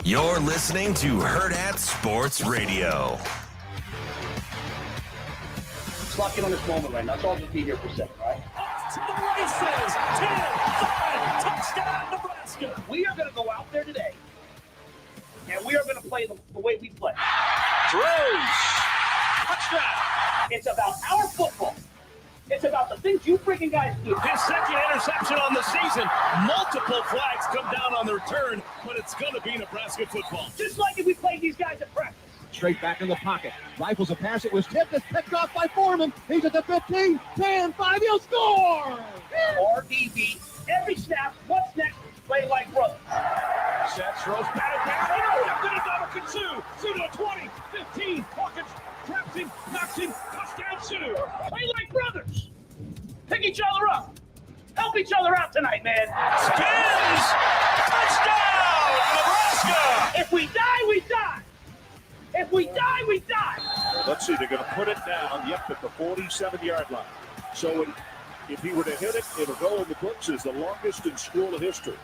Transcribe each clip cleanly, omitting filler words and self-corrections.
You're listening to Hurrdat Sports Radio. Let's lock in on this moment right now. Let's all just be here for a second, right? To the races. 10-5. Touchdown, Nebraska. We are going to go out there today, and we are going to play the way we play. Throws. Touchdown. It's about our football. It's about the things you freaking guys do. His second interception on the season. Multiple flags come down on the return, but it's going to be Nebraska football. Just like if we played these guys at practice. Straight back in the pocket. Rifles a pass. It was tipped. It's picked off by Foreman. He's at the 15, 10, 5. He'll score! RDB. Every snap. What's next? Play like brothers. Sets, throws, batted down. Oh, good enough to Sue. Sue to 20, 15. Hawkins traps him, knocks him. Touchdown, Sue. Play like brothers. Pick each other up. Help each other out tonight, man. Spins. Touchdown, Nebraska. If we die, we die. If we die, we die. Let's see, they're going to put it down, at the 47-yard line. So if he were to hit it, it'll go in the books as the longest in school history.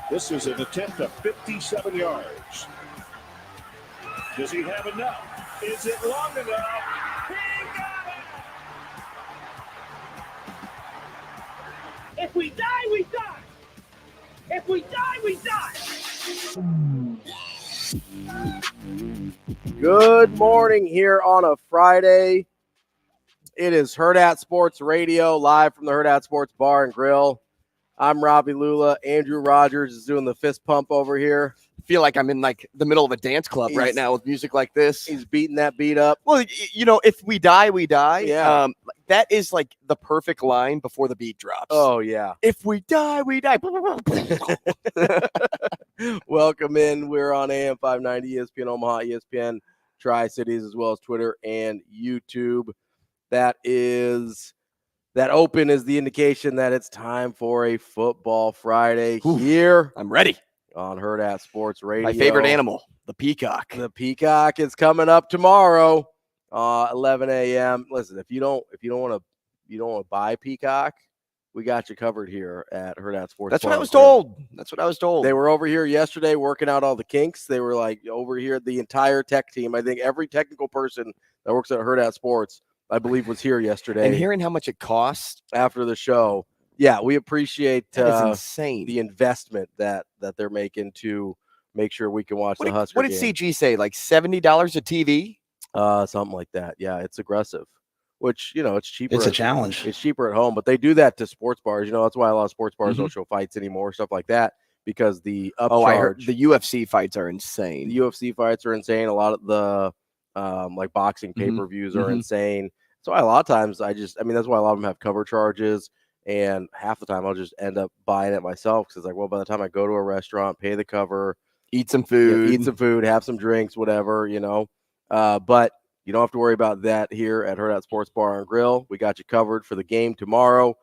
This is an attempt of 57 yards. Does he have enough? Is it long enough? He got it! If we die, we die. If we die, we die. Good morning here on a Friday. It is Hurrdat Sports Radio, live from the Hurrdat Sports Bar and Grill. I'm Ravi Lulla. Andrew Rogers is doing the fist pump over here. I feel like I'm in like the middle of a dance club right now with music like this. He's beating that beat up. Well, you know, if we die, we die. Yeah. That is like the perfect line before the beat drops. Oh, yeah. If we die, we die. Welcome in. We're on AM 590, ESPN Omaha, ESPN Tri-Cities, as well as Twitter and YouTube. That open is the indication that it's time for a football Friday here. I'm ready. On Hurrdat Sports Radio. My favorite animal, the peacock. The peacock is coming up tomorrow, 11 a.m. Listen, if you don't want to buy peacock, we got you covered here at Hurrdat Sports. That's what I was told. That's what I was told. They were over here yesterday working out all the kinks. They were like over here, the entire tech team. I think every technical person that works at Hurrdat Sports, I believe, was here yesterday. And hearing how much it costs after the show. Yeah, we appreciate insane. The investment that they're making to make sure we can watch the Huskers. What did CG say? Like $70 a TV? Something like that. Yeah, it's aggressive. Which, you know, it's cheaper. It's a challenge. It's cheaper at home, but they do that to sports bars. You know, that's why a lot of sports bars don't show fights anymore, stuff like that, because the upcharge. Oh, I heard the UFC fights are insane. The UFC fights are insane. A lot of the like boxing pay-per-views are insane. So a lot of times that's why a lot of them have cover charges. And half the time I'll just end up buying it myself because it's like, well, by the time I go to a restaurant, pay the cover, eat some food, have some drinks, whatever, you know. But you don't have to worry about that here at Hurrdat Sports Bar and Grill. We got you covered for the game tomorrow.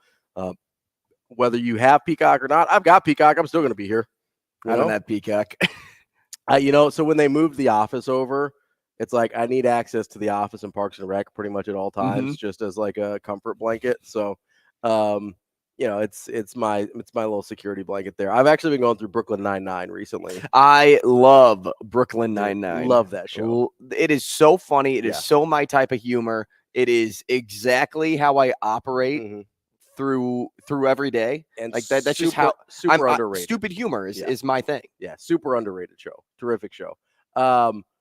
Whether you have Peacock or not, I've got Peacock. I'm still going to be here. I don't have Peacock. So when they moved the office over, it's like I need access to the office and Parks and Rec pretty much at all times, just as like a comfort blanket. So, it's my little security blanket there. I've actually been going through Brooklyn Nine-Nine recently. I love Brooklyn Nine-Nine. Love that show. It is so funny. It is so my type of humor. It is exactly how I operate through every day. And like that, that's just how super underrated. Stupid humor is my thing. Yeah, super underrated show. Terrific show.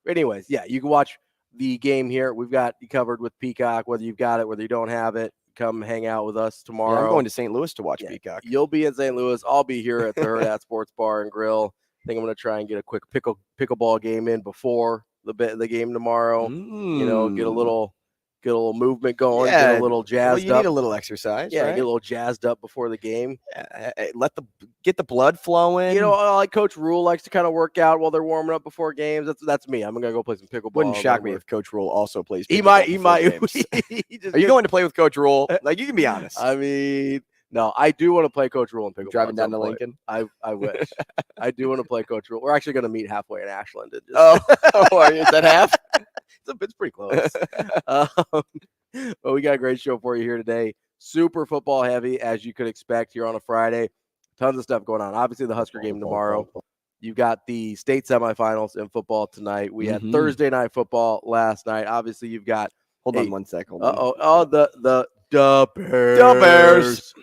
Anyways, yeah, you can watch the game here. We've got you covered with Peacock, whether you've got it, whether you don't have it. Come hang out with us tomorrow. Yeah, I'm going to St. Louis to watch Peacock. You'll be in St. Louis. I'll be here at the Hurrdat Sports Bar and Grill. I think I'm going to try and get a quick pickleball game in before the game tomorrow. You know, get a little movement going, get a little jazzed up. You need a little exercise. Yeah, right? get a little jazzed up before the game. Get the blood flowing. You know, like Coach Rule likes to kind of work out while they're warming up before games. That's me. I'm gonna go play some pickleball. Wouldn't shock me if Coach Rule also plays. He might. Are you going to play with Coach Rule? Like, you can be honest. I mean, no, I do want to play Coach Rule in pickleball. Driving down to Lincoln. I wish. I do want to play Coach Rule. We're actually going to meet halfway in Ashland. And Is that half? It's pretty close. But we got a great show for you here today. Super football heavy, as you could expect here on a Friday. Tons of stuff going on. Obviously, the Husker game tomorrow. You've got the state semifinals in football tonight. We had Thursday night football last night. Obviously, you've got. Hold on 1 second. The Bears.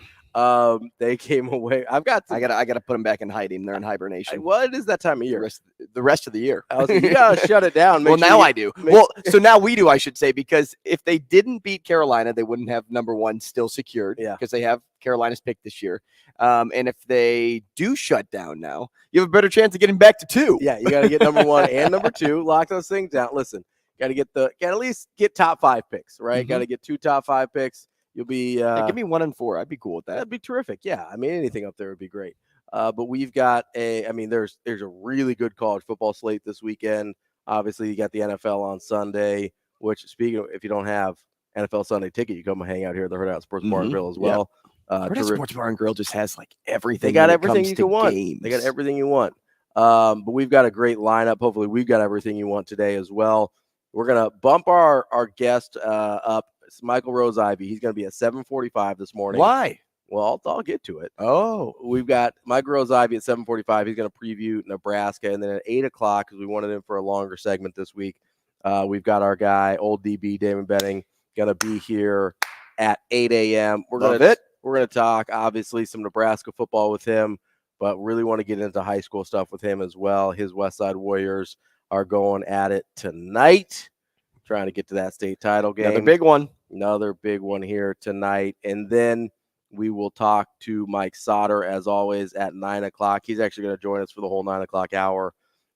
They came away. I gotta put them back in hiding. They're in hibernation. What is that time of year? The rest of the year. You gotta shut it down. I do. So now we do, I should say, because if they didn't beat Carolina, they wouldn't have number 1 still secured. Yeah, because they have Carolina's pick this year. And if they do shut down now, you have a better chance of getting back to 2. Yeah, you gotta get number 1 and number 2. Lock those things down. Listen, gotta at least get top 5 picks, right? Gotta get 2 top 5 picks. You'll be give me 1 and 4. I'd be cool with that. That'd be terrific. Yeah, I mean anything up there would be great. But we've got there's a really good college football slate this weekend. Obviously, you got the NFL on Sunday. Which, speaking of, if you don't have NFL Sunday ticket, you come hang out here at the Hurrdat Sports Bar and Grill as well. Hurrdat Sports Bar and Grill just has like everything. They got everything you can want. Games. They got everything you want. But we've got a great lineup. Hopefully, we've got everything you want today as well. We're gonna bump our guest up. It's Michael Rose-Ivey. He's going to be at 7:45 this morning. Why? Well, I'll get to it. Oh. We've got Michael Rose-Ivey at 7:45. He's going to preview Nebraska. And then at 8 o'clock, because we wanted him for a longer segment this week, we've got our guy, old DB, Damon Benning, going to be here at 8 a.m. We're going to talk, obviously, some Nebraska football with him, but really want to get into high school stuff with him as well. His West Side Warriors are going at it tonight, trying to get to that state title game. Another big one here tonight. And then we will talk to Mike Sautter, as always, at 9 o'clock. He's actually going to join us for the whole 9 o'clock hour.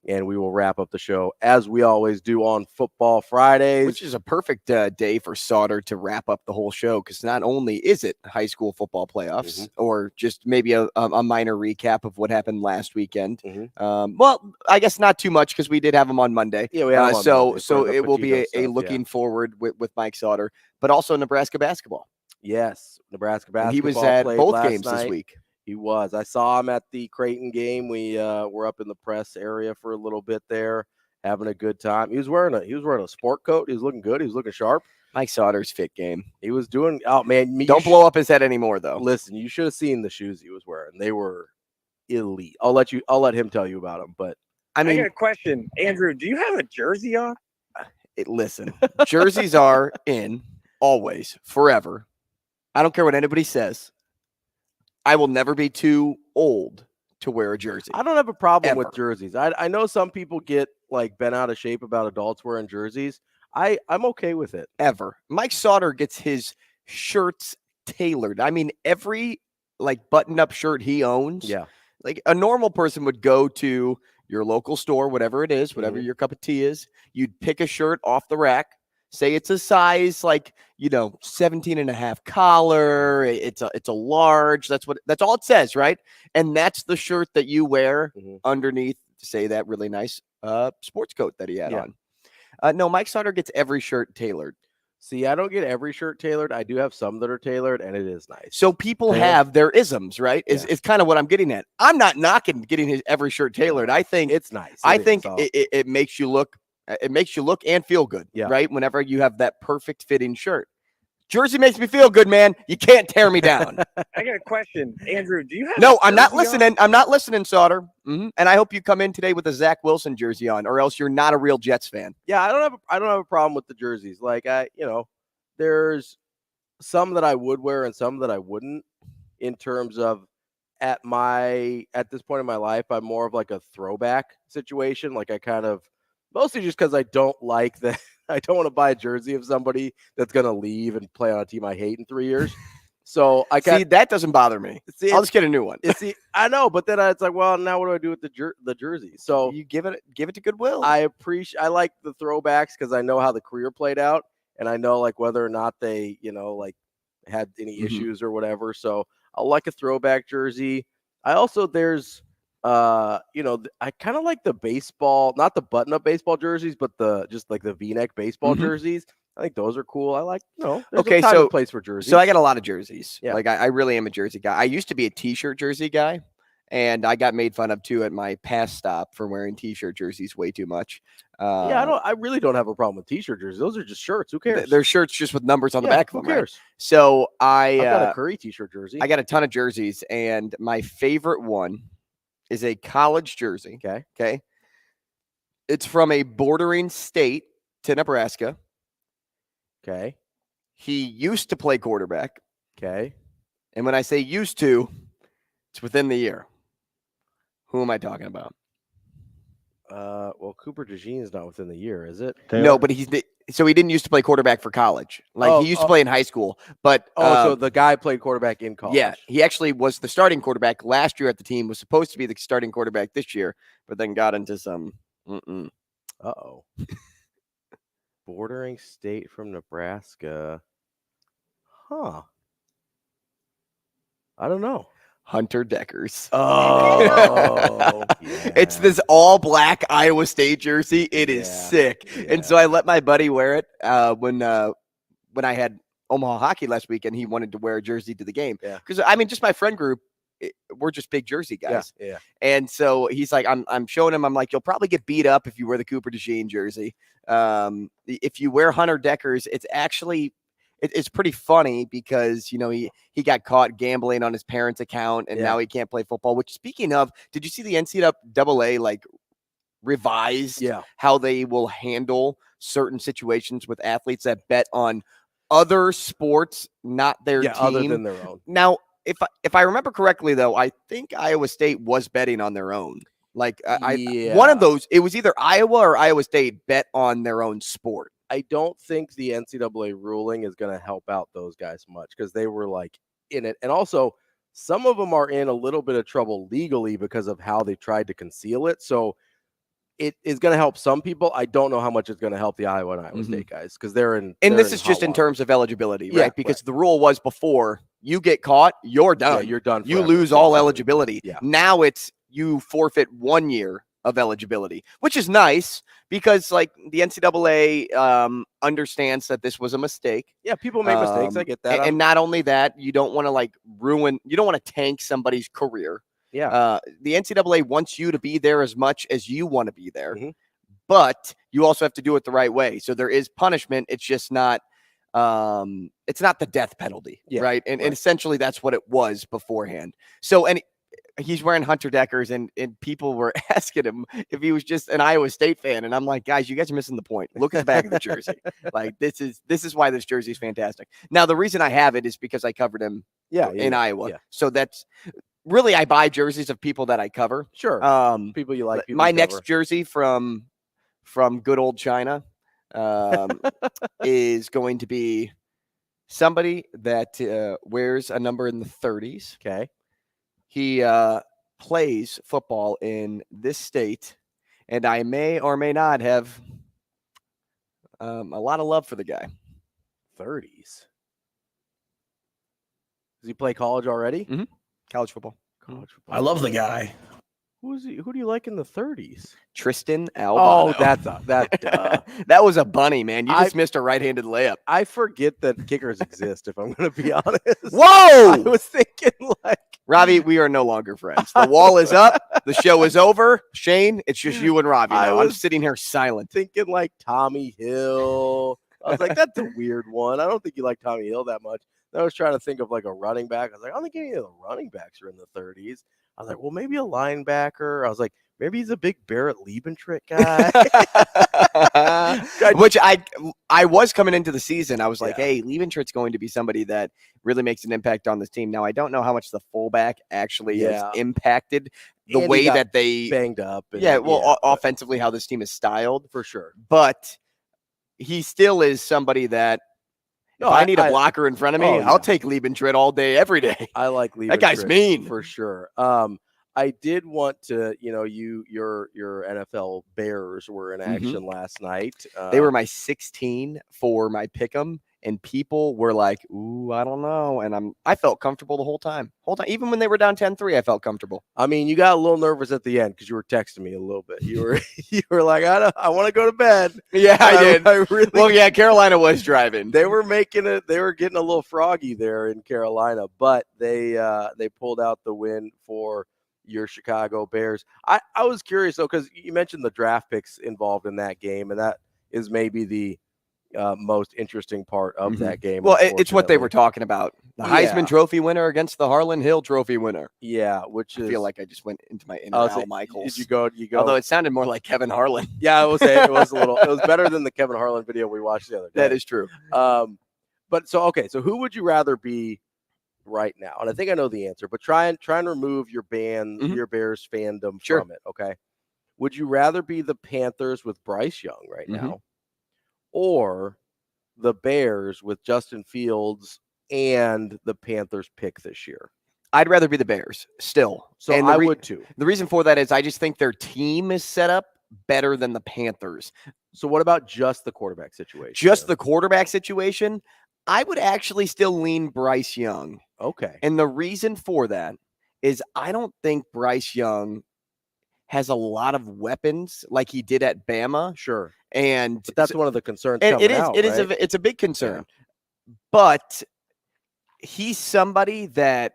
And we will wrap up the show, as we always do, on Football Fridays. Which is a perfect day for Sautter to wrap up the whole show, because not only is it high school football playoffs, or just maybe a minor recap of what happened last weekend. Well, I guess not too much, because we did have him on Monday. Yeah, we have him on Monday. So it will be a looking forward with Mike Sautter, but also Nebraska basketball. Yes, Nebraska basketball. He was at both games night. This week. He was. I saw him at the Creighton game. We were up in the press area for a little bit there, having a good time. He was wearing a sport coat. He was looking good. He was looking sharp. Mike Sauter's fit game. He was doing. Oh man, don't blow up his head anymore, though. Listen, you should have seen the shoes he was wearing. They were elite. I'll let him tell you about them. But I got a question, Andrew. Do you have a jersey on? Listen, jerseys are in always, forever. I don't care what anybody says. I will never be too old to wear a jersey. I don't have a problem with jerseys. I know some people get like bent out of shape about adults wearing jerseys. I'm okay with it. Ever. Mike Sautter gets his shirts tailored. I mean, every like button-up shirt he owns. Yeah. Like a normal person would go to your local store, whatever it is, whatever your cup of tea is. You'd pick a shirt off the rack. Say it's a size 17 and a half collar. It's a large. That's all it says, right? And that's the shirt that you wear underneath, say, that really nice sports coat that he had on. No, Mike Sautter gets every shirt tailored. See, I don't get every shirt tailored. I do have some that are tailored, and it is nice. So people have their isms, right? It's kind of what I'm getting at. I'm not knocking getting every shirt tailored. I think it's nice. I think it makes you look. It makes you look and feel good, right? Whenever you have that perfect fitting shirt. Jersey makes me feel good, man. You can't tear me down. I got a question, Andrew. Do you have? No, I'm not listening. I'm not listening, Sautter. And I hope you come in today with a Zach Wilson jersey on, or else you're not a real Jets fan. Yeah, I don't have a problem with the jerseys. Like there's some that I would wear and some that I wouldn't. In terms of at this point in my life, I'm more of like a throwback situation. Like I kind of. Mostly just because I don't like that. I don't want to buy a jersey of somebody that's going to leave and play on a team I hate in 3 years. So see, that doesn't bother me. I'll just get a new one. I know, but then it's like, well, now what do I do with the jersey? So you give it to Goodwill. I like the throwbacks because I know how the career played out, and I know like whether or not they had any issues or whatever. So I like a throwback jersey. I also I kind of like the baseball, not the button-up baseball jerseys, but just like the V-neck baseball jerseys. I think those are cool. I like, there's a time and place for jerseys. So I got a lot of jerseys. Yeah. Like I really am a jersey guy. I used to be a T-shirt jersey guy, and I got made fun of too at my pass stop for wearing T-shirt jerseys way too much. I really don't have a problem with T-shirt jerseys. Those are just shirts. Who cares? They're shirts just with numbers on the back of them. Who cares? Right? So I've got a Curry T-shirt jersey. I got a ton of jerseys, and my favorite one is a college jersey. Okay. Okay. It's from a bordering state to Nebraska. Okay. He used to play quarterback. Okay. And when I say used to, it's within the year. Who am I talking about? Well, Cooper DeJean is not within the year, is it? No, but he didn't used to play quarterback for college. Like he used to play in high school, but so the guy played quarterback in college. Yeah, he actually was the starting quarterback last year at the team. Was supposed to be the starting quarterback this year, but then got into some. Uh-oh. Bordering state from Nebraska. Huh. I don't know. Hunter Deckers. Oh, yeah. It's this all black Iowa State jersey. It is sick. Yeah. And so I let my buddy wear it when I had Omaha hockey last week, and he wanted to wear a jersey to the game. Yeah. Because I mean, just my friend group, we're just big jersey guys. Yeah. And so he's like, I'm showing him. I'm like, you'll probably get beat up if you wear the Cooper DeJean jersey. If you wear Hunter Deckers, it's actually. It's pretty funny because, you know, he got caught gambling on his parents' account and now he can't play football, which, speaking of, did you see the NCAA like revise how they will handle certain situations with athletes that bet on other sports, not their team? Other than their own. Now, if I remember correctly, though, I think Iowa State was betting on their own. Like one of those, it was either Iowa or Iowa State bet on their own sport. I don't think the NCAA ruling is going to help out those guys much because they were like in it. And also, some of them are in a little bit of trouble legally because of how they tried to conceal it. So it is going to help some people. I don't know how much it's going to help the Iowa and Iowa State guys because they're in. And this is just in terms of eligibility, right? Because the rule was before you get caught, you're done. Yeah, you're done. You lose all eligibility. Yeah. Now it's you forfeit 1 year of eligibility, which is nice because like the NCAA understands that this was a mistake. Yeah, people make mistakes. I get that. And not only that, you don't want to like you don't want to tank somebody's career. Yeah. The NCAA wants you to be there as much as you want to be there, but you also have to do it the right way. So there is punishment. It's just not it's not the death penalty, right? And essentially that's what it was beforehand. So he's wearing Hunter Deckers, and people were asking him if he was just an Iowa State fan. And I'm like, guys, you guys are missing the point. Look at the back of the jersey. Like this is why this jersey is fantastic. Now, the reason I have it is because I covered him in Iowa. Yeah. So that's really, I buy jerseys of people that I cover. Sure. People you like. My next jersey from good old China is going to be somebody that wears a number in the 30s. Okay. He plays football in this state, and I may or may not have a lot of love for the guy. 30s. Does he play college already? Mm-hmm. College football. I love the guy. Who do you like in the 30s? Tristan Albano. Oh, that was a bunny, man. You just missed a right-handed layup. I forget that kickers exist, if I'm going to be honest. Whoa! I was thinking like, Robbie, we are no longer friends. The wall is up. The show is over. Shane, it's just you and Robbie now. I'm sitting here silent. Thinking like Tommy Hill. I was like, that's a weird one. I don't think you like Tommy Hill that much. Then I was trying to think of like a running back. I was like, I don't think any of the running backs are in the 30s. I was like, well, maybe a linebacker. I was like, maybe he's a big Barrett Liebentritt guy. Which I was coming into the season. I was like, hey, Liebentritt's going to be somebody that really makes an impact on this team. Now, I don't know how much the fullback actually has impacted the way that they banged up. And, offensively, how this team is styled. For sure. But he still is somebody that if I need a blocker in front of me, I'll take Liebentritt all day, every day. I like Liebentritt. That guy's mean. For sure. I did want to, your NFL Bears were in action last night. They were my 16 for my pick'em, and people were like, "Ooh, I don't know." And I felt comfortable the whole time. Even when they were down 10-3, I felt comfortable. I mean, you got a little nervous at the end because you were texting me a little bit. You were like, I want to go to bed. Yeah, I did. I really. Well, yeah, Carolina was driving. They were making it. They were getting a little froggy there in Carolina, but they pulled out the win for your Chicago Bears. I was curious though, because you mentioned the draft picks involved in that game, and that is maybe the most interesting part of that game. Well, it's what they were talking about. The Heisman Yeah. Trophy winner against the Harlan Hill Trophy winner. Yeah, which is. I feel like I just went into my inner Al Michaels. Did you go? Although it sounded more like Kevin Harlan. Yeah, I will say it was a little. It was better than the Kevin Harlan video we watched the other day. That is true. But so who would you rather be right now? And I think I know the answer, but try and remove your your Bears fandom from it. Okay. Would you rather be the Panthers with Bryce Young right now, or the Bears with Justin Fields and the Panthers pick this year? I'd rather be the Bears still. So and I would too. The reason for that is I just think their team is set up better than the Panthers. So what about just the quarterback situation? Just the quarterback situation, I would actually still lean Bryce Young. Okay. And the reason for that is I don't think Bryce Young has a lot of weapons like he did at Bama. Sure. And but that's one of the concerns. And it is. It's a big concern. Yeah. But he's somebody that,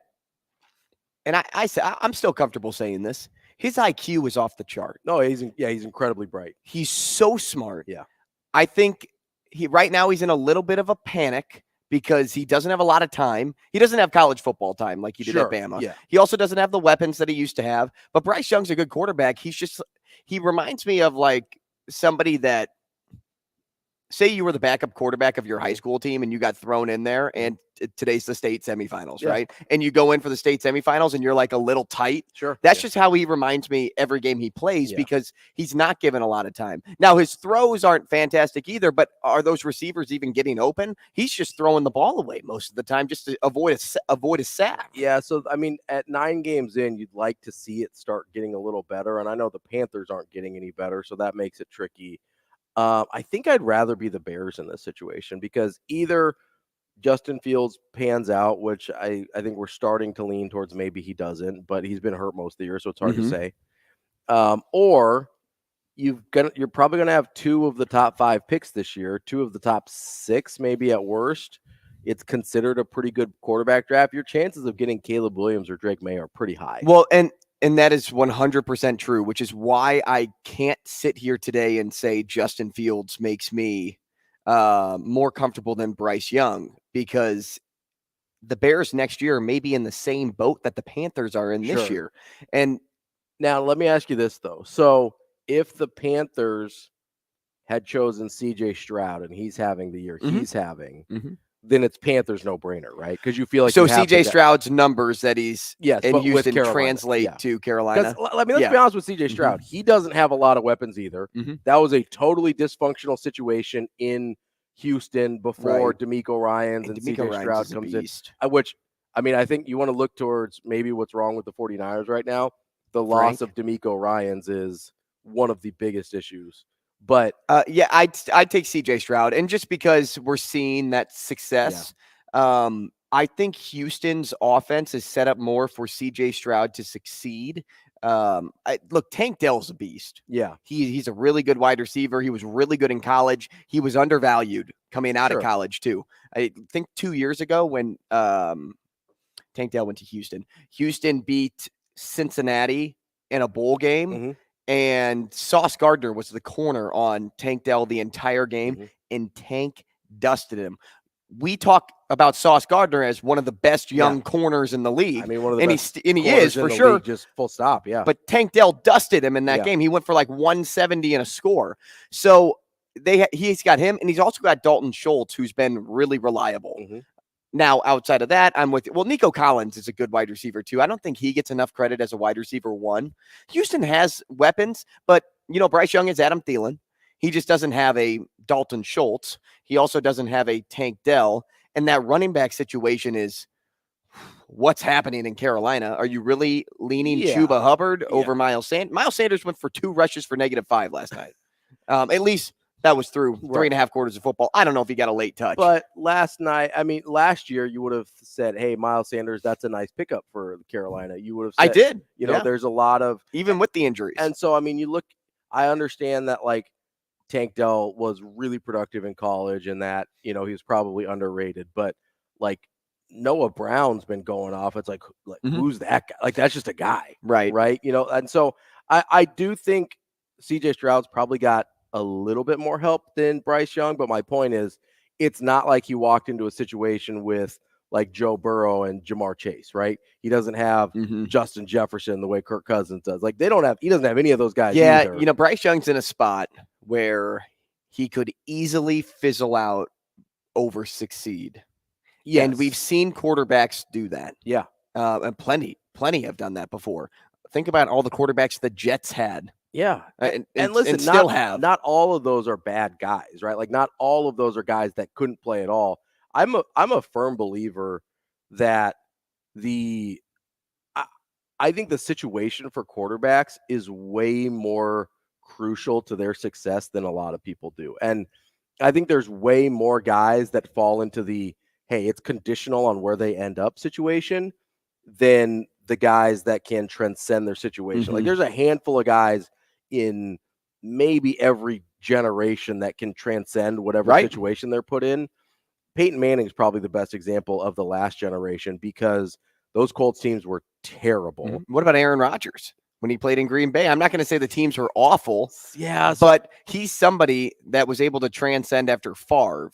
and I'm still comfortable saying this, his IQ is off the chart. No, he's incredibly bright. He's so smart. Yeah. I think right now he's in a little bit of a panic because he doesn't have a lot of time. He doesn't have college football time like he did at Bama. Yeah. He also doesn't have the weapons that he used to have. But Bryce Young's a good quarterback. He reminds me of like somebody that, say you were the backup quarterback of your high school team and you got thrown in there, and today's the state semifinals, right? And you go in for the state semifinals and you're like a little tight. Sure. That's just how he reminds me every game he plays because he's not given a lot of time. Now, his throws aren't fantastic either, but are those receivers even getting open? He's just throwing the ball away most of the time just to avoid a sack. Yeah, so, I mean, at 9 games in, you'd like to see it start getting a little better, and I know the Panthers aren't getting any better, so that makes it tricky. I think I'd rather be the Bears in this situation because either Justin Fields pans out, which I think we're starting to lean towards maybe he doesn't, but he's been hurt most of the year, so it's hard to say. Or you're probably going to have 2 of the top 5 picks this year, 2 of the top 6 maybe at worst. It's considered a pretty good quarterback draft. Your chances of getting Caleb Williams or Drake May are pretty high. Well, and that is 100% true, which is why I can't sit here today and say Justin Fields makes me more comfortable than Bryce Young, because the Bears next year may be in the same boat that the Panthers are in this year. And now let me ask you this, though. So if the Panthers had chosen C.J. Stroud and he's having the year he's having, then it's Panthers no-brainer, right? Because you feel like so C.J. Stroud's numbers that he's in Houston translate to Carolina. I mean, let's be honest with C.J. Stroud. He doesn't have a lot of weapons either. That was a totally dysfunctional situation in Houston before D'Amico Ryans and C.J. Stroud comes in. Which, I mean, I think you want to look towards maybe what's wrong with the 49ers right now. The loss of D'Amico Ryans is one of the biggest issues. But I'd take C.J. Stroud, and just because we're seeing that success, I think Houston's offense is set up more for C.J. Stroud to succeed. Look, Tank Dell's a beast. Yeah, he's a really good wide receiver. He was really good in college. He was undervalued coming out of college too. I think 2 years ago when Tank Dell went to Houston, Houston beat Cincinnati in a bowl game. And Sauce Gardner was the corner on Tank Dell the entire game, and Tank dusted him. We talk about Sauce Gardner as one of the best young corners in the league. I mean, one of the best he is for sure. League, just full stop, But Tank Dell dusted him in that game. He went for like 170 and a score. So he's got him, and he's also got Dalton Schultz, who's been really reliable. Now, outside of that, I'm with you. Well, Nico Collins is a good wide receiver, too. I don't think he gets enough credit as a wide receiver 1. Houston has weapons, but, Bryce Young is Adam Thielen. He just doesn't have a Dalton Schultz. He also doesn't have a Tank Dell. And that running back situation is what's happening in Carolina. Are you really leaning Chuba Hubbard over Miles Sanders? Miles Sanders went for 2 rushes for -5 last night. At least that was through 3.5 quarters of football. I don't know if he got a late touch. But last year you would have said, hey, Miles Sanders, that's a nice pickup for Carolina. You would have said, I did. There's a lot of – even with the injuries. And so, I mean, I understand that, like, Tank Dell was really productive in college and that, he was probably underrated. But, like, Noah Brown's been going off. It's like who's that guy? Like, that's just a guy. Right. And so I do think C.J. Stroud's probably got a little bit more help than Bryce Young. But my point is, it's not like he walked into a situation with like Joe Burrow and Jamar Chase, right? He doesn't have Justin Jefferson the way Kirk Cousins does. Like he doesn't have any of those guys either. You know, Bryce Young's in a spot where he could easily fizzle out over succeed. Yes. And we've seen quarterbacks do that. Yeah. And plenty have done that before. Think about all the quarterbacks the Jets had. Yeah. And listen, and still have. Not all of those are bad guys, right? Like not all of those are guys that couldn't play at all. I'm a firm believer that I think the situation for quarterbacks is way more crucial to their success than a lot of people do. And I think there's way more guys that fall into the, hey, it's conditional on where they end up situation than the guys that can transcend their situation. Like there's a handful of guys in maybe every generation that can transcend whatever situation they're put in. Peyton Manning is probably the best example of the last generation because those Colts teams were terrible. What about Aaron Rodgers when he played in Green Bay? I'm not going to say the teams were awful, but he's somebody that was able to transcend after Favre.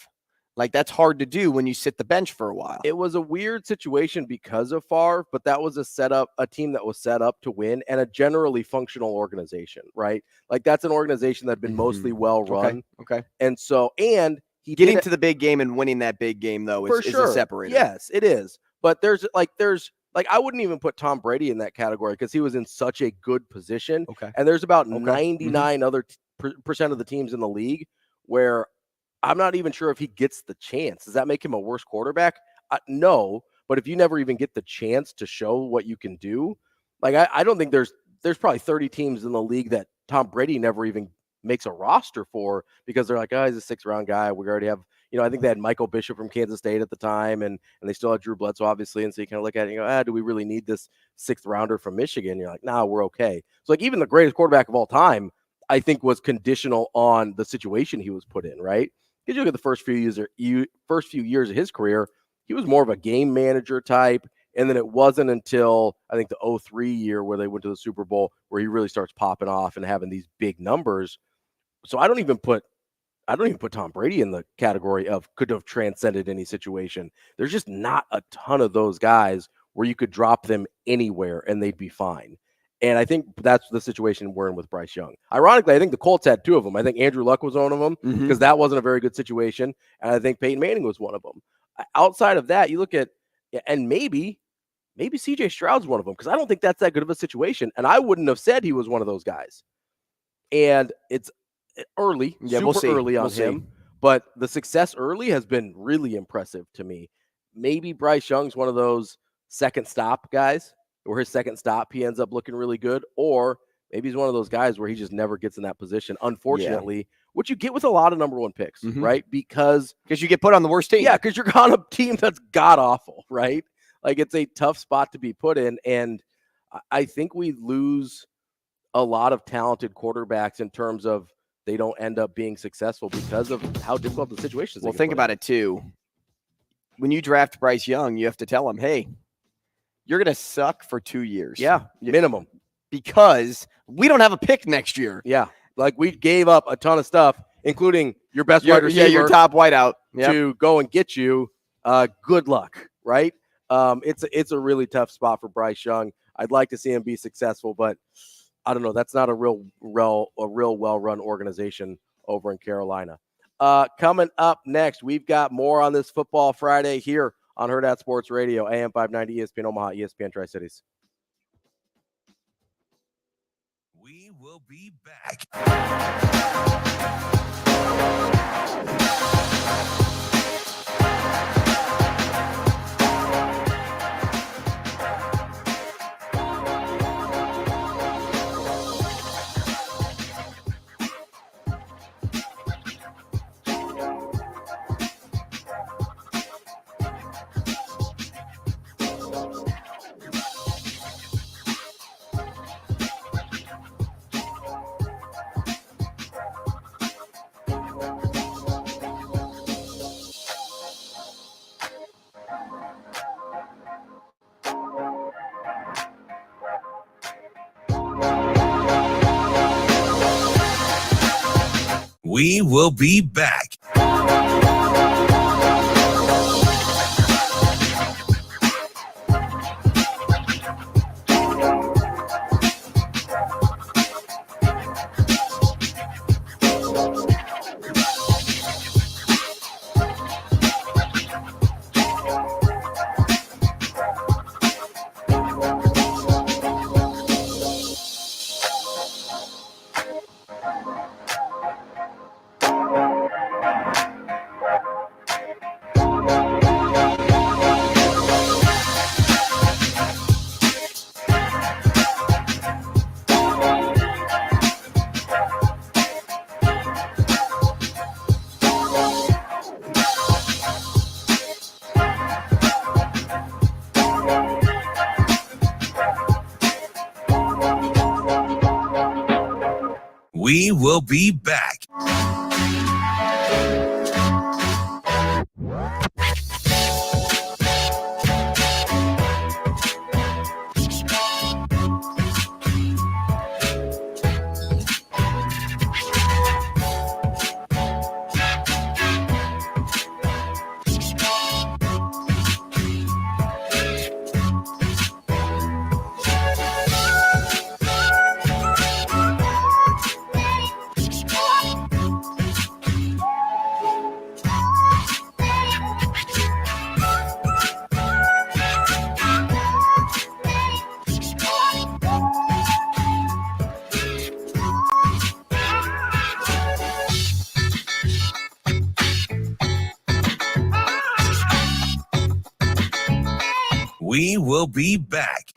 Like that's hard to do when you sit the bench for a while. It was a weird situation because of Favre, but that was a team that was set up to win and a generally functional organization, right? Like that's an organization that had been mostly well run. Okay. And so, and he getting to the big game and winning that big game though is a separator. Yes, it is. But there's I wouldn't even put Tom Brady in that category because he was in such a good position. Okay. And there's about 99 other percent of the teams in the league where I'm not even sure if he gets the chance. Does that make him a worse quarterback? No. But if you never even get the chance to show what you can do, like I don't think there's probably 30 teams in the league that Tom Brady never even makes a roster for because they're like, oh, he's a 6th round guy. We already have, I think they had Michael Bishop from Kansas State at the time, and they still had Drew Bledsoe, obviously. And so you kind of look at it and go, do we really need this 6th rounder from Michigan? You're like, nah, we're okay. So like even the greatest quarterback of all time, I think was conditional on the situation he was put in, right? Because you look at the first few years of his career, he was more of a game manager type. And then it wasn't until I think the 2003 year where they went to the Super Bowl where he really starts popping off and having these big numbers. So I don't even put Tom Brady in the category of could have transcended any situation. There's just not a ton of those guys where you could drop them anywhere and they'd be fine. And I think that's the situation we're in with Bryce Young. Ironically, I think the Colts had 2 of them. I think Andrew Luck was one of them because that wasn't a very good situation. And I think Peyton Manning was one of them. Outside of that, you look at, and maybe CJ Stroud's one of them because I don't think that's that good of a situation. And I wouldn't have said he was one of those guys. And it's early, super early on him. But the success early has been really impressive to me. Maybe Bryce Young's one of those second stop guys where his second stop, he ends up looking really good. Or maybe he's one of those guys where he just never gets in that position, unfortunately, which you get with a lot of number 1 picks, right? Because you get put on the worst team. Yeah, because you're on a team that's god-awful, right? Like it's a tough spot to be put in. And I think we lose a lot of talented quarterbacks in terms of they don't end up being successful because of how difficult the situation is. Well, think about it too. When you draft Bryce Young, you have to tell him, hey, you're going to suck for 2 years. Yeah, minimum. Because we don't have a pick next year. Yeah, like we gave up a ton of stuff, including your best wide receiver. Yeah, your top wideout. To go and get you. Good luck, right? It's a really tough spot for Bryce Young. I'd like to see him be successful, but I don't know. That's not a real well-run organization over in Carolina. Coming up next, we've got more on this Football Friday here on Hurrdat Sports Radio, AM 590, ESPN Omaha, ESPN Tri-Cities. We will be back. We will be back. We will be back. We will be back.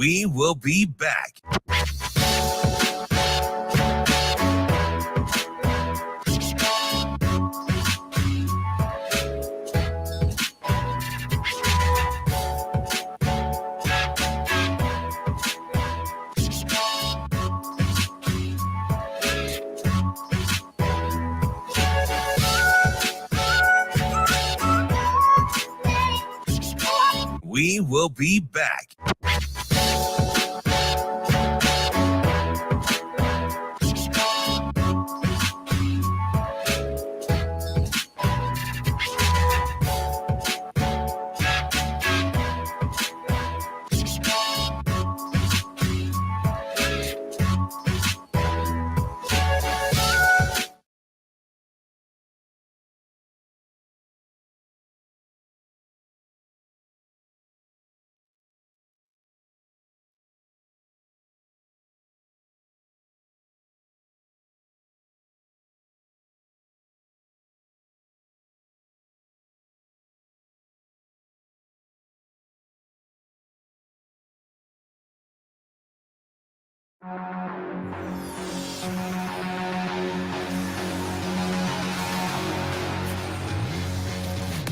We will be back. We will be back.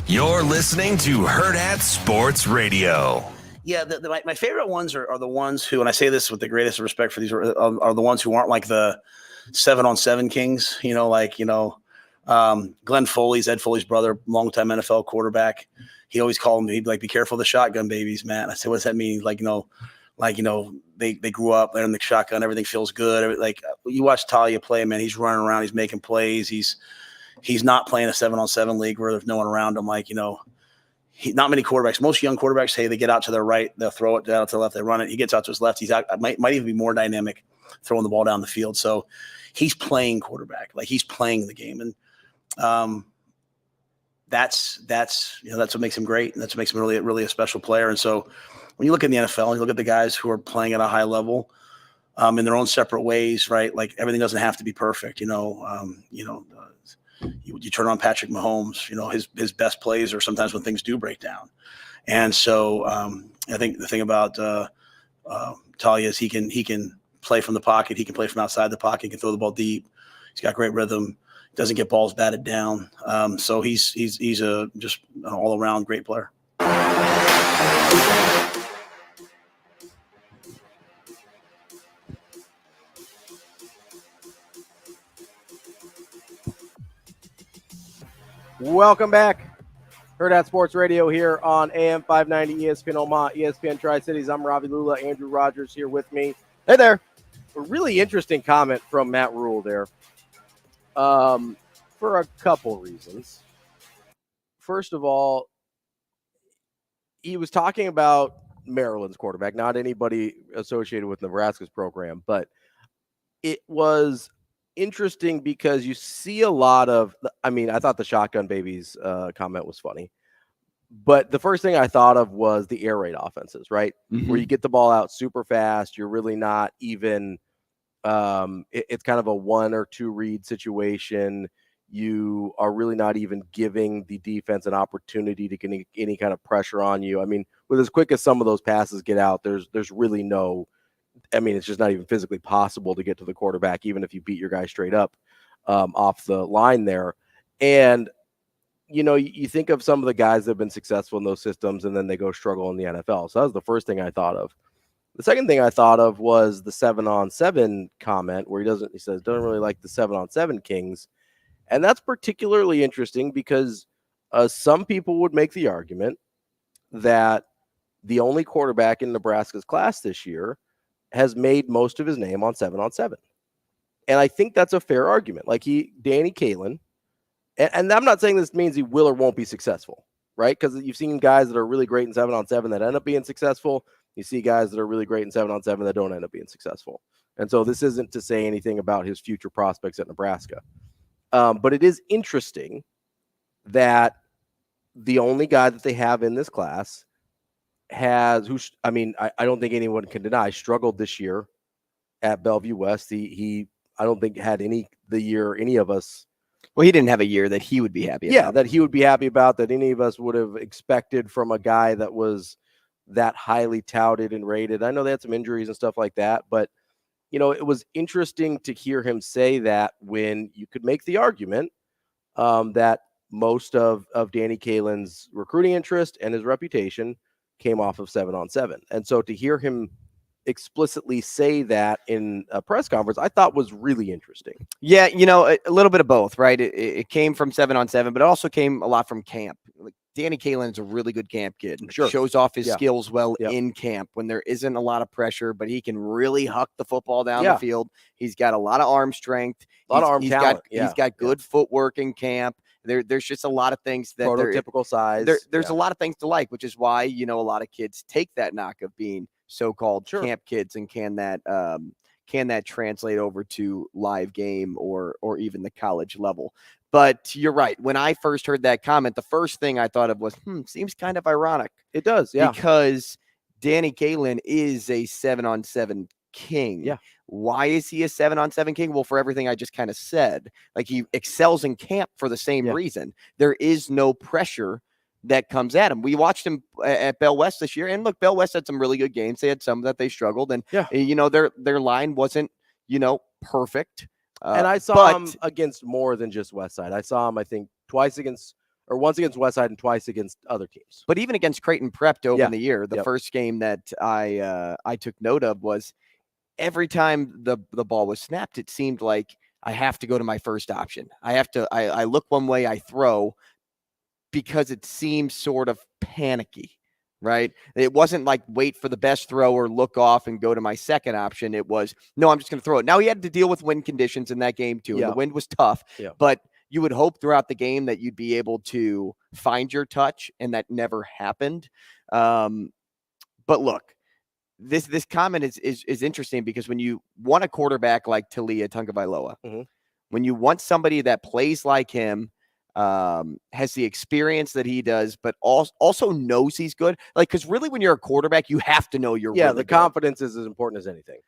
You're listening to Hurrdat Sports Radio. Yeah, my favorite ones are the ones who, and I say this with the greatest respect for these, are the ones who aren't like the 7-on-7 kings. Glenn Foley's, Ed Foley's brother, longtime NFL quarterback. He always called me, he'd be like, "Be careful of the shotgun babies, man." I said, "What does that mean?" They grew up, they're in the shotgun, everything feels good. Like, you watch Talia play, man, he's running around, he's making plays, he's not playing a 7-on-7 league where there's no one around him. Not many quarterbacks. Most young quarterbacks, hey, they get out to their right, they'll throw it down to the left, they run it. He gets out to his left. He's out, might even be more dynamic throwing the ball down the field. So he's playing quarterback, like he's playing the game. And that's what makes him great. And that's what makes him really a special player. And so when you look at the NFL, you look at the guys who are playing at a high level in their own separate ways, right? Like everything doesn't have to be perfect. You turn on Patrick Mahomes, his best plays are sometimes when things do break down. And so I think the thing about Talia is he can play from the pocket. He can play from outside the pocket. He can throw the ball deep. He's got great rhythm. Doesn't get balls batted down. So he's just an all around great player. Welcome back. Hurrdat Sports Radio here on AM 590 ESPN Omaha, ESPN Tri-Cities. I'm Ravi Lulla. Andrew Rogers here with me. Hey there. A really interesting comment from Matt Rule there for a couple reasons. First of all, he was talking about Maryland's quarterback, not anybody associated with Nebraska's program, but it was interesting because you see a lot of, I thought the shotgun babies comment was funny, but the first thing I thought of was the air raid offenses, right? Mm-hmm. Where you get the ball out super fast. You're really not even, it's kind of a 1 or 2 read situation. You are really not even giving the defense an opportunity to get any kind of pressure on you. I mean, with as quick as some of those passes get out, there's really no, it's just not even physically possible to get to the quarterback, even if you beat your guy straight up off the line there. And, you think of some of the guys that have been successful in those systems and then they go struggle in the NFL. So that was the first thing I thought of. The second thing I thought of was the 7-on-7 comment where he says, don't really like the 7-on-7 Kings. And that's particularly interesting because some people would make the argument that the only quarterback in Nebraska's class this year has made most of his name on 7-on-7. And I think that's a fair argument. Like Danny Kaelin, and I'm not saying this means he will or won't be successful, right? Because you've seen guys that are really great in 7-on-7 that end up being successful. You see guys that are really great in 7-on-7 that don't end up being successful. And so this isn't to say anything about his future prospects at Nebraska. But it is interesting that the only guy that they have in this class I don't think anyone can deny, struggled this year at Bellevue West. He I don't think had any of us. Well, he didn't have a year that he would be happy about. Yeah, that he would be happy about, that any of us would have expected from a guy that was that highly touted and rated. I know they had some injuries and stuff like that, but it was interesting to hear him say that when you could make the argument that most of Danny Kaelin's recruiting interest and his reputation came off of 7-on-7. And so to hear him explicitly say that in a press conference, I thought was really interesting. Yeah, a little bit of both, right? It came from 7-on-7, but it also came a lot from camp. Like Danny Kaelin's a really good camp kid. Sure. Shows off his skills well in camp when there isn't a lot of pressure, but he can really huck the football down the field. He's got a lot of arm strength. A lot of arm talent. He's got good footwork in camp. There's just a lot of things that prototypical size. There's a lot of things to like, which is why, a lot of kids take that knock of being so-called camp kids and can that translate over to live game or even the college level. But you're right. When I first heard that comment, the first thing I thought of was, seems kind of ironic. It does, yeah. Because Danny Kaelin is a 7-on-7 king. Yeah. Why is he a 7-on-7 king? Well, for everything I just kind of said. Like, he excels in camp for the same reason. There is no pressure that comes at him. We watched him at Bell West this year, and look, Bell West had some really good games. They had some that they struggled, and their line wasn't perfect. And I saw him against more than just Westside. I saw him, I think, once against Westside and twice against other teams. But even against Creighton Prep to open the year, the first game that I took note of was every time the ball was snapped, it seemed like I have to go to my first option. I look one way, I throw, because it seems sort of panicky, right? It wasn't like wait for the best throw or look off and go to my second option. It was, no, I'm just going to throw it. Now, he had to deal with wind conditions in that game too. And the wind was tough, but you would hope throughout the game that you'd be able to find your touch, and that never happened. But look, this comment is interesting because when you want a quarterback like Talia Tagovailoa, when you want somebody that plays like him, has the experience that he does, but also knows he's good. Like, because really when you're a quarterback, you have to know you're really the good. confidence is as important as anything.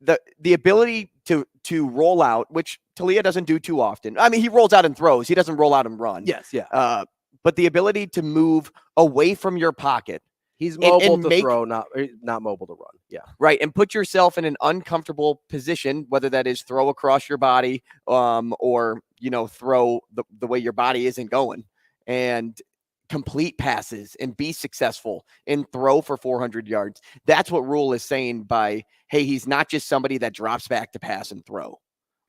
The ability to roll out, which Talia doesn't do too often. I mean, he rolls out and throws. He doesn't roll out and run. Yes, yeah. But the ability to move away from your pocket. He's mobile to throw, not mobile to run. Yeah. Right. And put yourself in an uncomfortable position, whether that is throw across your body or, throw the way your body isn't going, and complete passes and be successful and throw for 400 yards. That's what Rule is saying by, hey, he's not just somebody that drops back to pass and throw.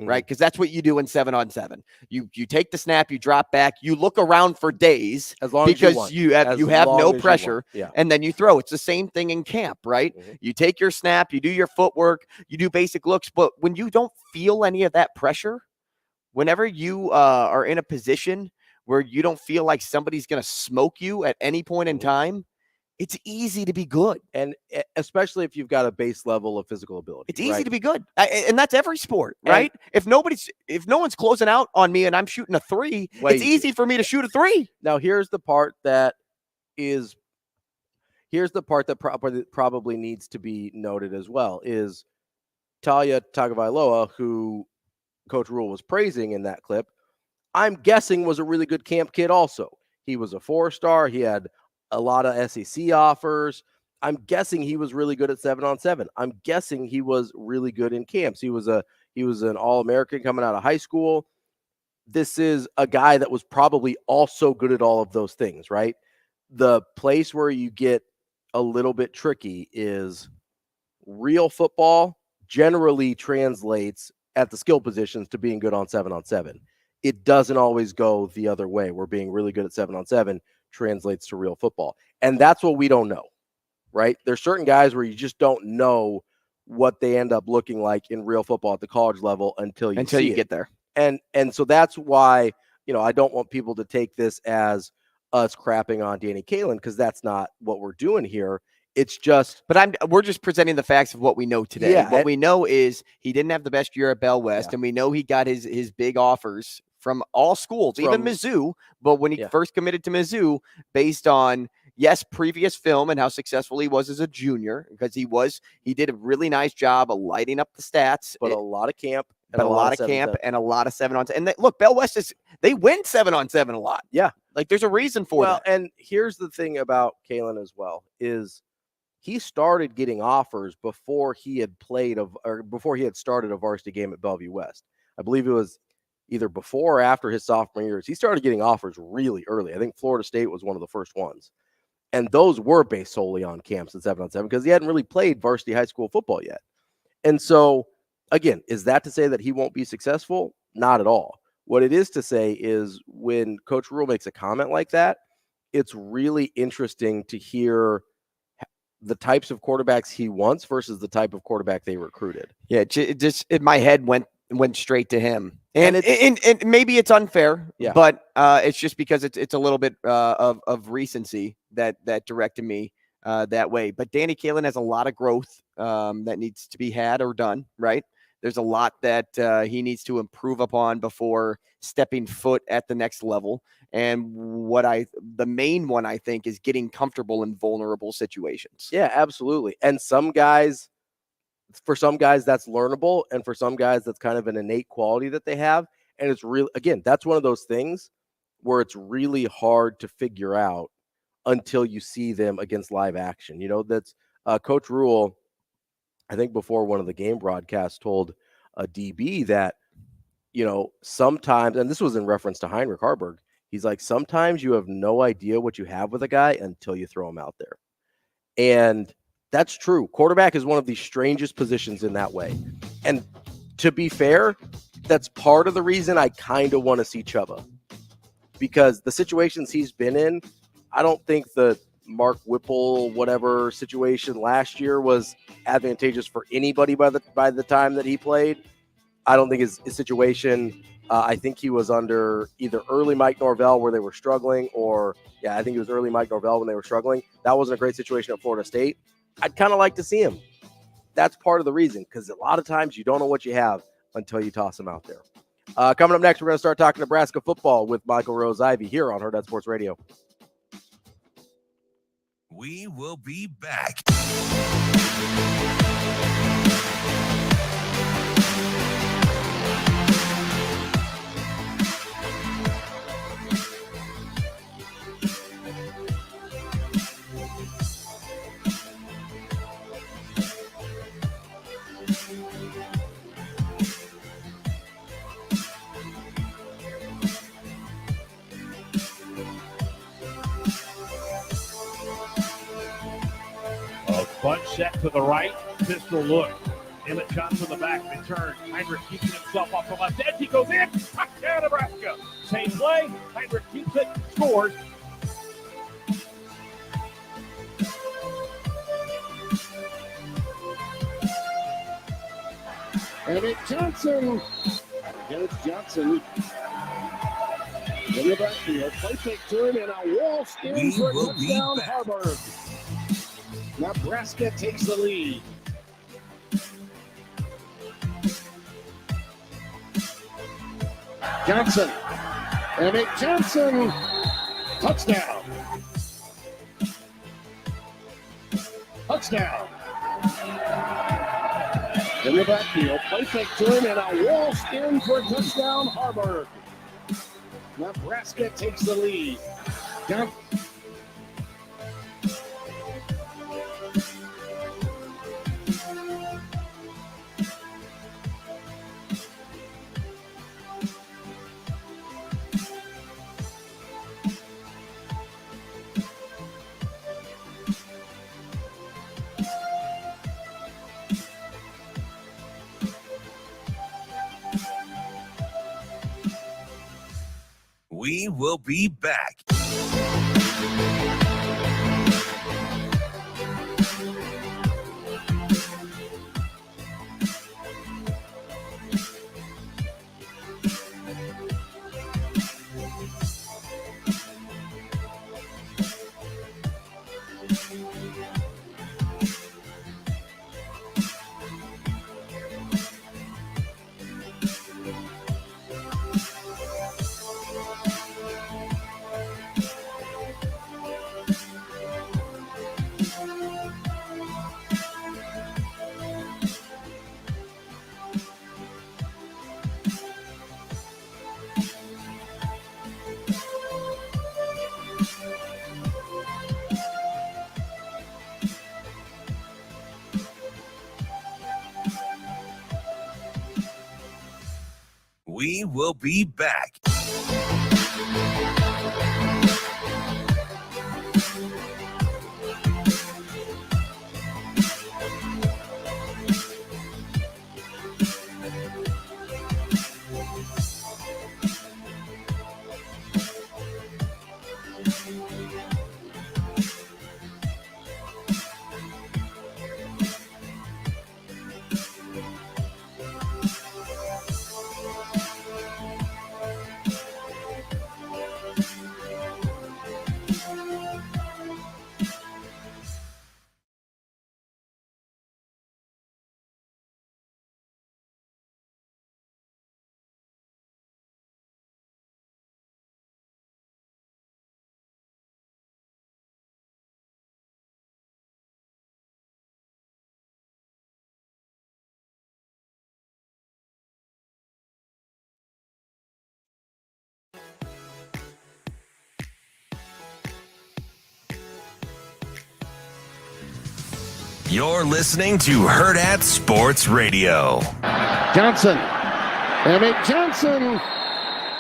Right? Because that's what you do in 7-on-7. You take the snap, you drop back, you look around for days as long because as you have no pressure, and then you throw. It's the same thing in camp, right? You take your snap, you do your footwork, you do basic looks, but when you don't feel any of that pressure, whenever you are in a position where you don't feel like somebody's going to smoke you at any point in time, it's easy to be good. And especially if you've got a base level of physical ability. It's easy to be good. And that's every sport, right? And if no one's closing out on me and I'm shooting a 3, it's easy for me to shoot a 3. Now, here's the part that probably needs to be noted as well is Talia Tagovailoa, who Coach Rule was praising in that clip, I'm guessing was a really good camp kid also. He was a 4-star. He had a lot of SEC offers. I'm guessing he was really good at 7-on-7. I'm guessing he was really good in camps. He was an All-American coming out of high school. This is a guy that was probably also good at all of those things, right? The place where you get a little bit tricky is real football generally translates at the skill positions to being good on 7-on-7. It doesn't always go the other way, where being really good at 7-on-7 translates to real football. And that's what we don't know, right? There's certain guys where you just don't know what they end up looking like in real football at the college level until you get there. And so that's why, I don't want people to take this as us crapping on Danny Kaelin, because that's not what we're doing here. It's just, we're just presenting the facts of what we know today. Yeah, what we know is he didn't have the best year at Bell West, and we know he got his big offers from all schools, even Mizzou. But when he first committed to Mizzou, based on previous film and how successful he was as a junior, because he did a really nice job of lighting up the stats, but a lot of camp, and a lot of camp, and a lot of 7-on-7. And look, Bell West they win 7-on-7 a lot. Yeah, like there's a reason for that. And here's the thing about Kaelin as well is he started getting offers before he had started a varsity game at Bellevue West. I believe it was either before or after his sophomore years. He started getting offers really early. I think Florida State was one of the first ones. And those were based solely on camps at 7-on-7 because he hadn't really played varsity high school football yet. And so, again, is that to say that he won't be successful? Not at all. What it is to say is when Coach Rule makes a comment like that, it's really interesting to hear the types of quarterbacks he wants versus the type of quarterback they recruited. Yeah, just in my head went straight to him. And maybe it's unfair, but it's just because it's a little bit of recency that directed me that way. But Danny Kaelin has a lot of growth that needs to be had or done, right? There's a lot that he needs to improve upon before stepping foot at the next level. And the main one, I think, is getting comfortable in vulnerable situations. Yeah, absolutely. And for some guys, that's learnable. And for some guys, that's kind of an innate quality that they have. And it's really, again, that's one of those things where it's really hard to figure out until you see them against live action. That's Coach Rule, I think before one of the game broadcasts, told a DB that, sometimes, and this was in reference to Heinrich Harburg, he's like, sometimes you have no idea what you have with a guy until you throw him out there. And that's true. Quarterback is one of the strangest positions in that way. And to be fair, that's part of the reason I kind of want to see Chuba. Because the situations he's been in, I don't think the Mark Whipple, whatever situation last year was advantageous for anybody by the time that he played. I don't think his situation, I think he was under either early Mike Norvell where they were struggling, or I think it was early Mike Norvell when they were struggling. That wasn't a great situation at Florida State. I'd kind of like to see him. That's part of the reason, because a lot of times you don't know what you have until you toss him out there. Coming up next, we're going to start talking Nebraska football with Michael Rose-Ivey here on Hurrdat Sports Radio. We will be back. Bunch set to the right, pistol look. Emmett Johnson in the back, return. Heinrich keeping himself off the left edge. He goes in. Touchdown, Nebraska. Same play. Heinrich keeps it, scores. Emmett Johnson. Here's Johnson. In the backfield, play fake turn, and a wall spin for a touchdown, Harburg. Nebraska takes the lead. Johnson. Emmett Johnson. Touchdown. Touchdown. In the backfield, play fake turn, and a wall spin for a touchdown, Harburg. Nebraska takes the lead. We will be back. We will be back. You're listening to Hurrdat Sports Radio. Johnson. Emmett Johnson.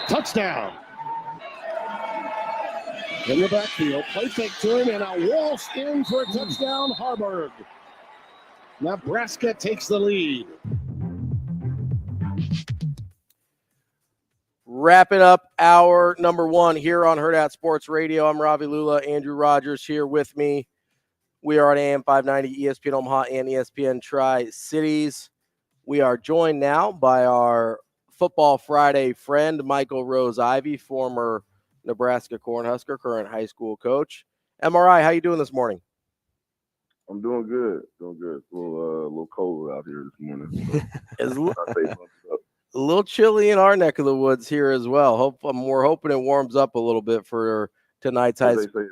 Touchdown. In the backfield, play fake turn, and a wall spin for a touchdown, Harburg. Nebraska takes the lead. Wrapping up hour number one here on Hurrdat Sports Radio. I'm Ravi Lulla. Andrew Rogers here with me. We are on AM 590, ESPN Omaha, and ESPN Tri-Cities. We are joined now by our Football Friday friend, Michael Rose-Ivey, former Nebraska Cornhusker, current high school coach. MRI, how you doing this morning? I'm doing good. Doing good. It's a little cold out here this morning. A little chilly in our neck of the woods here as well. We're hoping it warms up a little bit for tonight's high school. They say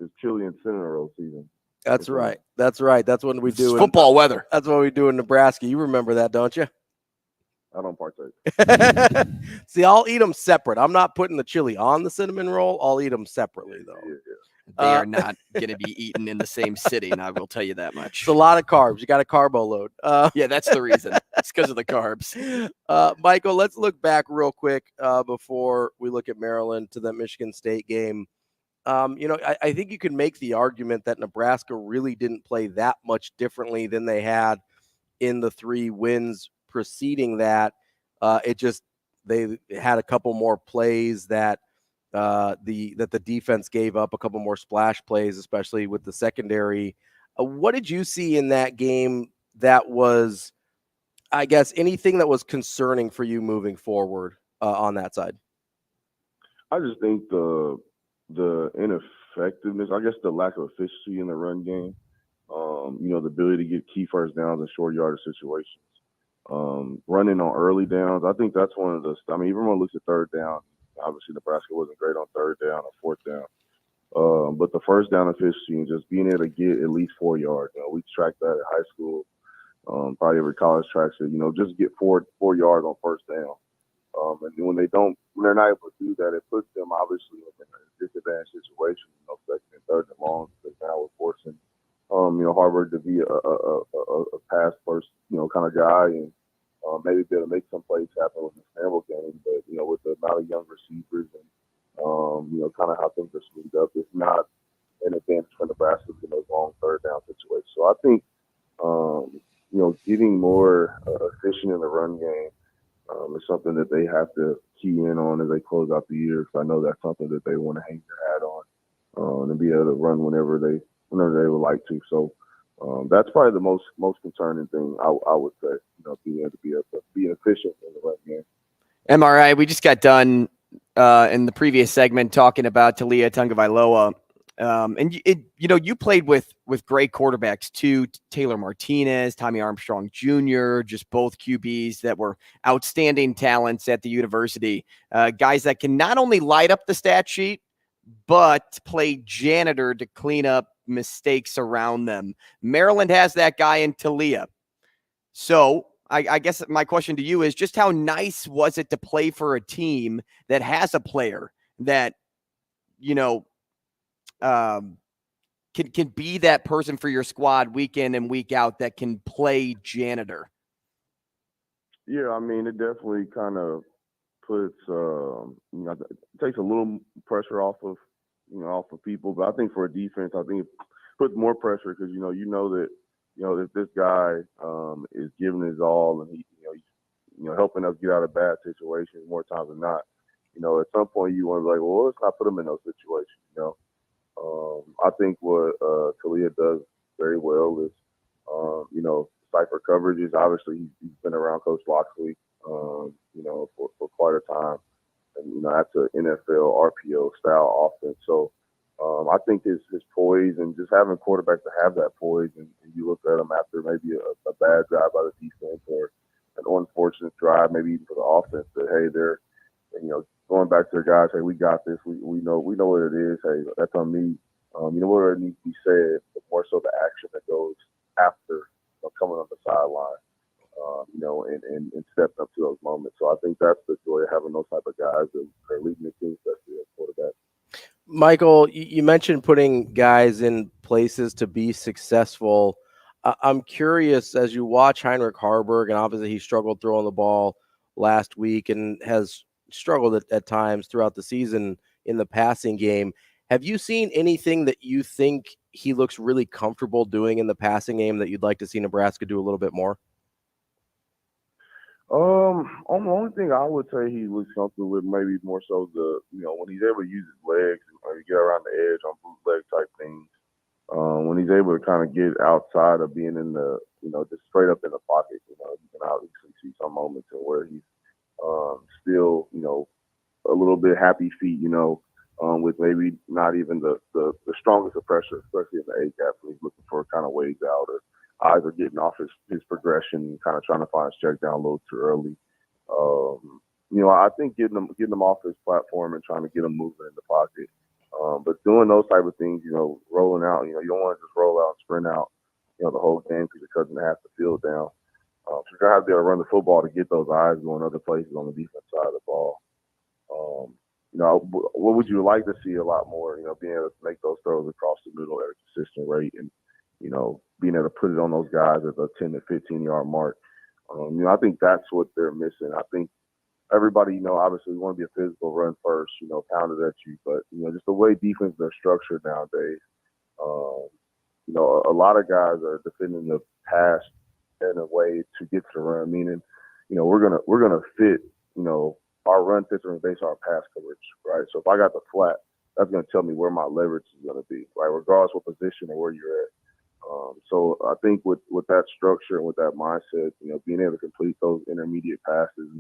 it's chilly in Seminole season. That's right. That's right. That's what we do. Football weather. That's what we do in Nebraska. You remember that, don't you? I don't partake. See, I'll eat them separate. I'm not putting the chili on the cinnamon roll. I'll eat them separately, though. Yeah. They are not going to be eaten in the same city, and I will tell you that much. It's a lot of carbs. You got a carbo load. Yeah, that's the reason. It's because of the carbs. Michael, let's look back real quick before we look at Maryland to the Michigan State game. I think you can make the argument that Nebraska really didn't play that much differently than they had in the 3 wins preceding that. They had a couple more plays that the defense gave up, a couple more splash plays, especially with the secondary. What did you see in that game that was, I guess, anything that was concerning for you moving forward on that side? I just think the ineffectiveness, I guess the lack of efficiency in the run game, the ability to get key first downs in short yardage situations, running on early downs. I think that's one of the, even when it looks at third down, obviously Nebraska wasn't great on third down or fourth down. But the first down efficiency and just being able to get at least 4 yards. We tracked that at high school. Probably every college tracks it, just get 4 yards on first down. And when they're not able to do that, it puts them obviously in a disadvantaged situation, second and third and long, because now we're forcing, Harvard to be a pass first, kind of guy, and maybe be able to make some plays happen with the Campbell game. But, with the amount of young receivers and, kind of how things are smoothed up, it's not an advantage for Nebraska in those long third down situations. So I think, getting more efficient in the run game is something that they have to key in on as they close out the year. Because I know that's something that they want to hang their hat on and be able to run whenever they would like to. So that's probably the most concerning thing I would say. Being able to be efficient in the run game. MRI, we just got done in the previous segment talking about Talia Tagovailoa. And you played with great quarterbacks too, Taylor Martinez, Tommy Armstrong Jr., just both QBs that were outstanding talents at the university. Guys that can not only light up the stat sheet, but play janitor to clean up mistakes around them. Maryland has that guy in Talia. So I guess my question to you is just how nice was it to play for a team that has a player that, can be that person for your squad week in and week out that can play janitor? Yeah, it definitely kind of puts, it takes a little pressure off of people. But I think for a defense, I think it puts more pressure because, that, if this guy is giving his all and he's helping us get out of bad situations more times than not, at some point you want to be like, well, let's not put him in those situations, I think what Talia does very well is, cipher coverages. Obviously, he's been around Coach Loxley, for quite a time. And, that's an NFL RPO style offense. So I think his poise and just having quarterbacks to have that poise, and you look at them after maybe a bad drive by the defense or an unfortunate drive, maybe even for the offense, that, hey, they're, going back to the guys, hey, we got this. We know what it is. Hey, that's on me. What needs to be said, but more so the action that goes after coming on the sideline, and stepping up to those moments. So I think that's the joy of having those type of guys that are leading the team, especially as quarterback. Michael, you mentioned putting guys in places to be successful. I'm curious, as you watch Heinrich Haarberg, and obviously he struggled throwing the ball last week and has struggled at times throughout the season in the passing game. Have you seen anything that you think he looks really comfortable doing in the passing game that you'd like to see Nebraska do a little bit more? The only thing I would say he looks comfortable with, maybe more so when he's able to use his legs and get around the edge on bootleg type things. When he's able to kind of get outside of being in the, just straight up in the pocket, you can obviously see some moments where he's still, a little bit happy feet, with maybe not even the strongest of pressure, especially in the A-gap when he's looking for kind of ways out or eyes are getting off his progression, kind of trying to find his check down a little too early. I think getting them off his platform and trying to get them moving in the pocket. But doing those type of things, rolling out, you don't want to just roll out and sprint out, the whole game because your cousin has the field down. So you're going to have to be able to run the football to get those eyes going other places on the defense side of the ball. What would you like to see a lot more, being able to make those throws across the middle at a consistent rate and, being able to put it on those guys at the 10 to 15-yard mark. I think that's what they're missing. I think everybody, obviously we want to be a physical run first, pound it at you. But, just the way defenses are structured nowadays, a lot of guys are defending the pass in a way to get to the run, meaning, we're gonna fit, our run fits are based on our pass coverage, right? So if I got the flat, that's going to tell me where my leverage is going to be, right? Regardless what position or where you're at. So I think with that structure and with that mindset, being able to complete those intermediate passes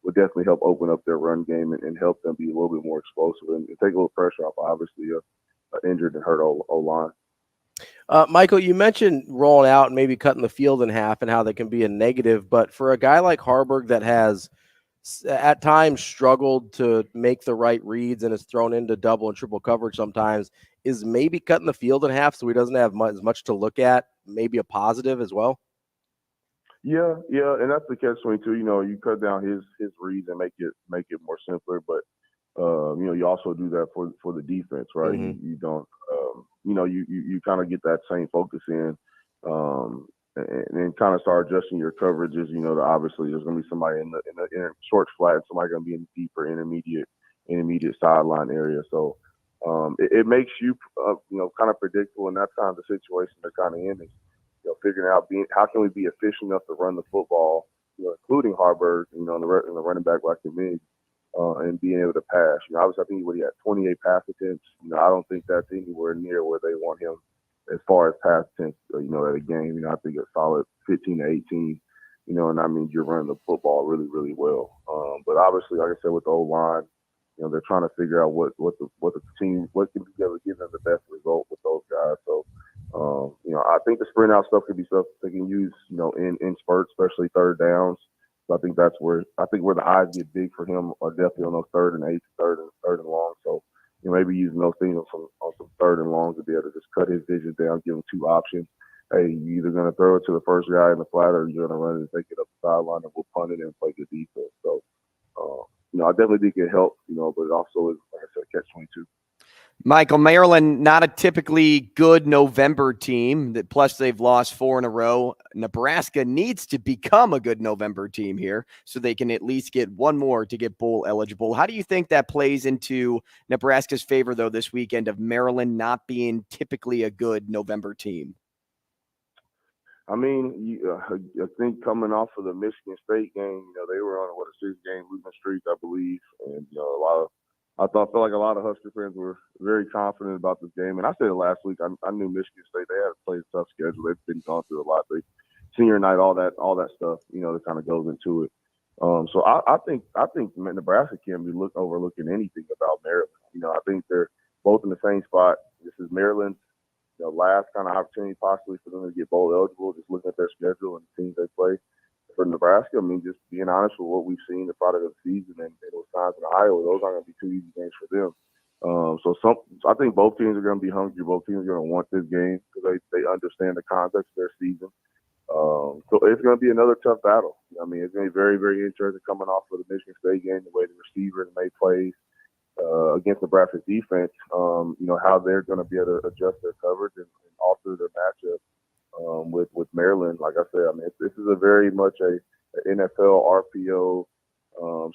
would definitely help open up their run game and help them be a little bit more explosive and take a little pressure off, obviously, a injured and hurt O-line. Michael, you mentioned rolling out and maybe cutting the field in half and how that can be a negative, but for a guy like Haarberg that has at times struggled to make the right reads and is thrown into double and triple coverage sometimes, is maybe cutting the field in half so he doesn't have as much to look at, maybe a positive as well? Yeah, and that's the catch-22. You cut down his reads and make it more simpler, but you also do that for the defense, right? Mm-hmm. You don't, you kind of get that same focus in, and then kind of start adjusting your coverages. Obviously there's going to be somebody in the short flat, and somebody going to be in the deeper intermediate sideline area. So it makes you, kind of predictable, and that's kind of the situation they're kind of in. Is, figuring out how can we be efficient enough to run the football, including Haarberg, in the running back like the and being able to pass. Obviously I think he had 28 pass attempts. I don't think that's anywhere near where they want him as far as pass attempts, at a game. I think a solid 15 to 18, and that means you're running the football really, really well. But obviously, like I said, with the O-line, they're trying to figure out what the team, what can be able to give them the best result with those guys. So, I think the sprint out stuff could be stuff they can use, in spurts, especially third downs. So I think that's where the eyes get big for him are definitely on those 3rd and 8, third and long. So, maybe using those things on some 3rd and longs to be able to just cut his vision down, give him 2 options. Hey, you're either going to throw it to the first guy in the flat, or you're going to run it and take it up the sideline, and we'll punt it and play good defense. So, I definitely think it helps, but it also is, like I said, catch-22. Michael, Maryland, not a typically good November team. Plus, they've lost 4 in a row. Nebraska needs to become a good November team here so they can at least get one more to get bowl eligible. How do you think that plays into Nebraska's favor, though, this weekend of Maryland not being typically a good November team? I mean, I think coming off of the Michigan State game, they were on a 6-game losing streak, I believe, and I felt like a lot of Husker fans were very confident about this game. And I said it last week. I knew Michigan State, they had played a tough schedule. They've been gone through a lot. Senior night, all that stuff, that kind of goes into it. So I think Nebraska can't be overlooking anything about Maryland. I think they're both in the same spot. This is Maryland's last kind of opportunity possibly for them to get bowl eligible, just looking at their schedule and the teams they play. For Nebraska, I mean, just being honest with what we've seen, the product of the season and Wisconsin and Iowa, those aren't going to be 2 easy games for them. So I think both teams are going to be hungry. Both teams are going to want this game because they understand the context of their season. So it's going to be another tough battle. I mean, it's going to be very, very interesting coming off of the Michigan State game, the way the receivers made plays against Nebraska's defense, how they're going to be able to adjust their coverage and alter their matchup. With Maryland, like I said, I mean, this is a very much a NFL RPO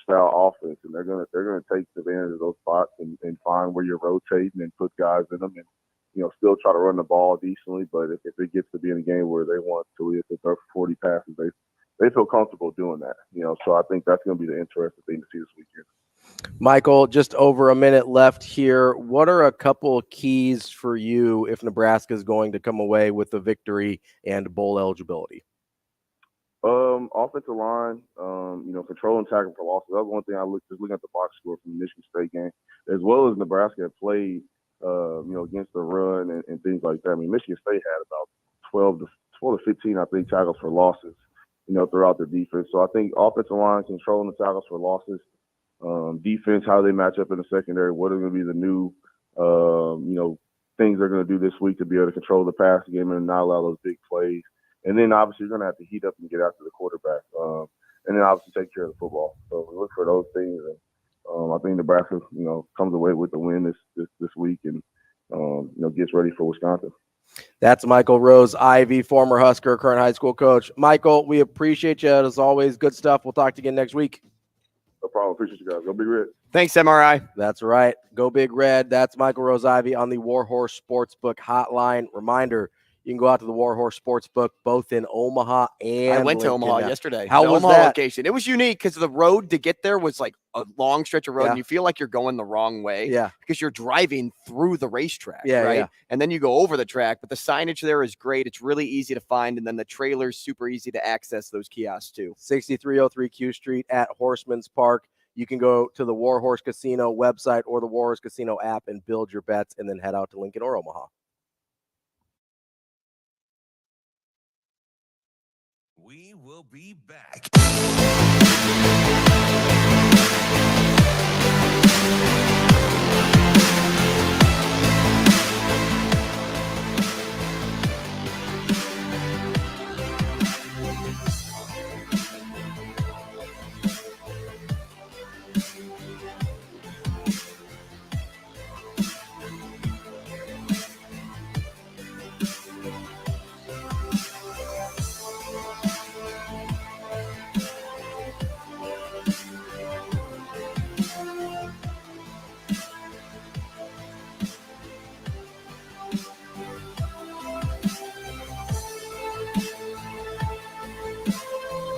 style offense, and they're gonna take advantage of those spots and find where you're rotating and put guys in them, and still try to run the ball decently. But if it gets to be in a game where they want to throw for 40 passes, they feel comfortable doing that. So I think that's going to be the interesting thing to see this weekend. Michael, just over a minute left here. What are a couple keys for you if Nebraska is going to come away with a victory and bowl eligibility? Offensive line, control and tackle for losses. That was one thing just looking at the box score from the Michigan State game, as well as Nebraska had played, against the run and things like that. I mean, Michigan State had about 12 to 15, I think, tackles for losses. throughout their defense. So I think offensive line controlling the tackles for losses, defense, how they match up in the secondary, what are going to be the new, things they're going to do this week to be able to control the passing game and not allow those big plays. And then obviously you're going to have to heat up and get after the quarterback, and then obviously take care of the football. So we look for those things, and I think Nebraska, comes away with the win this week and gets ready for Wisconsin. That's Michael Rose-Ivey, former Husker, current high school coach. Michael, we appreciate you as always. Good stuff. We'll talk to you again next week. No problem. Appreciate you guys. Go Big Red. Thanks, MRI. That's right. Go Big Red. That's Michael Rose-Ivey on the Warhorse Sportsbook hotline. Reminder, you can go out to the Warhorse Sportsbook both in Omaha and I went to Lincoln. Omaha yesterday. How the was Omaha that? location. It was unique because the road to get there was like a long stretch of road, and you feel like you're going the wrong way. Yeah. Because you're driving through the racetrack, Yeah, right? yeah. And then you go over the track, but the signage there is great. It's really easy to find, and then the trailer's super easy to access those kiosks too. 6303 Q Street at Horseman's Park. You can go to the Warhorse Casino website or the Warhorse Casino app and build your bets, and then head out to Lincoln or Omaha. We will be back.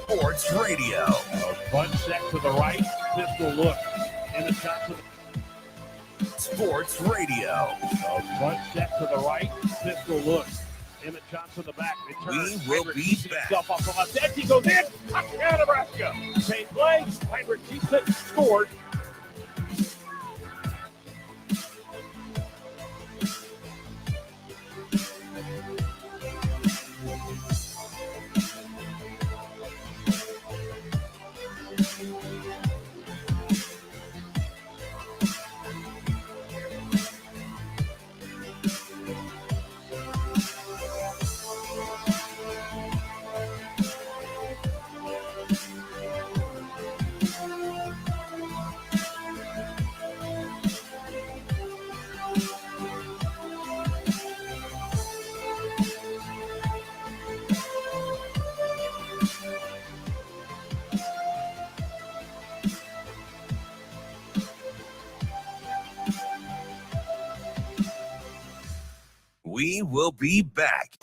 Sports Radio. Bunt set to the right. Pistol look. And the shot to the Sports Radio. bunt set to the right. Pistol look. Emmett Johnson the back. Return. We will Heinrich be keeps back. himself off the left edge. He goes in. Touchdown, Nebraska. Same play. Heinrich keeps it. Scored. We will be back.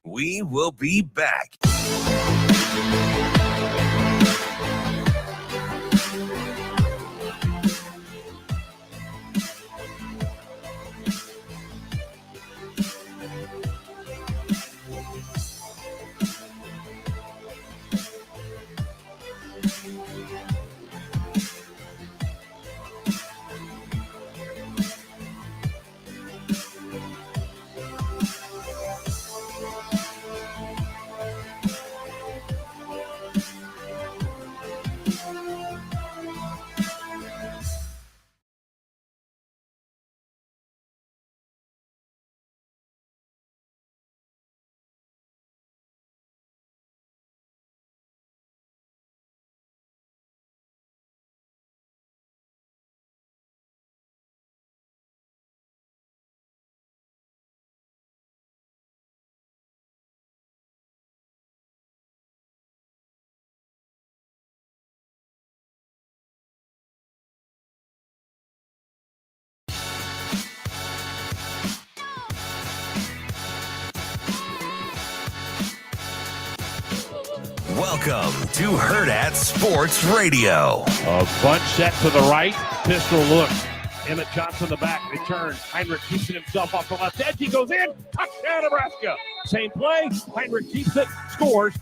We will be back. Welcome to Hurrdat Sports Radio. A bunch set to the right. Pistol look. Emmett Johnson the back. Return. Heinrich keeps it himself off the left edge. He goes in. Touchdown, Nebraska. Same play. Heinrich keeps it. Scores.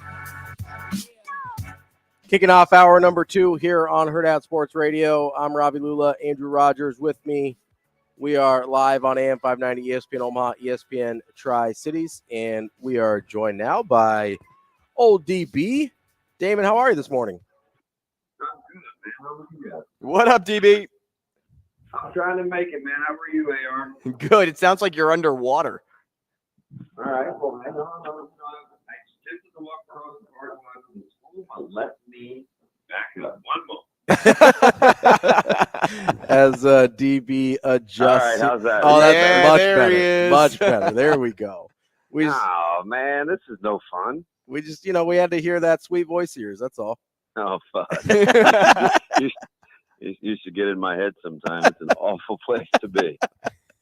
Kicking off hour number 2 here on Hurrdat Sports Radio. I'm Ravi Lulla. Andrew Rogers with me. We are live on AM 590 ESPN Omaha, ESPN Tri-Cities, and we are joined now by old DB. Damon, how are you this morning? I'm good, man. How are you guys? What up, DB? I'm trying to make it, man. How are you, AR? Good. It sounds like you're underwater. All right. Well, man, I attempted to walk across the parking lot from the school. My left knee back up. One more. As DB adjusts. All right, how's that? Oh, that's Yeah, much there better. he is. Much better. There we go. Oh, man, this is no fun. We just, we had to hear that sweet voice of yours. That's all. Oh, fuck. You should get in my head sometime. It's an awful place to be.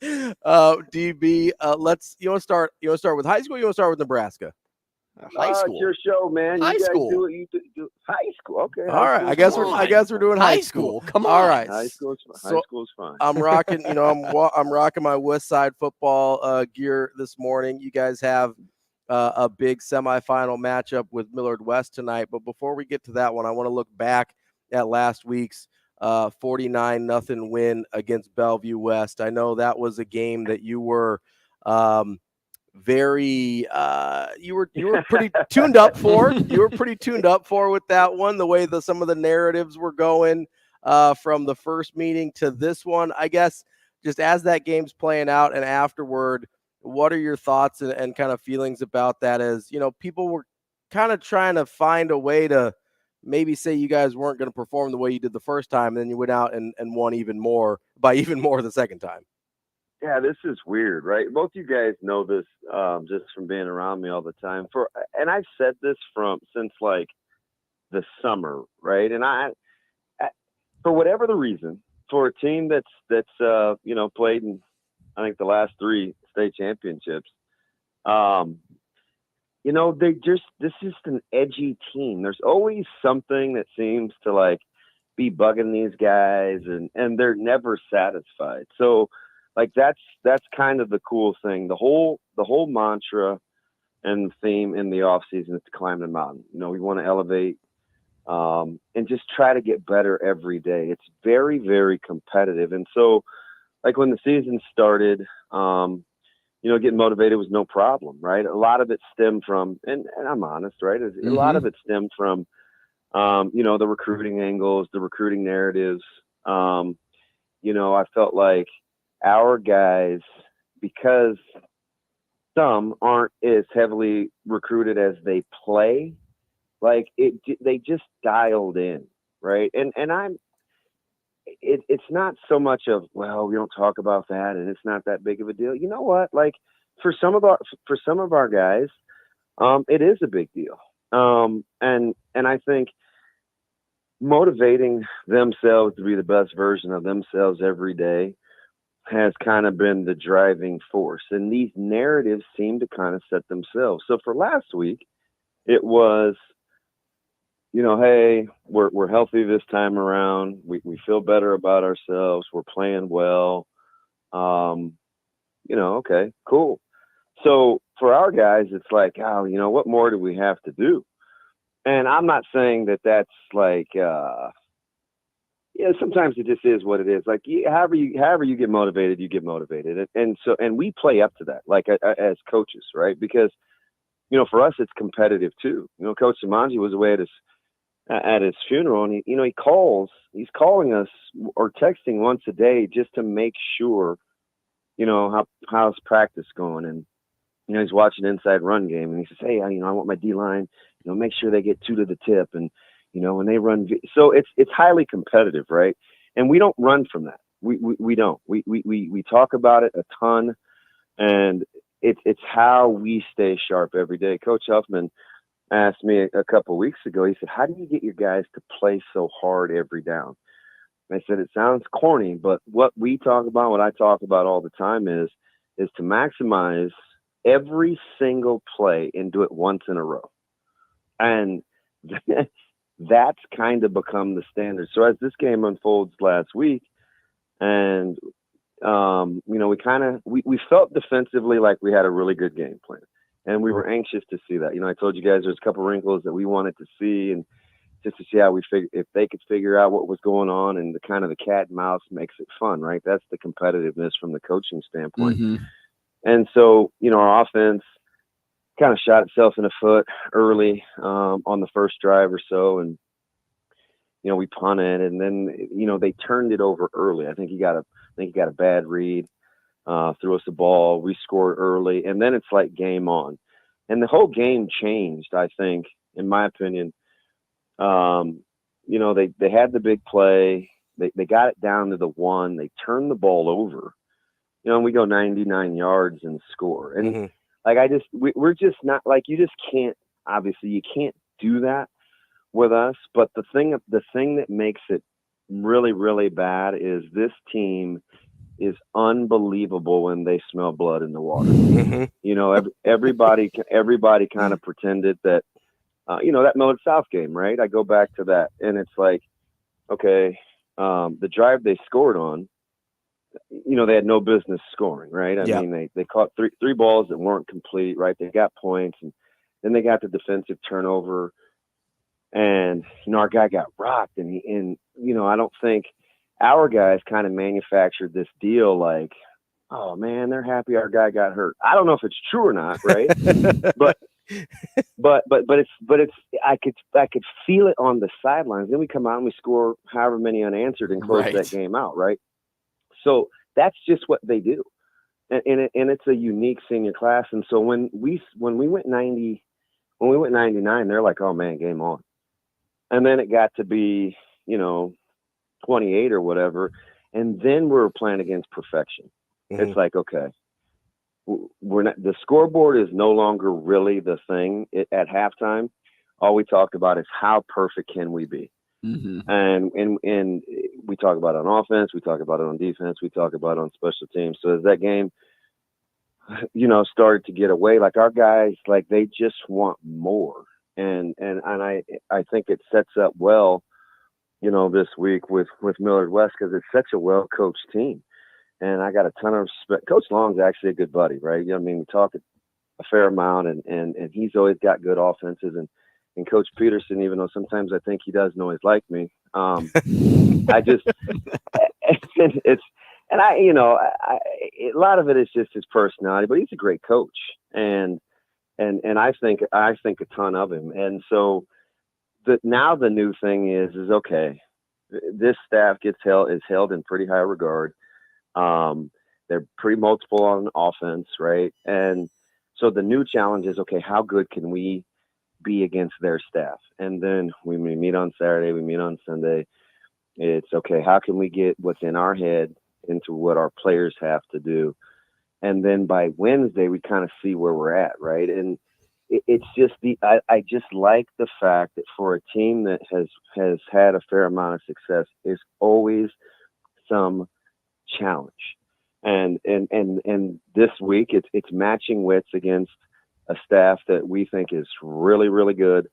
DB, you want to start with high school? Or you want to start with Nebraska? High school. It's your show, man. High you guys school. do what you do. High school. Okay. All right. I guess we're doing high school. Come on. All right. High school's fine. So, High school's fine. I'm rocking, I'm rocking my West Side football gear this morning. You guys have a big semifinal matchup with Millard West tonight. But before we get to that one, I want to look back at last week's 49-0 win against Bellevue West. I know that was a game that you were you were pretty tuned up for. You were pretty tuned up for with that one, the way some of the narratives were going from the first meeting to this one. I guess just as that game's playing out and afterward, what are your thoughts and kind of feelings about that? As people were kind of trying to find a way to maybe say you guys weren't going to perform the way you did the first time, and then you went out and won even more the second time. Yeah, this is weird, right? Both you guys know this just from being around me all the time. And I've said this since like the summer, right? And I for whatever the reason, for a team that's played in I think the last 3 state championships, this is an edgy team. There's always something that seems to like be bugging these guys, and they're never satisfied. So like that's kind of the cool thing. The whole mantra and theme in the off season is to climb the mountain. We want to elevate and just try to get better every day. It's very, very competitive. And so like when the season started, getting motivated was no problem, right? A lot of it stemmed from, and I'm honest, right? A lot of it stemmed from, the recruiting angles, the recruiting narratives. I felt like our guys, because some aren't as heavily recruited as they play, like they just dialed in, right? And it's not so much of, well, we don't talk about that and it's not that big of a deal. You know what? Like for some of our guys, it is a big deal. And I think motivating themselves to be the best version of themselves every day has kind of been the driving force. And these narratives seem to kind of set themselves. So for last week, it was, hey, we're healthy this time around. We feel better about ourselves. We're playing well. Okay, cool. So for our guys, it's like, what more do we have to do? And I'm not saying that that's like, sometimes it just is what it is. Like, however you get motivated, you get motivated. And we play up to that, like as coaches, right? Because, for us, it's competitive too. Coach Samanji was away at his funeral, and he's calling us or texting once a day just to make sure, how's practice going. And, he's watching Inside Run Game, and he says, hey, I want my D-line, make sure they get 2 to the tip. And, when they run, so it's highly competitive, right? And we don't run from that. We don't. We talk about it a ton, and it's how we stay sharp every day. Coach Huffman asked me a couple of weeks ago. He said, "How do you get your guys to play so hard every down?" And I said, "It sounds corny, but what we talk about, what I talk about all the time is to maximize every single play and do it once in a row." And that's kind of become the standard. So as this game unfolds last week, and we felt defensively like we had a really good game plan, and we were anxious to see that. I told you guys there's a couple wrinkles that we wanted to see, and just to see how if they could figure out what was going on, and the kind of the cat and mouse makes it fun, right? That's the competitiveness from the coaching standpoint. Mm-hmm. And so, our offense kind of shot itself in the foot early on the first drive or so, and we punted, and then they turned it over early. I think he got a bad read, threw us the ball. We scored early, and then it's like game on, and the whole game changed. I think, in my opinion, they had the big play. They got it down to the 1. They turned the ball over, and we go 99 yards and score. And we're just not like, you just can't. Obviously, you can't do that with us. But the thing that makes it really, really bad is this team is unbelievable when they smell blood in the water. Mm-hmm. Everybody kind of pretended that, that Millard South game, right? I go back to that, and it's like, okay, the drive they scored on, they had no business scoring, right? I mean, they caught three balls that weren't complete, right? They got points, and then they got the defensive turnover, and our guy got rocked, and I don't think our guys kind of manufactured this deal like, oh man, they're happy our guy got hurt. I don't know if it's true or not, right? but it's I could feel it on the sidelines. Then we come out and we score however many unanswered and close that game out, right? So that's just what they do, and it's a unique senior class. And so when we went 99, they're like, oh man, game on. And then it got to be 28 or whatever, and then we're playing against perfection. Mm-hmm. It's like, okay, we're not, the scoreboard is no longer really the thing at halftime. All we talked about is how perfect can we be. Mm-hmm. And we talk about it on offense, we talk about it on defense, we talk about it on special teams. So as that game, started to get away, like our guys, like they just want more. And I think it sets up well, this week with Millard West, because it's such a well-coached team. And I got a ton of respect. Coach Long's actually a good buddy, right? We talk a fair amount, and he's always got good offenses. And Coach Peterson, even though sometimes I think he doesn't always like me, I just a lot of it is just his personality, but he's a great coach, and I think a ton of him. And so now the new thing is okay, this staff is held in pretty high regard. They're pretty multiple on offense, right? And so the new challenge is, okay, how good can we be against their staff? And then we meet on Saturday, we meet on Sunday. It's okay, how can we get what's in our head into what our players have to do? And then by Wednesday, we kind of see where we're at, right? And it's just I just like the fact that for a team that has had a fair amount of success, there's always some challenge. And this week it's matching wits against a staff that we think is really, really good.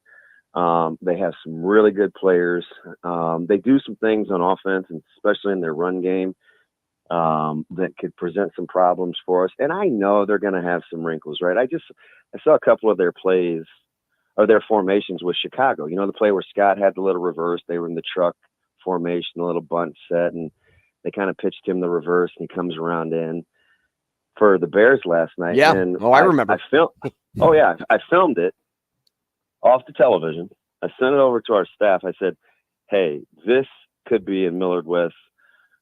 They have some really good players. They do some things on offense, and especially in their run game, that could present some problems for us. And I know they're going to have some wrinkles, right? I saw a couple of their plays or their formations with Chicago. The play where Scott had the little reverse. They were in the truck formation, a little bunt set, and they kind of pitched him the reverse, and he comes around in for the Bears last night. Yeah. And I remember. I filmed it off the television. I sent it over to our staff. I said, hey, this could be in Millard West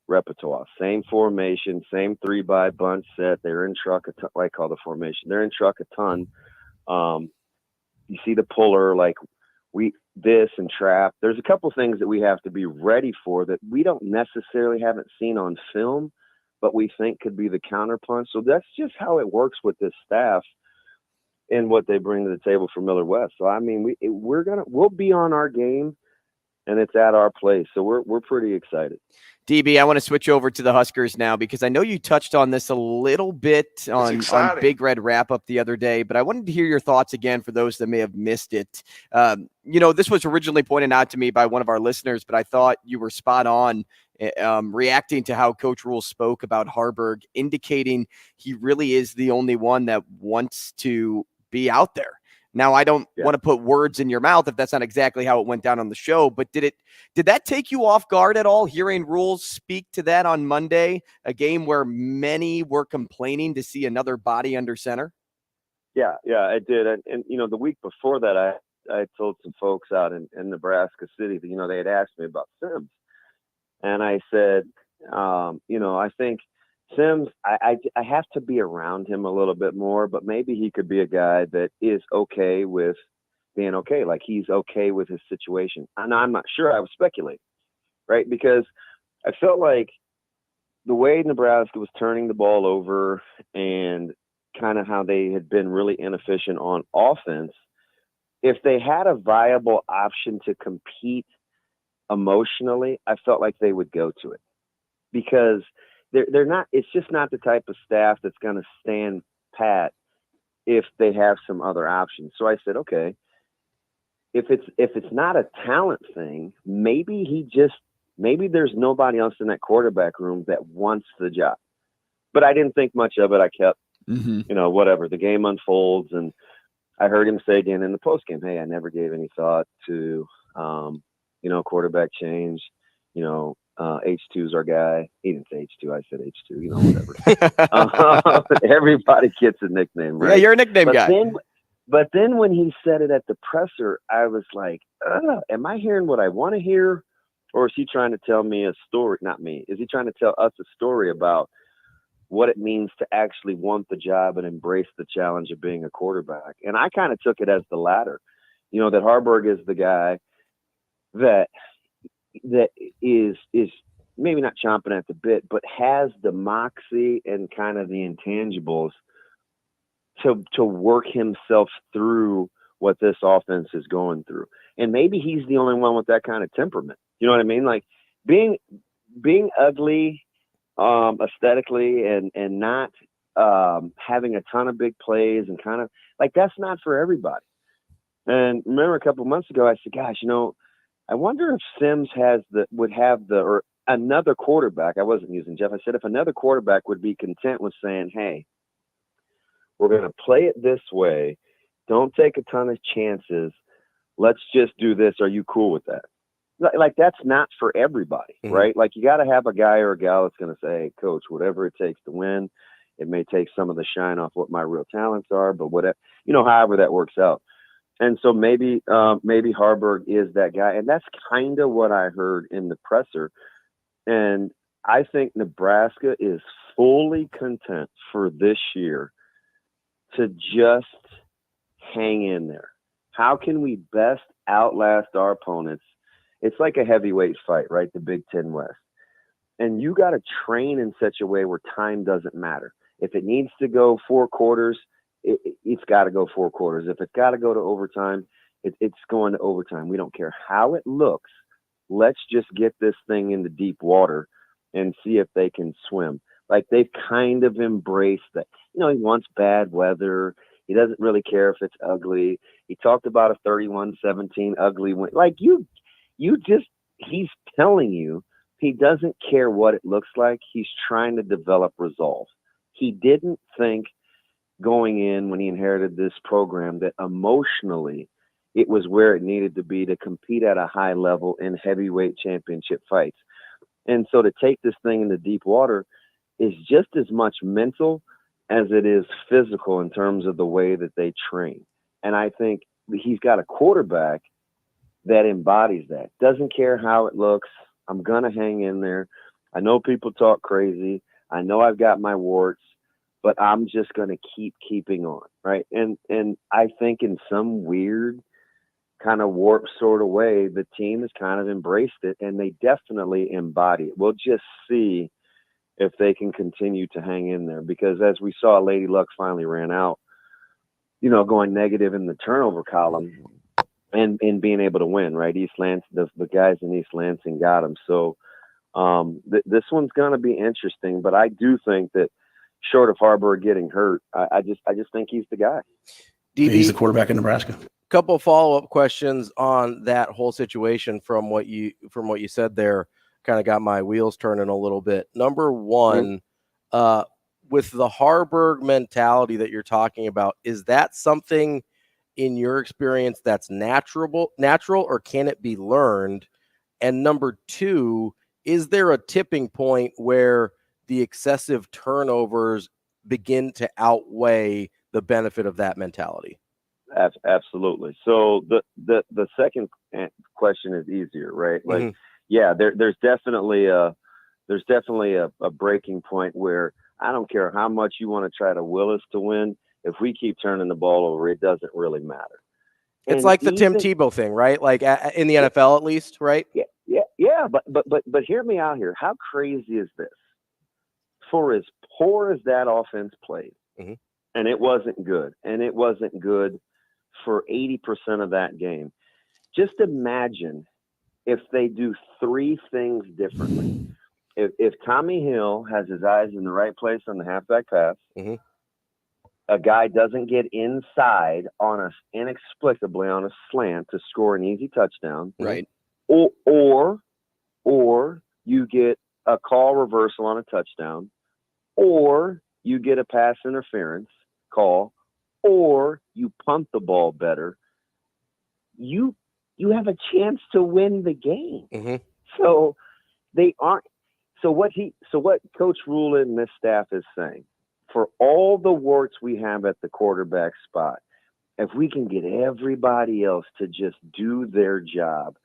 repertoire. Same formation, same 3-by bunt set. They're in truck a ton. I call the formation. They're in truck a ton. You see the puller, like this and trap. There's a couple things that we have to be ready for that we don't necessarily haven't seen on film, but we think could be the counterpunch. So that's just how it works with this staff and what they bring to the table for Millard West. So I mean, we'll be on our game and it's at our place. So we're pretty excited. DB, I want to switch over to the Huskers now because I know you touched on this a little bit on Big Red Wrap-Up the other day, but I wanted to hear your thoughts again for those that may have missed it. This was originally pointed out to me by one of our listeners, but I thought you were spot on reacting to how Coach Rule spoke about Harburg, indicating he really is the only one that wants to be out there. Now, I don't want to put words in your mouth if that's not exactly how it went down on the show, but did that take you off guard at all, hearing Rules speak to that on Monday, a game where many were complaining to see another body under center? Yeah, it did. And the week before that, I told some folks out in Nebraska City that, they had asked me about Sims. And I said, I think Sims, I have to be around him a little bit more, but maybe he could be a guy that is okay with being okay. Like he's okay with his situation. And I'm not sure. I was speculating, right? Because I felt like the way Nebraska was turning the ball over and kind of how they had been really inefficient on offense, if they had a viable option to compete emotionally, I felt like they would go to it because they're not, it's just not the type of staff that's going to stand pat if they have some other options. So I said, okay, if it's not a talent thing, maybe there's nobody else in that quarterback room that wants the job. But I didn't think much of it. I kept, whatever, the game unfolds. And I heard him say again in the postgame, hey, I never gave any thought to, quarterback change, H2's our guy. He didn't say H2. I said H2, whatever. Everybody gets a nickname, right? Yeah, you're a nickname guy. But then when he said it at the presser, I was like, am I hearing what I want to hear? Or is he trying to tell me a story? Not me. Is he trying to tell us a story about what it means to actually want the job and embrace the challenge of being a quarterback? And I kind of took it as the latter, that Harburg is the guy that is maybe not chomping at the bit, but has the moxie and kind of the intangibles to work himself through what this offense is going through. And maybe he's the only one with that kind of temperament. You know what I mean? Like being ugly aesthetically and not having a ton of big plays and kind of like that's not for everybody. And remember a couple of months ago, I said, gosh, I wonder if Sims would have or another quarterback. I wasn't using Jeff. I said, if another quarterback would be content with saying, hey, we're going to play it this way. Don't take a ton of chances. Let's just do this. Are you cool with that? Like that's not for everybody, right? Like you got to have a guy or a gal that's going to say, hey, coach, whatever it takes to win. It may take some of the shine off what my real talents are, but whatever, however that works out. And so maybe Harburg is that guy. And that's kind of what I heard in the presser. And I think Nebraska is fully content for this year to just hang in there. How can we best outlast our opponents? It's like a heavyweight fight, right? The Big Ten West. And you got to train in such a way where time doesn't matter. If it needs to go 4 quarters, it's got to go 4 quarters. If it's got to go to overtime, it's going to overtime. We don't care how it looks. Let's just get this thing into deep water and see if they can swim. Like they've kind of embraced that. He wants bad weather. He doesn't really care if it's ugly. He talked about a 31-17 ugly win. Like he's telling you he doesn't care what it looks like. He's trying to develop resolve. He didn't think going in when he inherited this program that emotionally it was where it needed to be to compete at a high level in heavyweight championship fights. And so to take this thing into deep water is just as much mental as it is physical in terms of the way that they train. And I think he's got a quarterback that embodies that. Doesn't care how it looks. I'm going to hang in there. I know people talk crazy. I know I've got my warts, but I'm just going to keeping on, right? And I think in some weird kind of warped sort of way, the team has kind of embraced it, and they definitely embody it. We'll just see if they can continue to hang in there, because as we saw, Lady Luck finally ran out, going negative in the turnover column. and being able to win, right? East Lansing, the guys in East Lansing got him. So this one's going to be interesting, but I do think that short of Harburg getting hurt, I just think he's the guy. DB, he's the quarterback in Nebraska. Couple of follow-up questions on that whole situation from what you said there. Kind of got my wheels turning a little bit. Number one, with the Harburg mentality that you're talking about, is that something in your experience that's natural, or can it be learned? And number two, is there a tipping point where the excessive turnovers begin to outweigh the benefit of that mentality? Absolutely. So the second question is easier, right? Like, yeah, there's definitely a breaking point where I don't care how much you want to try to will us to win. If we keep turning the ball over, it doesn't really matter. It's like the Tim Tebow thing, right? Like in the NFL, at least, right? Yeah. But hear me out here. How crazy is this? For as poor as that offense played, and it wasn't good, for 80% of that game. Just imagine if they do three things differently. If Tommy Hill has his eyes in the right place on the halfback pass, a guy doesn't get inside inexplicably on a slant to score an easy touchdown, right? Or you get a call reversal on a touchdown, or you get a pass interference call, or you punt the ball better, you have a chance to win the game. So they aren't. So what Coach Rula and this staff is saying, for all the warts we have at the quarterback spot, if we can get everybody else to just do their job,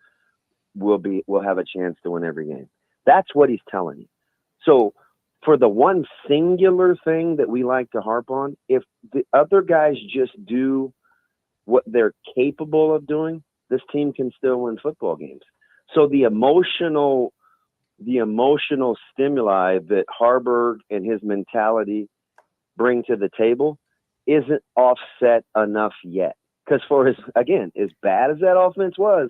we'll have a chance to win every game. That's what he's telling you. So for the one singular thing that we like to harp on, if the other guys just do what they're capable of doing, this team can still win football games. So the emotional stimuli that Harburg and his mentality bring to the table isn't offset enough yet. Because as bad as that offense was,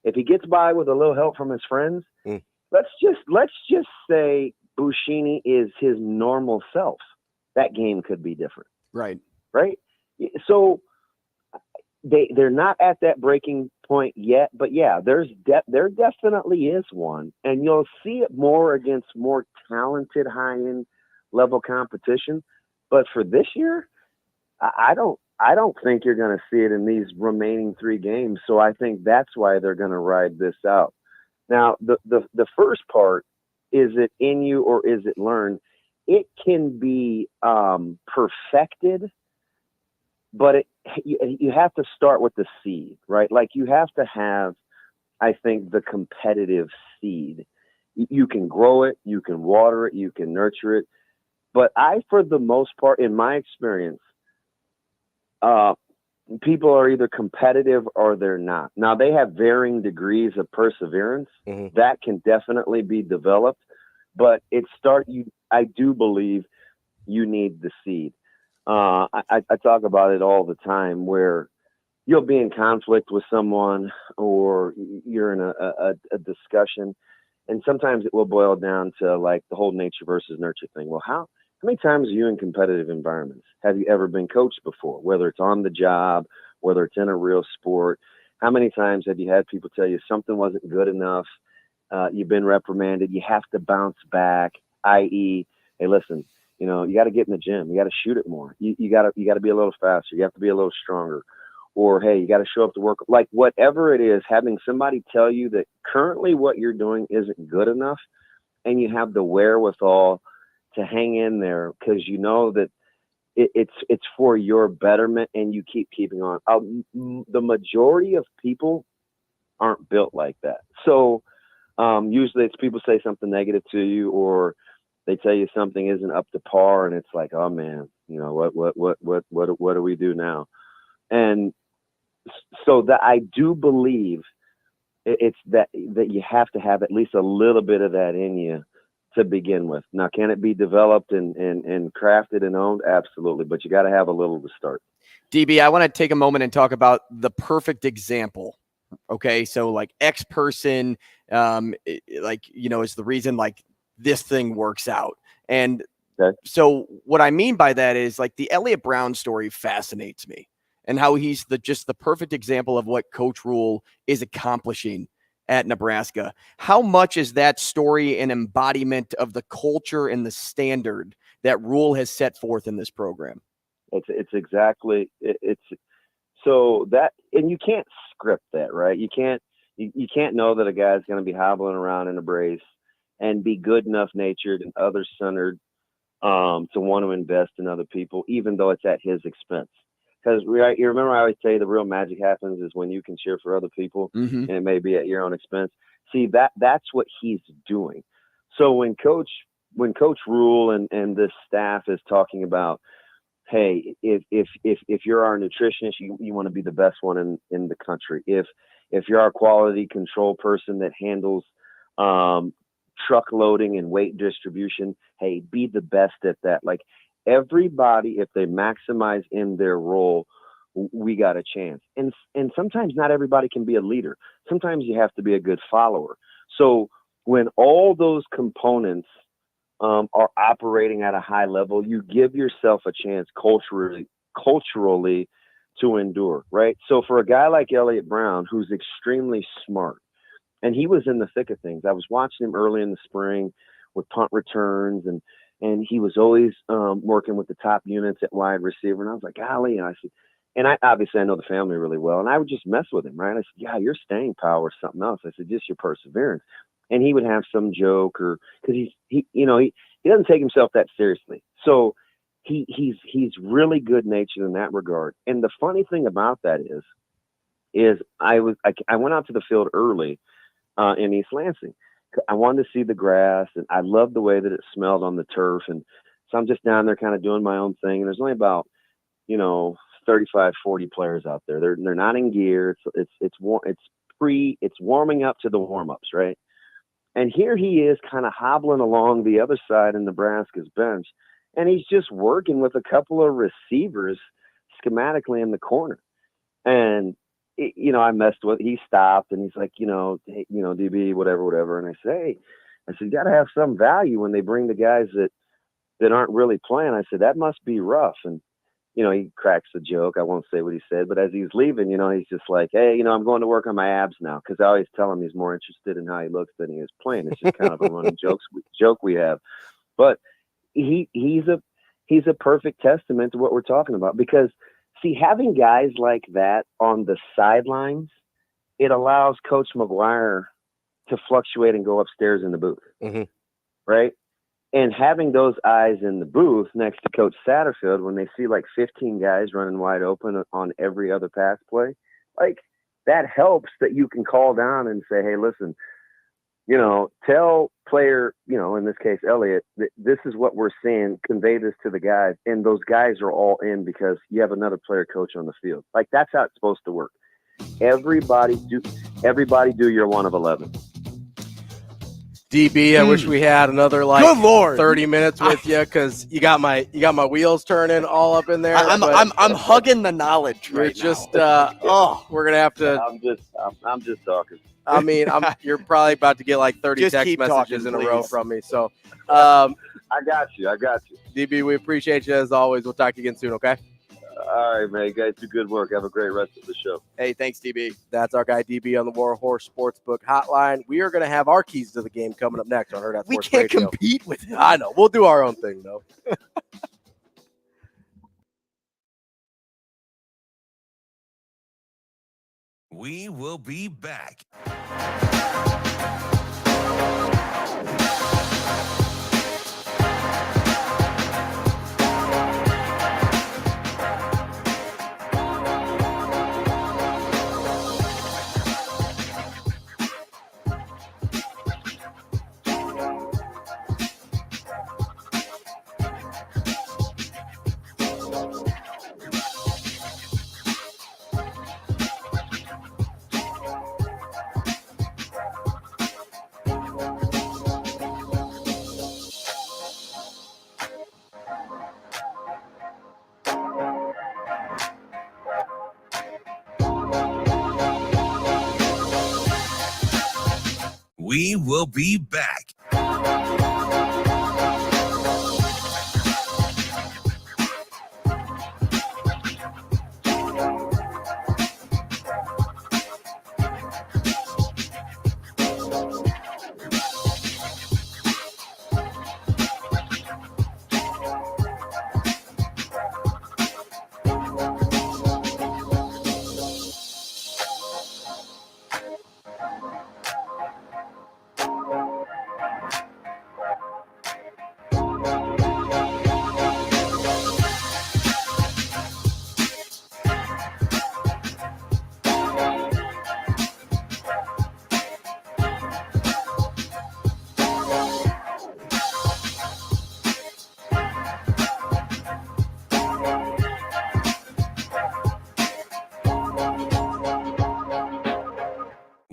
if he gets by with a little help from his friends, let's just say Buschini is his normal self, that game could be different. Right. So they're not at that breaking point yet, but yeah, there definitely is one, and you'll see it more against more talented high-end level competition. But for this year, I don't think you're going to see it in these remaining three games. So I think that's why they're going to ride this out. Now, the first part, is it in you or is it learned? It can be perfected, but you have to start with the seed, right? Like you have to have, I think, the competitive seed. You can grow it, you can water it, you can nurture it. But for the most part, in my experience, people are either competitive or they're not. Now, they have varying degrees of perseverance. That can definitely be developed. But I do believe you need the seed. I talk about it all the time where you'll be in conflict with someone or you're in a discussion, and sometimes it will boil down to like the whole nature versus nurture thing. Well, how many times are you in competitive environments? Have you ever been coached before, whether it's on the job, whether it's in a real sport? How many times have you had people tell you something wasn't good enough? You've been reprimanded. You have to bounce back, i.e., hey, listen, you got to get in the gym. You got to shoot it more. You got to be a little faster. You have to be a little stronger. Or, hey, you got to show up to work. Like whatever it is, having somebody tell you that currently what you're doing isn't good enough, and you have the wherewithal to hang in there because you know that it's for your betterment, and you keeping on. The majority of people aren't built like that. So usually it's people say something negative to you, or they tell you something isn't up to par, and it's like, oh man, what do we do now? And so that I do believe it's that you have to have at least a little bit of that in you to begin with. Now, can it be developed and crafted and owned? Absolutely. But you got to have a little to start. DB, I want to take a moment and talk about the perfect example. Okay. So like X person, is the reason like this thing works out. And so what I mean by that is like the Elliott Brown story fascinates me, and how he's just the perfect example of what Coach Rule is accomplishing at Nebraska. How much is that story an embodiment of the culture and the standard that Rule has set forth in this program? It's exactly so that, and you can't script that, right? You can't know that a guy's going to be hobbling around in a brace and be good enough natured and other centered to want to invest in other people, even though it's at his expense. Because you remember I always say the real magic happens is when you can cheer for other people, and it may be at your own expense. See, that's what he's doing. So when Coach Rule and this staff is talking about, hey, if you're our nutritionist, you want to be the best one in the country. If you're our quality control person that handles truck loading and weight distribution, hey, be the best at that. Like, everybody, if they maximize in their role, we got a chance. And sometimes not everybody can be a leader. Sometimes you have to be a good follower. So when all those components are operating at a high level, you give yourself a chance culturally to endure, right? So for a guy like Elliott Brown, who's extremely smart, and he was in the thick of things. I was watching him early in the spring with punt returns, and he was always working with the top units at wide receiver. And I was like, golly, and I said, and I obviously I know the family really well, and I would just mess with him, right? I said, yeah, your staying power is something else. I said, just your perseverance. And he would have some joke, or because he doesn't take himself that seriously. So he's really good natured in that regard. And the funny thing about that is I went out to the field early in East Lansing. I wanted to see the grass, and I loved the way that it smelled on the turf. And so I'm just down there kind of doing my own thing. And there's only about, 35, 40 players out there. They're not in gear. It's warming up to the warm-ups, right? And here he is kind of hobbling along the other side in Nebraska's bench, and he's just working with a couple of receivers schematically in the corner. And I messed with, he stopped and he's like, hey, DB, whatever. And I said, you got to have some value when they bring the guys that aren't really playing. I said, that must be rough. And, he cracks a joke. I won't say what he said, but as he's leaving, he's just like, hey, I'm going to work on my abs now. Cause I always tell him he's more interested in how he looks than he is playing. It's just kind of a running joke we have. But he's a perfect testament to what we're talking about, because see, having guys like that on the sidelines, it allows Coach McGuire to fluctuate and go upstairs in the booth, right? And having those eyes in the booth next to Coach Satterfield, when they see like 15 guys running wide open on every other pass play, like that helps that you can call down and say, hey, listen, tell player, in this case, Elliott, this is what we're seeing, convey this to the guys. And those guys are all in because you have another player coach on the field. Like, that's how it's supposed to work. Everybody do your 1 of 11. DB, I wish we had another Good Lord. 30 minutes with you, because you got my wheels turning all up in there. I'm hugging the knowledge right now. We're gonna have to. I'm just talking. I mean, you're probably about to get like 30 Just text keep messages talking, in a row please. from me. So, I got you. DB, we appreciate you as always. We'll talk to you again soon. Okay. All right, man. You guys do good work. Have a great rest of the show. Hey, thanks, DB. That's our guy DB on the War Horse Sportsbook Hotline. We are going to have our keys to the game coming up next on Hurrdat Sports We can't Radio. compete with him. I know. We'll do our own thing, though. We will be back. We will be back.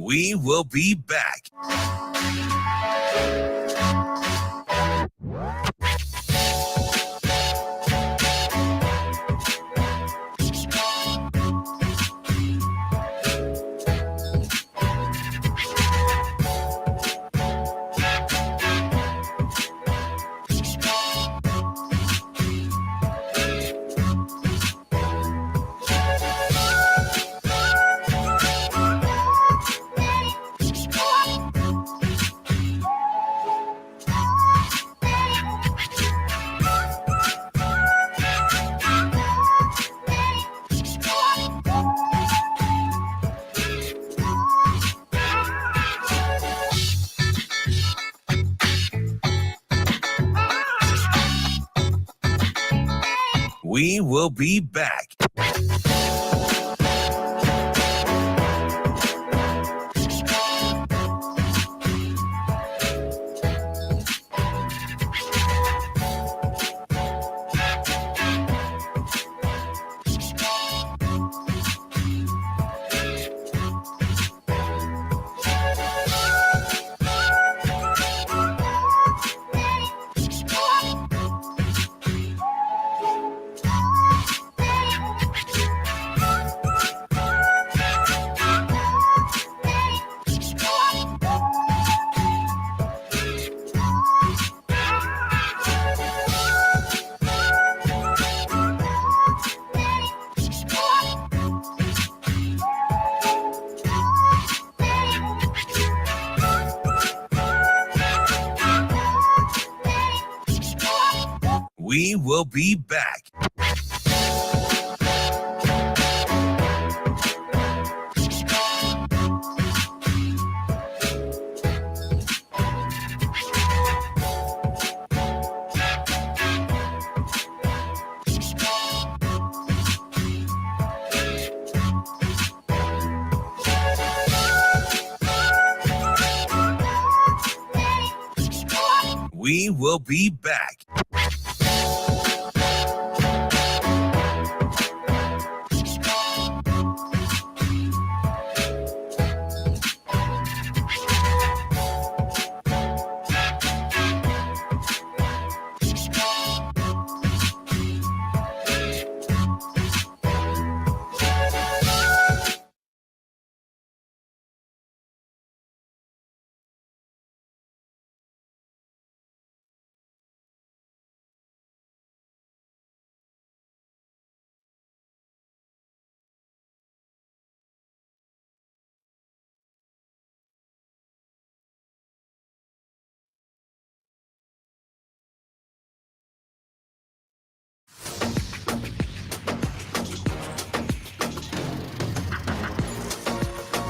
We will be back. We will be back. We will be back. We will be back.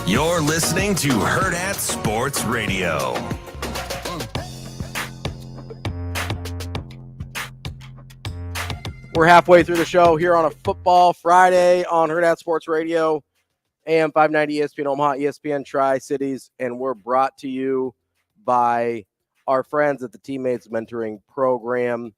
You're listening to Hurrdat Sports Radio. We're halfway through the show here on a Football Friday on Hurrdat Sports Radio, AM 590 ESPN Omaha, ESPN Tri-Cities, and we're brought to you by our friends at the Teammates Mentoring Program.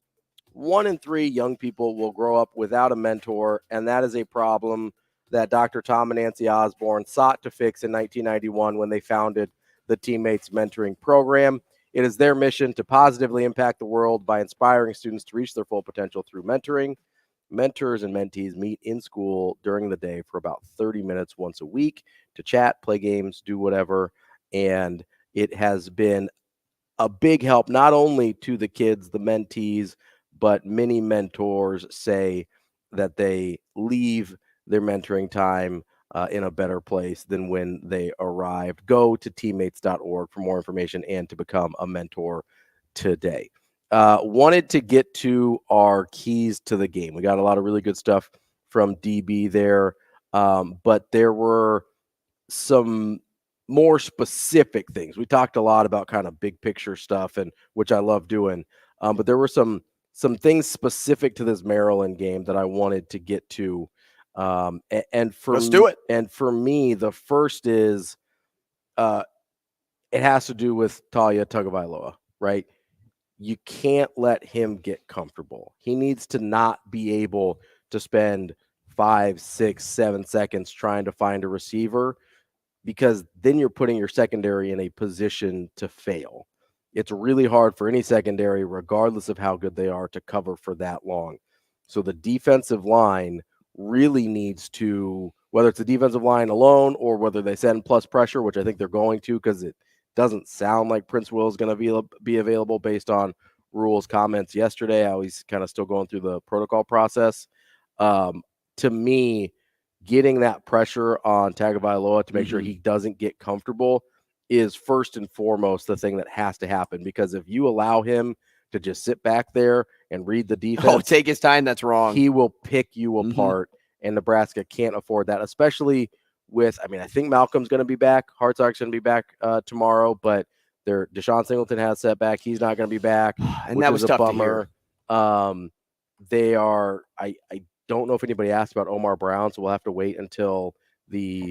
1 in 3 young people will grow up without a mentor, and that is a problem that Dr. Tom and Nancy Osborne sought to fix in 1991 when they founded the Teammates Mentoring Program. It is their mission to positively impact the world by inspiring students to reach their full potential through mentoring. Mentors and mentees meet in school during the day for about 30 minutes once a week to chat, play games, do whatever. And it has been a big help, not only to the kids, the mentees, but many mentors say that they leave their mentoring time in a better place than when they arrived. Go to teammates.org for more information and to become a mentor today. Wanted to get to our keys to the game. We got a lot of really good stuff from DB there, but there were some more specific things. We talked a lot about kind of big picture stuff, and which I love doing, but there were some things specific to this Maryland game that I wanted to get to. Let's do it. And for me, the first is it has to do with Talia Tagovailoa, right? You can't let him get comfortable. He needs to not be able to spend 5, 6, 7 seconds trying to find a receiver, because then you're putting your secondary in a position to fail. It's really hard for any secondary, regardless of how good they are, to cover for that long. So the defensive line really needs to, whether it's the defensive line alone or whether they send plus pressure, which I think they're going to, because it doesn't sound like Prince Will is going to be available based on Rule's comments yesterday, how he's kind of still going through the protocol process. To me, getting that pressure on Tagovailoa to make sure he doesn't get comfortable is first and foremost the thing that has to happen, because if you allow him to just sit back there and read the defense, take his time, that's wrong. He will pick you apart, and Nebraska can't afford that, especially with, I mean, I think Malcolm's going to be back. Hartsock's going to be back tomorrow, but Deshaun Singleton has set back. He's not going to be back, and that was a tough bummer. To hear. They are, I don't know if anybody asked about Omar Brown, so we'll have to wait until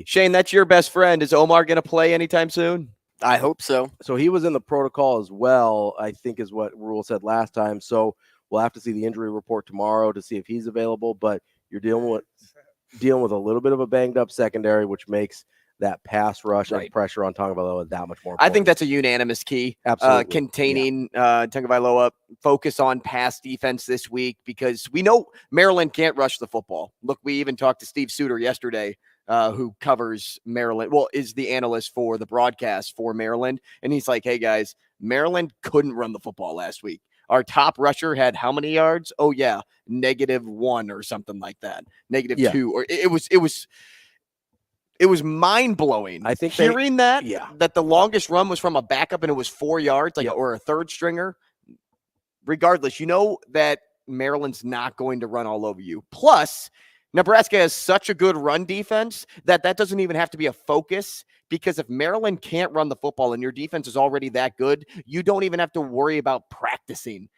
Shane, that's your best friend. Is Omar going to play anytime soon? I hope so. So he was in the protocol as well, I think is what Rule said last time. So we'll have to see the injury report tomorrow to see if he's available, but you're dealing with a little bit of a banged up secondary, which makes that pass rush and pressure on Tagovailoa that much more important. I think that's a unanimous key. Absolutely. Containing Tagovailoa, focus on pass defense this week, because we know Maryland can't rush the football. Look, we even talked to Steve Sautter yesterday, who covers Maryland, is the analyst for the broadcast for Maryland. And he's like, hey guys, Maryland couldn't run the football last week. Our top rusher had how many yards? Oh yeah, -1 or something like that. -2, or it was mind blowing. I think hearing that the longest run was from a backup and it was 4 yards, or a third stringer. Regardless, you know that Maryland's not going to run all over you. Plus, Nebraska has such a good run defense that doesn't even have to be a focus, because if Maryland can't run the football and your defense is already that good, you don't even have to worry about practicing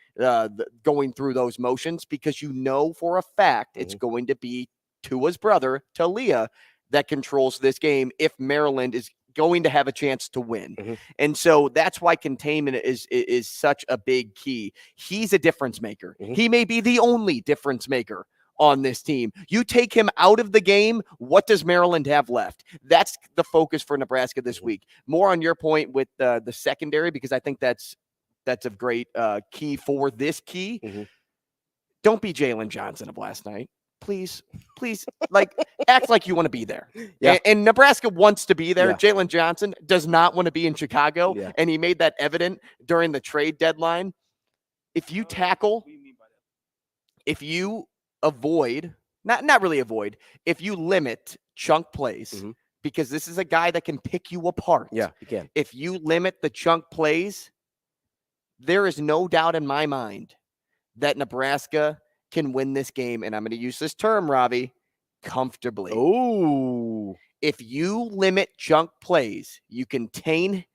going through those motions, because you know for a fact it's going to be Tua's brother, Talia, that controls this game if Maryland is going to have a chance to win. And so that's why containment is such a big key. He's a difference maker. He may be the only difference maker on this team. You take him out of the game, what does Maryland have left? That's the focus for Nebraska this week. More on your point with the secondary, because I think that's a great key for this key. Don't be Jalen Johnson of last night. Please, act like you want to be there. And Nebraska wants to be there. Jalen Johnson does not want to be in Chicago, and he made that evident during the trade deadline. If you tackle, if you avoid, not really avoid, if you limit chunk plays, because this is a guy that can pick you apart. Yeah, he can. If you limit the chunk plays, there is no doubt in my mind that Nebraska can win this game, and I'm going to use this term, Ravi, comfortably. Oh, if you limit chunk plays, you contain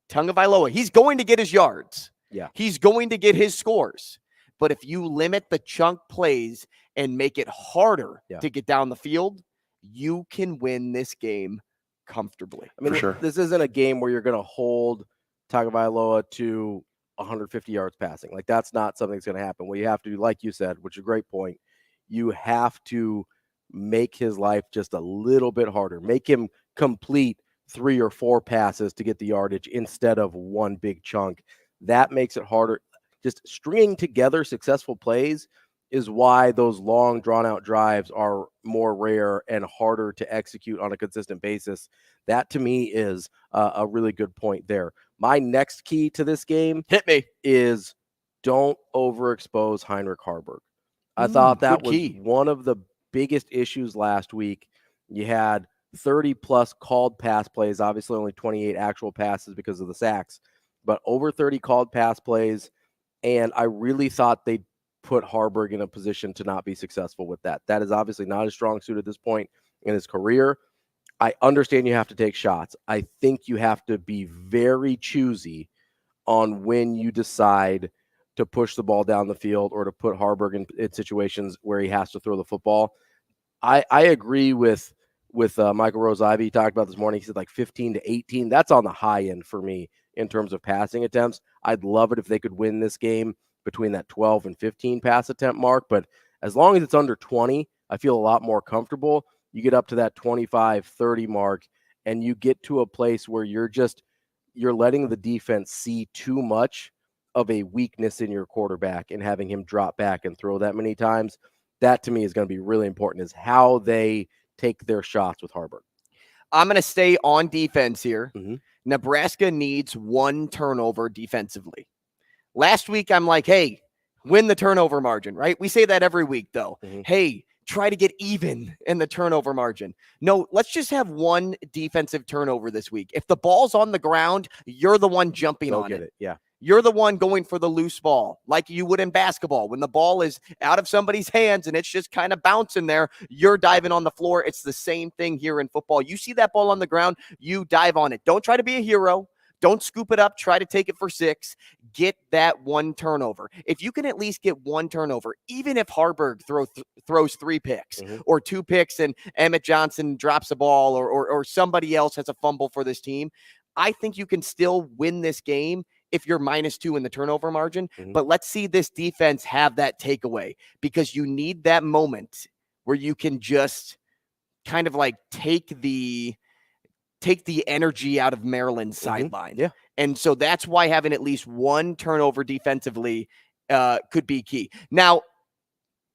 Tagovailoa. He's going to get his yards. Yeah, he's going to get his scores. But if you limit the chunk plays and make it harder to get down the field, you can win this game comfortably. I mean, this isn't a game where you're going to hold Tagovailoa to 150 yards passing. Like, that's not something that's going to happen. What you have to do, like you said, which is a great point, you have to make his life just a little bit harder. Make him complete 3 or 4 passes to get the yardage instead of one big chunk. That makes it harder. Just stringing together successful plays is why those long, drawn-out drives are more rare and harder to execute on a consistent basis. That, to me, is a really good point there. My next key to this game is don't overexpose Heinrich Haarberg. I thought that was one of the biggest issues last week. You had 30-plus called pass plays, obviously only 28 actual passes because of the sacks, but over 30 called pass plays, and I really thought they'd put Haarberg in a position to not be successful with that. That is obviously not a strong suit at this point in his career. I understand you have to take shots. I think you have to be very choosy on when you decide to push the ball down the field or to put Haarberg in situations where he has to throw the football. I agree with Michael Rose-Ivey. He talked about this morning. He said like 15 to 18. That's on the high end for me in terms of passing attempts. I'd love it if they could win this game between that 12 and 15 pass attempt mark. But as long as it's under 20, I feel a lot more comfortable. You get up to that 25, 30 mark, and you get to a place where you're letting the defense see too much of a weakness in your quarterback and having him drop back and throw that many times. That to me is going to be really important, is how they take their shots with Haarberg. I'm going to stay on defense here. Nebraska needs one turnover defensively. Last week, I'm like, hey, win the turnover margin, right? We say that every week, though. Hey, try to get even in the turnover margin. No, let's just have one defensive turnover this week. If the ball's on the ground, you're the one jumping on it. Yeah. You're the one going for the loose ball like you would in basketball. When the ball is out of somebody's hands and it's just kind of bouncing there, you're diving on the floor. It's the same thing here in football. You see that ball on the ground, you dive on it. Don't try to be a hero. Don't scoop it up. Try to take it for 6. Get that one turnover. If you can at least get one turnover, even if Haarberg throws 3 picks or 2 picks and Emmett Johnson drops a ball or somebody else has a fumble for this team, I think you can still win this game if you're -2 in the turnover margin. But let's see this defense have that takeaway, because you need that moment where you can just kind of like take the energy out of Maryland's sideline. Yeah. And so that's why having at least one turnover defensively could be key. Now,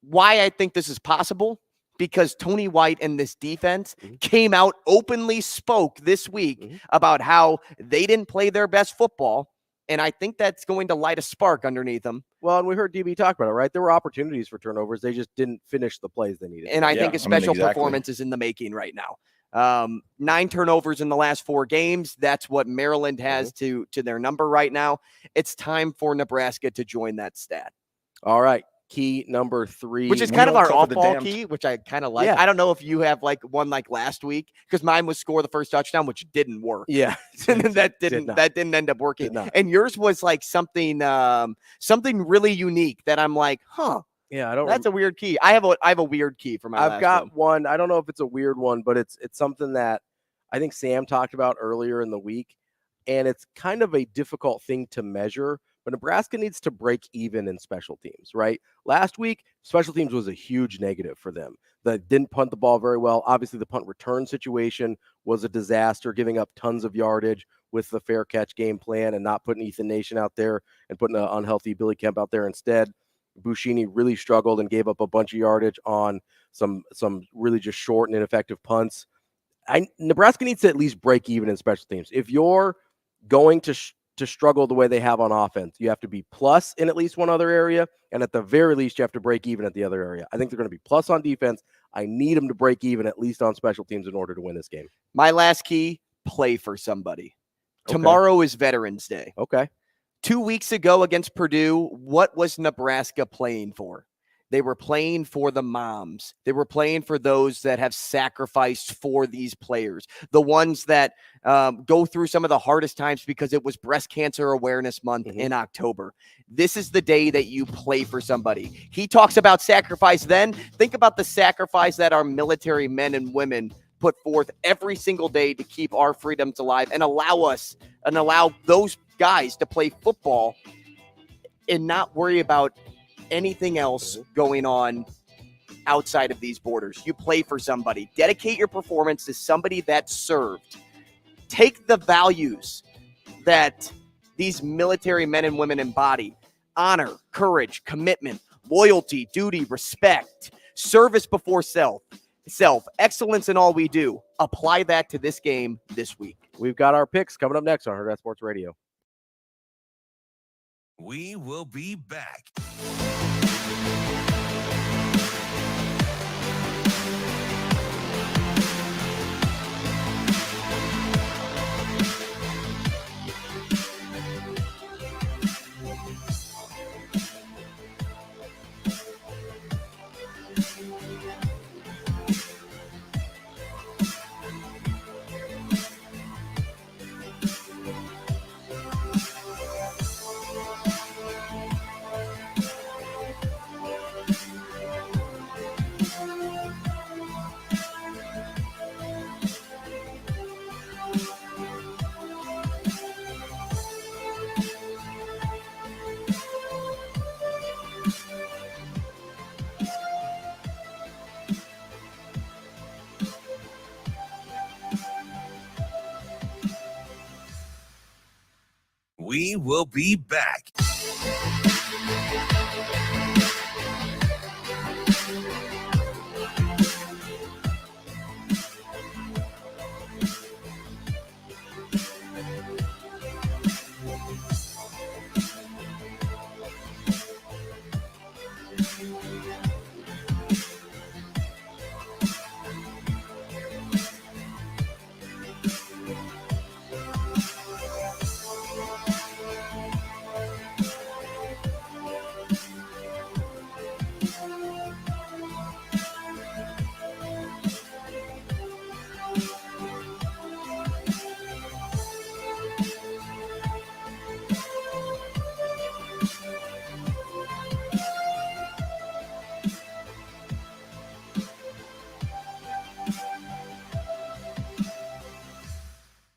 why I think this is possible, because Tony White and this defense came out, openly spoke this week about how they didn't play their best football. And I think that's going to light a spark underneath them. Well, and we heard DB talk about it, right? There were opportunities for turnovers. They just didn't finish the plays they needed. And I think a special performance is in the making right now. 9 turnovers in the last 4 games. That's what Maryland has to their number right now. It's time for Nebraska to join that stat. All right. Key number 3. Which is kind of our off-ball key, which I kind of like. Yeah. I don't know if you have like one like last week, because mine was score the first touchdown, which didn't work. Yeah. that didn't end up working. And yours was like something really unique that I'm like, yeah, that's a weird key. I have a weird key for my I've got one. I don't know if it's a weird one, but it's something that I think Sam talked about earlier in the week, and it's kind of a difficult thing to measure. But Nebraska needs to break even in special teams, right? Last week, special teams was a huge negative for them. They didn't punt the ball very well. Obviously, the punt return situation was a disaster, giving up tons of yardage with the fair catch game plan and not putting Ethan Nation out there and putting an unhealthy Billy Kemp out there instead. Buschini really struggled and gave up a bunch of yardage on some really just short and ineffective punts. Nebraska needs to at least break even in special teams. If you're going to struggle the way they have on offense, you have to be plus in at least one other area, and at the very least, you have to break even at the other area. I think they're going to be plus on defense. I need them to break even at least on special teams in order to win this game. My last key, play for somebody. Okay. Tomorrow is Veterans Day. Okay. 2 weeks ago against Purdue, what was Nebraska playing for? They were playing for the moms. They were playing for those that have sacrificed for these players, the ones that go through some of the hardest times, because it was Breast Cancer Awareness Month in October. This is the day that you play for somebody. He talks about sacrifice then. Think about the sacrifice that our military men and women put forth every single day to keep our freedoms alive and allow those guys to play football and not worry about anything else going on outside of these borders. You play for somebody. Dedicate your performance to somebody that served. Take the values that these military men and women embody: honor, courage, commitment, loyalty, duty, respect, service before self, excellence in all we do. Apply that to this game this week. We've got our picks coming up next on Hurrdat Sports Radio. We will be back. We will be back.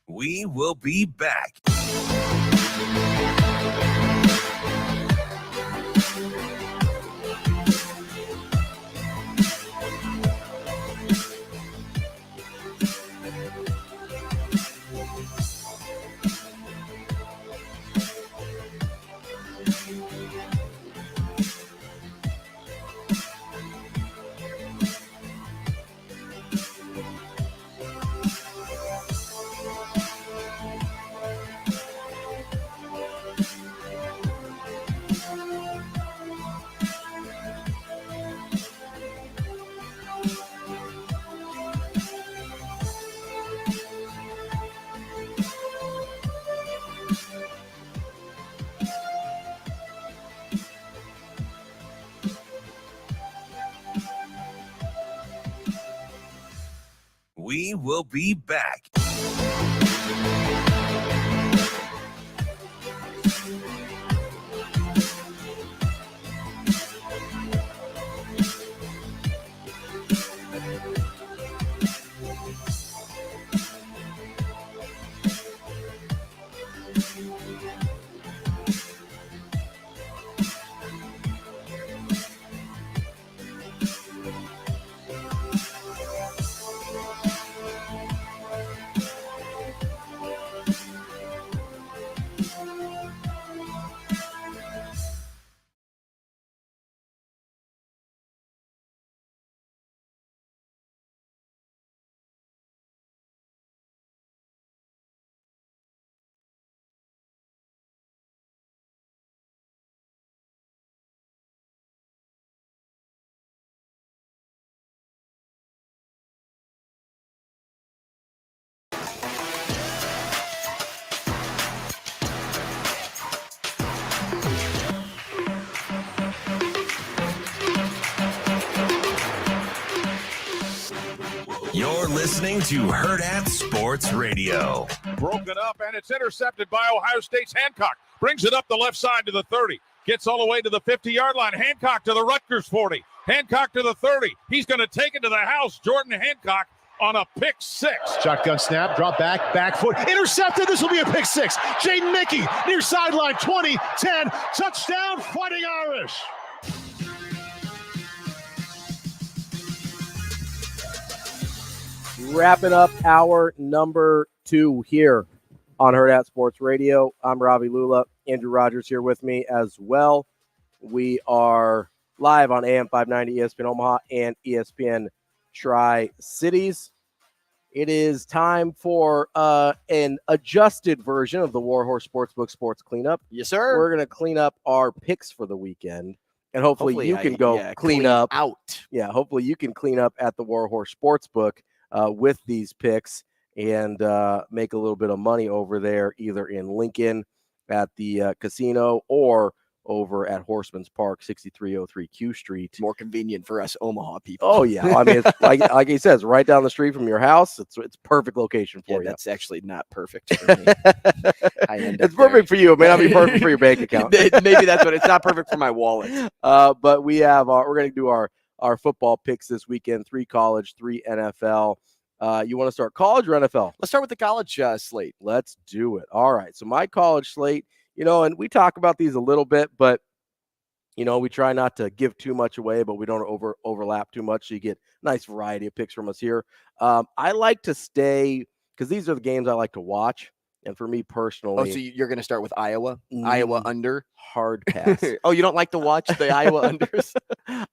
We will be back. We will be back. You're listening to Hurrdat Sports Radio. Broken up, and it's intercepted by Ohio State's Hancock. Brings it up the left side to the 30. Gets all the way to the 50-yard line. Hancock to the Rutgers 40. Hancock to the 30. He's going to take it to the house. Jordan Hancock on a pick six. Shotgun snap, drop back foot. Intercepted. This will be a pick six. Jaden Mickey near sideline 20, 10. Touchdown, Fighting Irish. Wrapping up hour number 2 here on Hurrdat Sports Radio. I'm Ravi Lulla. Andrew Rogers here with me as well. We are live on AM 590 ESPN Omaha and ESPN Tri-Cities. It is time for an adjusted version of the Warhorse Sportsbook Sports Cleanup. Yes, sir. We're going to clean up our picks for the weekend, and hopefully you can go clean up. Yeah, hopefully you can clean up at the Warhorse Sportsbook with these picks and make a little bit of money over there, either in Lincoln at the casino or over at Horseman's Park, 6303 Q Street. More convenient for us Omaha people. Oh, yeah. I mean, it's like he says, right down the street from your house. It's perfect location for you. That's actually not perfect for me. It's perfect for you. It may not be perfect for your bank account. Maybe that's what it's not perfect for my wallet. But we have we're going to do our football picks this weekend, 3 college, 3 NFL. You want to start college or NFL? Let's start with the college slate. Let's do it. All right. So my college slate, and we talk about these a little bit, but, we try not to give too much away, but we don't overlap too much. So you get a nice variety of picks from us here. I like to stay, because these are the games I like to watch. And for me personally. Oh, so you're going to start with Iowa? Iowa under? Hard pass. Oh, you don't like to watch the Iowa unders?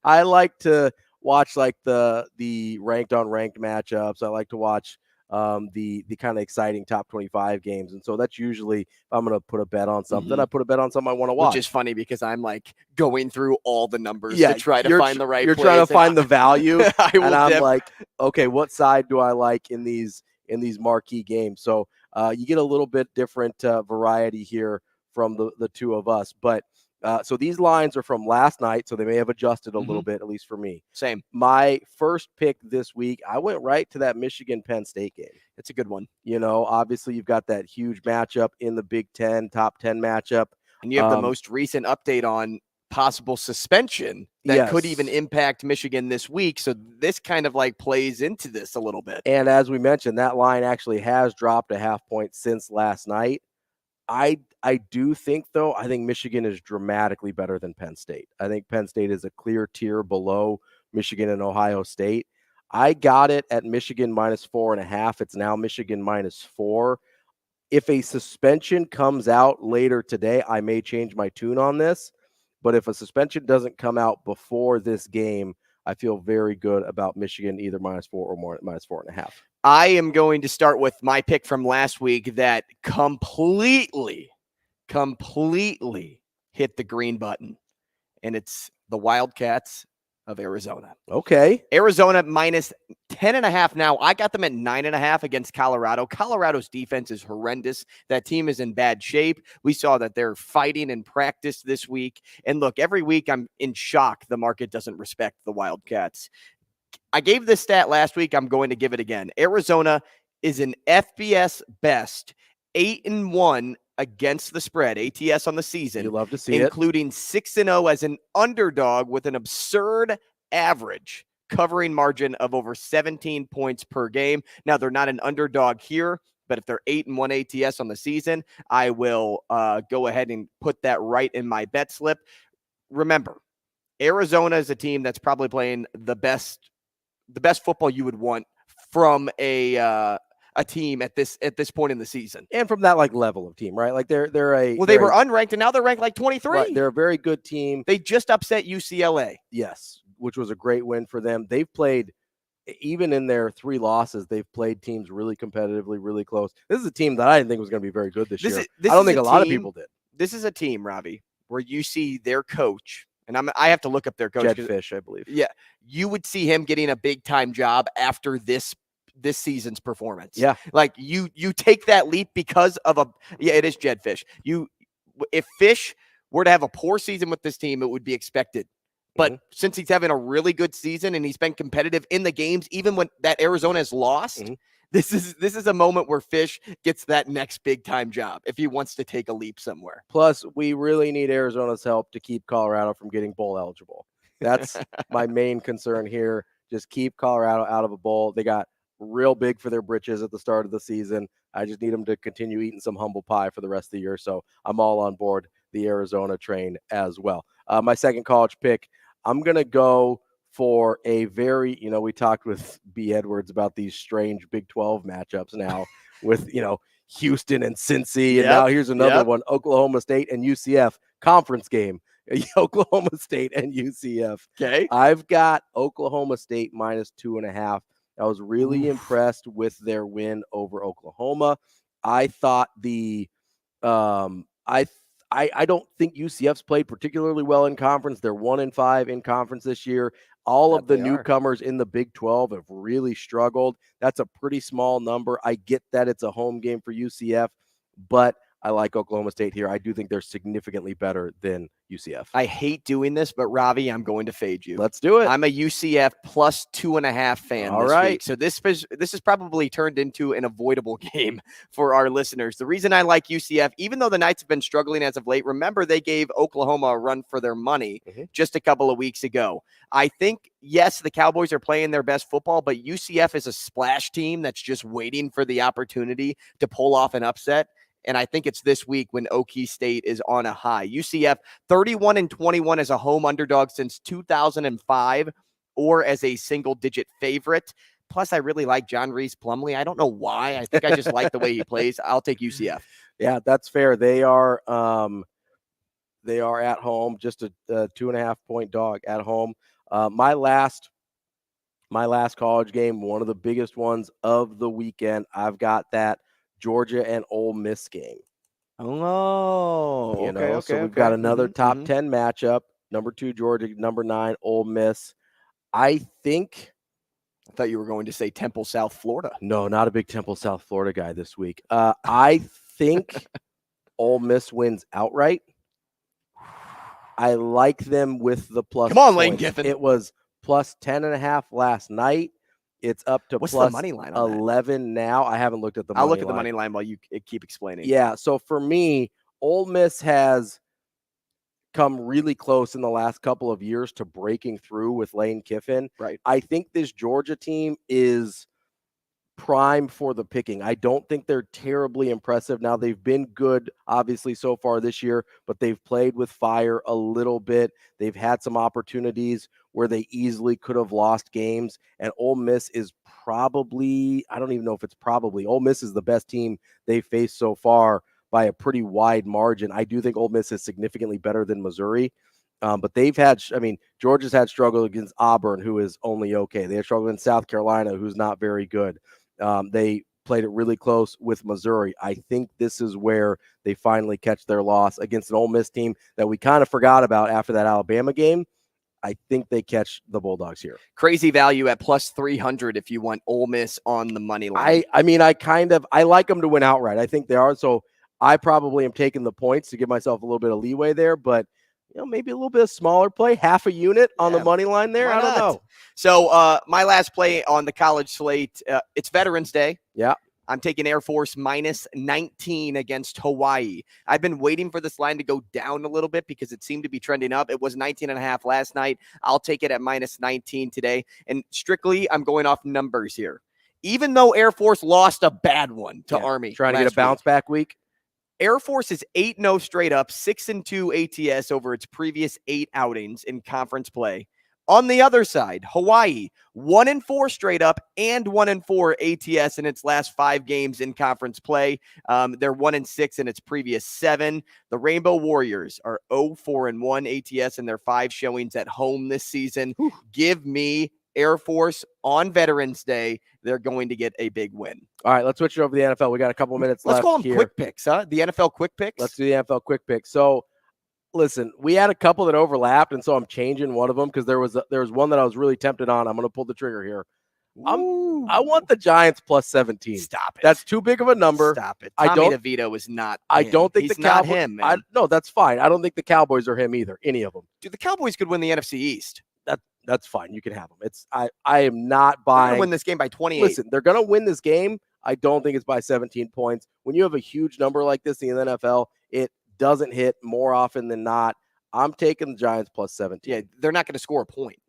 I like to watch like the ranked on ranked matchups. I like to watch the kind of exciting top 25 games. And so that's usually, if I'm going to put a bet on something, I put a bet on something I want to watch. Which is funny because I'm like going through all the numbers to try to find the right You're place. trying to find the value. I'm like, okay, what side do I like in these marquee games? So you get a little bit different variety here from the two of us. But so these lines are from last night, so they may have adjusted a little bit, at least for me. Same. My first pick this week, I went right to that Michigan-Penn State game. It's a good one. Obviously you've got that huge matchup in the Big Ten, top 10 matchup. And you have the most recent update on possible suspension that could even impact Michigan this week. So this kind of like plays into this a little bit. And as we mentioned, that line actually has dropped a half point since last night. I do think, though, I think Michigan is dramatically better than Penn State. I think Penn State is a clear tier below Michigan and Ohio State. I got it at Michigan -4.5. It's now Michigan -4. If a suspension comes out later today, I may change my tune on this. But if a suspension doesn't come out before this game, I feel very good about Michigan either -4 or more -4.5. I am going to start with my pick from last week that completely hit the green button, and it's the Wildcats of Arizona. Okay. Arizona -10.5 now. I got them at 9.5 against Colorado. Colorado's defense is horrendous. That team is in bad shape. We saw that they're fighting in practice this week. And look, every week I'm in shock the market doesn't respect the Wildcats. I gave this stat last week. I'm going to give it again. Arizona is an FBS best 8-1 against the spread, ATS on the season. You love to see including 6-0 as an underdog with an absurd average covering margin of over 17 points per game. Now, they're not an underdog here, but if they're 8-1 ATS on the season, I will go ahead and put that right in my bet slip. Remember, Arizona is a team that's probably playing the best football you would want from a team at this point in the season, and from that level of team, right? Like they were unranked and now they're ranked 23. Right, they're a very good team. They just upset UCLA. Yes, which was a great win for them. They've played, even in their 3 losses, they've played teams really competitively, really close. This is a team that I didn't think was going to be very good this year. I don't think a lot of people did. This is a team, Ravi, where you see their coach. And I have to look up their coach. Jed Fish, I believe. Yeah. You would see him getting a big time job after this season's performance. Yeah. Like you take that leap because of it is Jed Fish. If Fish were to have a poor season with this team, it would be expected. But since he's having a really good season and he's been competitive in the games, even when that Arizona has lost, this is a moment where Fish gets that next big time job if he wants to take a leap somewhere. Plus, we really need Arizona's help to keep Colorado from getting bowl eligible. That's my main concern here. Just keep Colorado out of a bowl. They got real big for their britches at the start of the season. I just need them to continue eating some humble pie for the rest of the year. So I'm all on board the Arizona train as well. My second college pick, I'm going to go for a very, we talked with B. Edwards about these strange Big 12 matchups now with, Houston and Cincy. And now here's another one, Oklahoma State and UCF conference game. Oklahoma State and UCF. Okay. I've got Oklahoma State -2.5. I was really impressed with their win over Oklahoma. I thought I don't think UCF's played particularly well in conference. They're 1-5 in conference this year. All of the newcomers in the Big 12 have really struggled. That's a pretty small number. I get that it's a home game for UCF, but I like Oklahoma State here. I do think they're significantly better than UCF. I hate doing this, but Ravi, I'm going to fade you. Let's do it. I'm a UCF +2.5 fan this week. So this is probably turned into an avoidable game for our listeners. The reason I like UCF, even though the Knights have been struggling as of late, remember they gave Oklahoma a run for their money just a couple of weeks ago. I think, yes, the Cowboys are playing their best football, but UCF is a splash team that's just waiting for the opportunity to pull off an upset. And I think it's this week when Okie State is on a high. UCF 31-21 as a home underdog since 2005 or as a single-digit favorite. Plus, I really like John Reese Plumlee. I don't know why. I think I just like the way he plays. I'll take UCF. Yeah, that's fair. They are at home, just a 2.5-point dog at home. My last college game, one of the biggest ones of the weekend, I've got that Georgia and Ole Miss game. Oh, so we've got another top 10 matchup. Number 2, Georgia, number 9, Ole Miss. I thought you were going to say Temple, South Florida. No, not a big Temple, South Florida guy this week. I think Ole Miss wins outright. I like them with the plus. Come on, points. Lane Kiffin. It was plus 10.5 last night. It's up to What's plus the money line on 11 now. I haven't looked at the money line. I'll look at the money line while you keep explaining. Yeah, so for me, Ole Miss has come really close in the last couple of years to breaking through with Lane Kiffin. Right. I think this Georgia team is prime for the picking. I don't think they're terribly impressive. Now, they've been good, obviously, so far this year, but they've played with fire a little bit. They've had some opportunities where they easily could have lost games, and Ole Miss is probably, I don't even know if it's probably, Ole Miss is the best team they've faced so far by a pretty wide margin. I do think Ole Miss is significantly better than Missouri. But they've had, Georgia's had struggle against Auburn, who is only okay. They had struggle in South Carolina, who's not very good. They played it really close with Missouri. I think this is where they finally catch their loss against an Ole Miss team that we kind of forgot about after that Alabama game. I think they catch the Bulldogs here. Crazy value at plus 300 if you want Ole Miss on the money line. I like them to win outright. I think they are. So I probably am taking the points to give myself a little bit of leeway there, but maybe a little bit of smaller play, half a unit on the money line there. I don't know. So my last play on the college slate, it's Veterans Day. Yeah. I'm taking Air Force -19 against Hawaii. I've been waiting for this line to go down a little bit because it seemed to be trending up. It was 19.5 last night. I'll take it at -19 today. And strictly, I'm going off numbers here. Even though Air Force lost a bad one to Army. Trying to get a bounce back week. Air Force is 8-0 straight up, 6-2 ATS over its previous 8 outings in conference play. On the other side, Hawaii, 1-4 straight up and 1-4 ATS in its last 5 games in conference play. They're 1-6 in its previous 7. The Rainbow Warriors are 0-4-1 ATS in their 5 showings at home this season. Give me Air Force on Veterans Day. They're going to get a big win. All right, let's switch it over to the NFL. We got a couple of minutes left. Let's call them here. quick picks, huh? The NFL quick picks? Let's do the NFL quick picks. So, listen, we had a couple that overlapped, and so I'm changing one of them because there was one that I was really tempted on. I'm going to pull the trigger here. I want the Giants plus 17. Stop it. That's too big of a number. Stop it. Tommy DeVito is not I him. don't think He's the Cowboys. not him, man. No, that's fine. I don't think the Cowboys are him either. Any of them. Dude, the Cowboys could win the NFC East. That's fine. You can have them. I am not buying. They're going to win this game by 28. Listen, they're going to win this game. I don't think it's by 17 points. When you have a huge number like this in the NFL, it doesn't hit more often than not. I'm taking the Giants plus 17. Yeah, they're not going to score a point.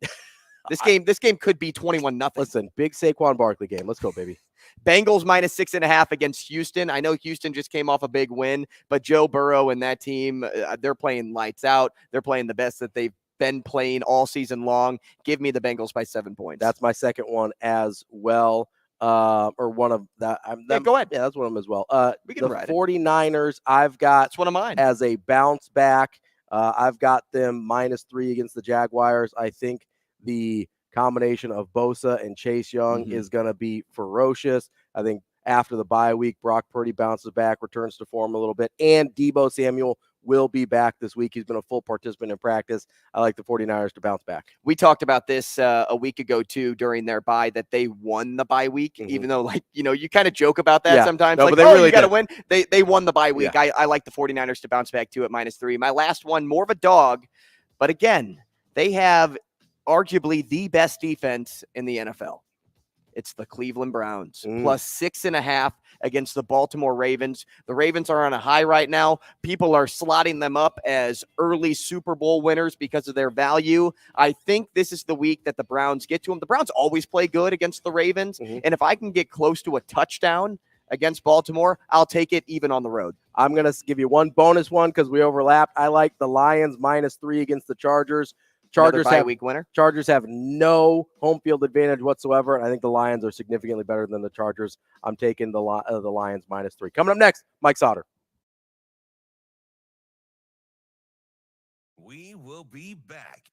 This game could be 21-0. Listen, big Saquon Barkley game. Let's go, baby. Bengals -6.5 against Houston. I know Houston just came off a big win, but Joe Burrow and that team, they're playing lights out. They're playing the best that they've been playing all season long. Give me the Bengals by 7 points. That's my second one as well. Or one of that. Go ahead. Yeah, that's one of them as well. We can the ride 49ers, I've got that's one of mine as a bounce back. I've got them -3 against the Jaguars. I think the combination of Bosa and Chase Young is going to be ferocious. I think after the bye week, Brock Purdy bounces back, returns to form a little bit, and Deebo Samuel will be back this week. He's been a full participant in practice. I like the 49ers to bounce back. We talked about this a week ago, too, during their bye, that they won the bye week, even though, like, you know, you kind of joke about that sometimes. No, like, but they really you got to win. They won the bye week. Yeah. I like the 49ers to bounce back, too, at -3. My last one, more of a dog. But, again, they have arguably the best defense in the NFL. It's the Cleveland Browns, +6.5 against the Baltimore Ravens. The Ravens are on a high right now. People are slotting them up as early Super Bowl winners because of their value. I think this is the week that the Browns get to them. The Browns always play good against the Ravens. And if I can get close to a touchdown against Baltimore, I'll take it even on the road. I'm going to give you one bonus one because we overlapped. I like the Lions -3 against the Chargers. Chargers have week winner. Chargers have no home field advantage whatsoever, and I think the Lions are significantly better than the Chargers. I'm taking the Lions -3. Coming up next, Mike Sautter. We will be back.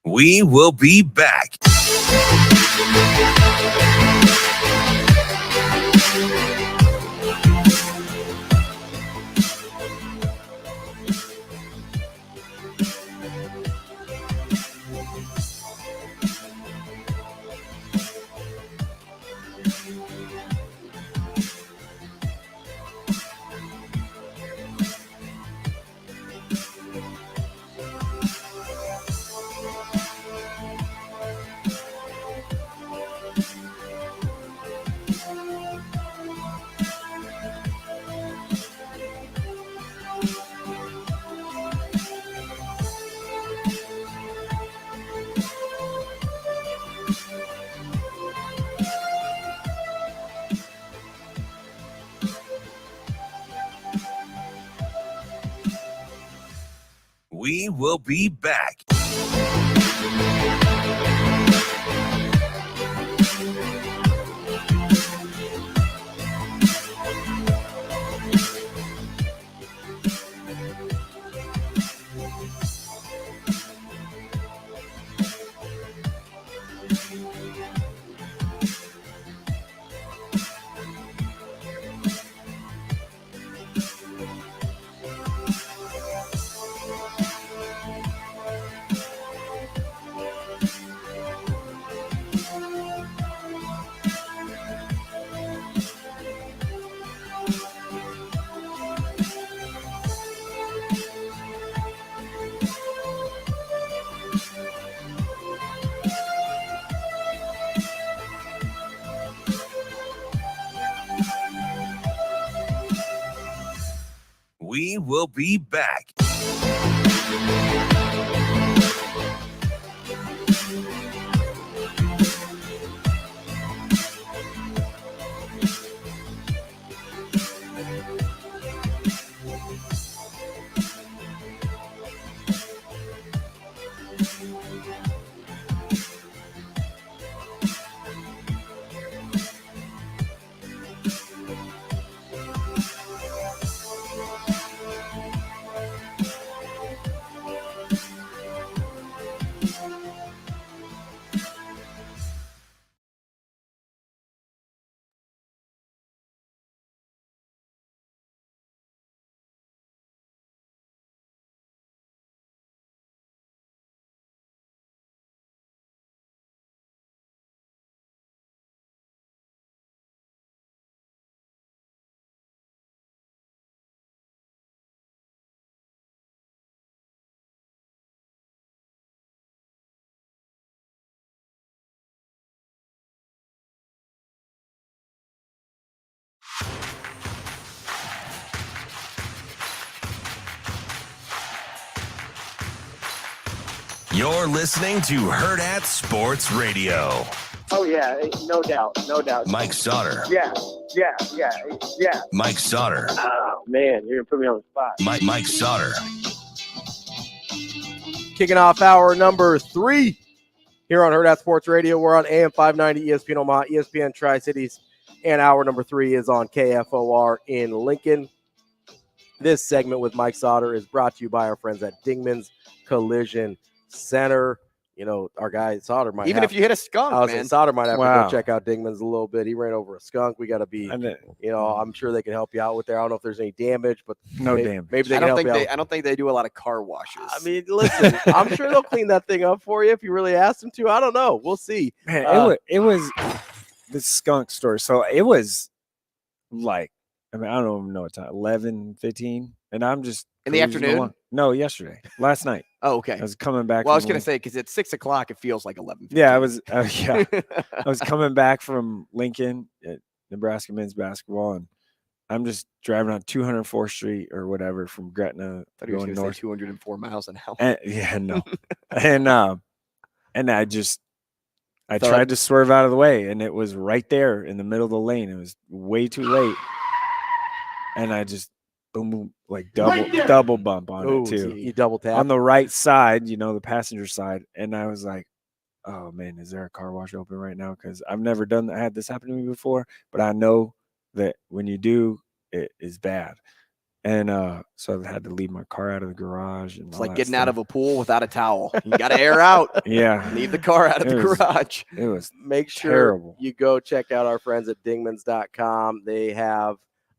We will be back. We will be back. We will be back. You're listening to Hurrdat Sports Radio. Oh, yeah, no doubt, no doubt. Mike Sautter. Yeah. Mike Sautter. Oh, man, you're going to put me on the spot. Mike Sautter. Kicking off hour number 3 here on Hurrdat Sports Radio. We're on AM 590, ESPN Omaha, ESPN Tri-Cities, and hour number 3 is on KFOR in Lincoln. This segment with Mike Sautter is brought to you by our friends at Dingman's Collision Center. You know, our guy Sautter might if you hit a skunk, man. Sautter might have to go check out Dingman's a little bit. He ran over a skunk. We got to be, I'm sure they can help you out with there. I don't know if there's any damage, but damage. Maybe they can help you out. I don't think they do a lot of car washes. I mean, listen, I'm sure they'll clean that thing up for you if you really ask them to. I don't know. We'll see. Man, it was the skunk story. So it was like, I don't even know what time, 11, 15, and I'm just in the afternoon. Along. No, yesterday, last night. Oh, okay. I was coming back. Well, I was going to say because at 6 o'clock it feels like 11. Yeah, I was. I was coming back from Lincoln at Nebraska men's basketball, and I'm just driving on 204th Street or whatever from Gretna. I thought you were going to say 204 miles an hour. And I tried to swerve out of the way, and it was right there in the middle of the lane. It was way too late, and I just boom, like double bump on it too. You double tap on the right side, the passenger side, and I was like, "Oh man, is there a car wash open right now?" Because I've never had this happen to me before, but I know that when you do, it is bad. And so I had to leave my car out of the garage. And it's like getting out of a pool without a towel. You got to air out. Yeah. Leave the car out of the garage. It was Make sure terrible. You go check out our friends at dingmans.com. They have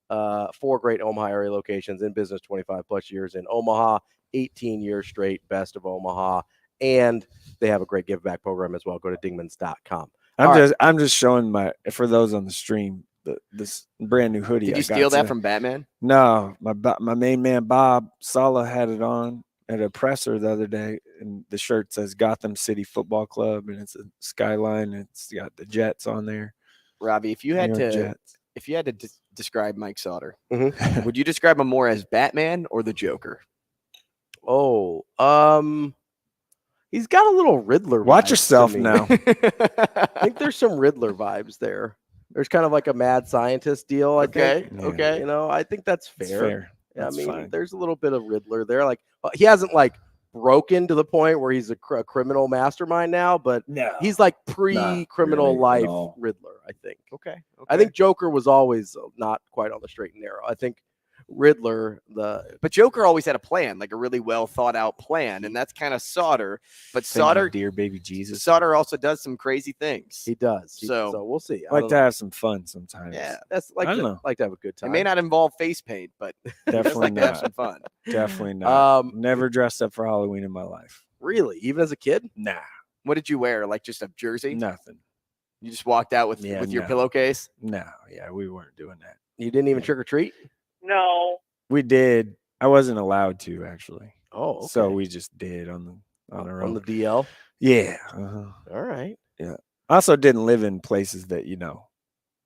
4 great Omaha area locations in business, 25 plus years in Omaha, 18 years straight, best of Omaha. And they have a great give back program as well. Go to dingmans.com. I'm just showing for those on the stream, this brand new hoodie. Did you steal that from Batman? No, my main man Bob Sala had it on at a presser the other day, and the shirt says Gotham City Football Club, and it's a skyline. And it's got the Jets on there. Robbie, if you had to describe Mike Sautter, would you describe him more as Batman or the Joker? Oh, he's got a little Riddler. Watch yourself now. I think there's some Riddler vibes there. There's kind of like a mad scientist deal. I think. Okay. I think that's fair. It's fair. That's I mean, fine. There's a little bit of Riddler there. Like he hasn't broken to the point where he's a criminal mastermind now, but he's like pre-criminal life Riddler, I think. Okay. I think Joker was always not quite on the straight and narrow. I think Riddler, but Joker always had a plan, like a really well thought out plan, and that's kind of Sautter. But Sautter, dear baby Jesus, Sautter also does some crazy things. He does. So we'll see. I like to have some fun sometimes. Yeah, that's like to have a good time. It may not involve face paint, but definitely to have some fun. Definitely not. Never dressed up for Halloween in my life. Really, even as a kid? Nah. What did you wear? Like just a jersey? Nothing. You just walked out with your pillowcase? No, we weren't doing that. You didn't even trick or treat? No. We did. I wasn't allowed to actually. Oh, okay. So we just did on our own. On the DL? Yeah. All right. Yeah. I also didn't live in places that,